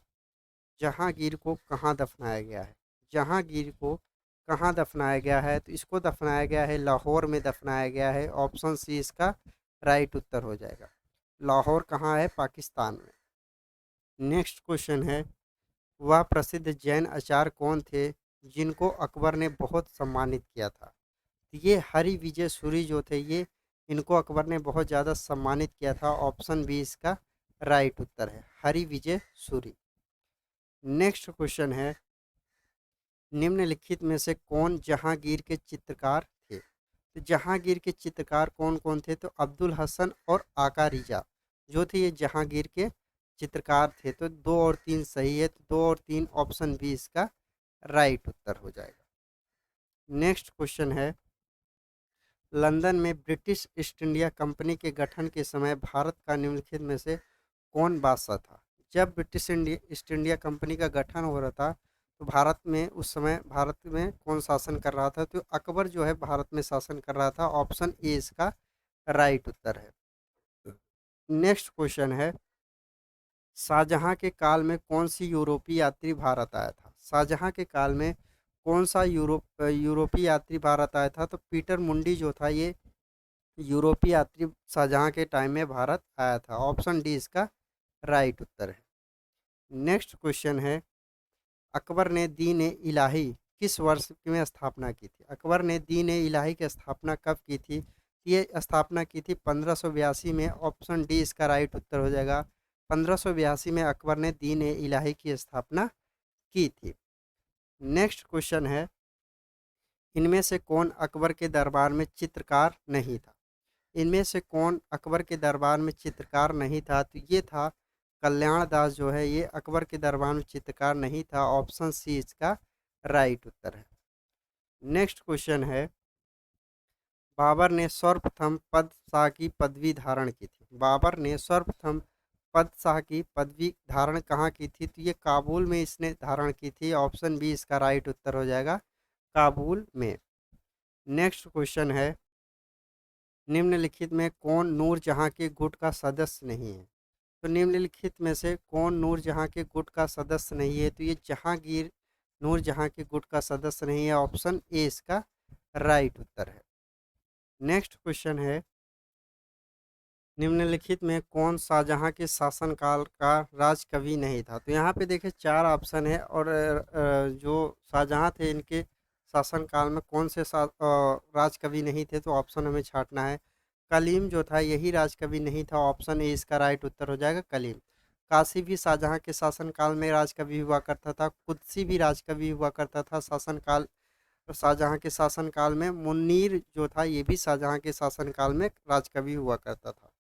जहांगीर को कहाँ दफनाया गया है? जहांगीर को कहाँ दफनाया गया है? तो इसको दफनाया गया है लाहौर में दफनाया गया है। ऑप्शन सी इसका राइट उत्तर हो जाएगा। लाहौर कहाँ है? पाकिस्तान में। नेक्स्ट क्वेश्चन है, वह प्रसिद्ध जैन आचार्य कौन थे जिनको अकबर ने बहुत सम्मानित किया था? तो ये हरि विजय सूरी जो थे ये इनको अकबर ने बहुत ज़्यादा सम्मानित किया था। ऑप्शन बी इसका राइट उत्तर है, हरि विजय सूरी। नेक्स्ट क्वेश्चन है, निम्नलिखित में से कौन जहांगीर के चित्रकार थे? तो जहांगीर के चित्रकार कौन कौन थे? तो अब्दुल हसन और आका रिजा जो थे ये जहांगीर के चित्रकार थे। तो 2 और 3 सही है, तो 2 और 3 ऑप्शन बी इसका राइट उत्तर हो जाएगा। नेक्स्ट क्वेश्चन है, लंदन में ब्रिटिश ईस्ट इंडिया कंपनी के गठन के समय भारत का निम्नलिखित में से कौन बादशाह था? जब ईस्ट इंडिया कंपनी का गठन हो रहा था तो भारत में उस समय भारत में कौन शासन कर रहा था? तो अकबर जो है भारत में शासन कर रहा था। ऑप्शन ए इसका राइट उत्तर है। नेक्स्ट क्वेश्चन है, शाहजहां के काल में कौन सी यूरोपीय यात्री भारत आया था? शाहजहां के काल में कौन सा यूरोपीय यात्री भारत आया था? तो पीटर मुंडी जो था ये यूरोपीय यात्री शाहजहां के टाइम में भारत आया था। ऑप्शन डी इसका राइट उत्तर है। नेक्स्ट क्वेश्चन है, अकबर ने दीन ए इलाही किस वर्ष में स्थापना की थी? अकबर ने दीन ए इलाही की स्थापना कब की थी? ये स्थापना की थी 1582 में। ऑप्शन डी इसका राइट उत्तर हो जाएगा। 1582 में अकबर ने दीन ए इलाही की स्थापना की थी। नेक्स्ट क्वेश्चन है, इनमें से कौन अकबर के दरबार में चित्रकार नहीं था? इनमें से कौन अकबर के दरबार में चित्रकार नहीं था? तो ये था कल्याण दास जो है ये अकबर के दरबार में चित्रकार नहीं था। ऑप्शन सी इसका राइट उत्तर है। नेक्स्ट क्वेश्चन है, बाबर ने सर्वप्रथम पद शाह की पदवी धारण की थी? बाबर ने सर्वप्रथम पद शाह की पदवी धारण कहाँ की थी? तो ये काबुल में इसने धारण की थी। ऑप्शन बी इसका राइट उत्तर हो जाएगा, काबुल में। नेक्स्ट क्वेश्चन है, निम्नलिखित में कौन नूरजहां के गुट का सदस्य नहीं है? तो निम्नलिखित में से कौन नूरजहां के गुट का सदस्य नहीं है? तो ये जहांगीर नूरजहां के गुट का सदस्य नहीं है। ऑप्शन ए इसका राइट उत्तर है। नेक्स्ट क्वेश्चन है, निम्नलिखित में कौन शाहजहां के शासनकाल का राजकवि नहीं था? तो यहाँ पे देखिए 4 ऑप्शन है और जो शाहजहां थे इनके शासनकाल में कौन से राजकवि नहीं थे? तो ऑप्शन हमें छांटना है। कलीम जो था यही राजकवि नहीं था। ऑप्शन ए इसका राइट उत्तर हो जाएगा, कलीम। काशी भी शाहजहां के शासनकाल में राजकवि हुआ करता था। कुदसी भी राजकवि हुआ करता था शासनकाल शाहजहां के शासनकाल में। मुन्नीर जो था ये भी शाहजहां के शासनकाल में राजकवि हुआ करता था।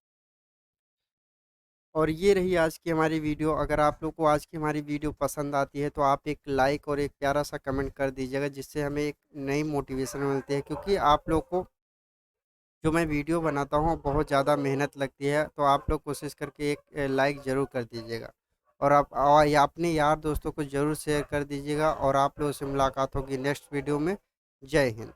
और ये रही आज की हमारी वीडियो। अगर आप लोग को आज की हमारी वीडियो पसंद आती है तो आप एक लाइक और एक प्यारा सा कमेंट कर दीजिएगा, जिससे हमें एक नई मोटिवेशन मिलती है। क्योंकि आप लोग को जो मैं वीडियो बनाता हूँ बहुत ज़्यादा मेहनत लगती है, तो आप लोग कोशिश करके एक लाइक ज़रूर कर दीजिएगा। और आप या अपने यार दोस्तों को ज़रूर शेयर कर दीजिएगा। और आप लोगों से मुलाकात होगी नेक्स्ट वीडियो में। जय हिंद।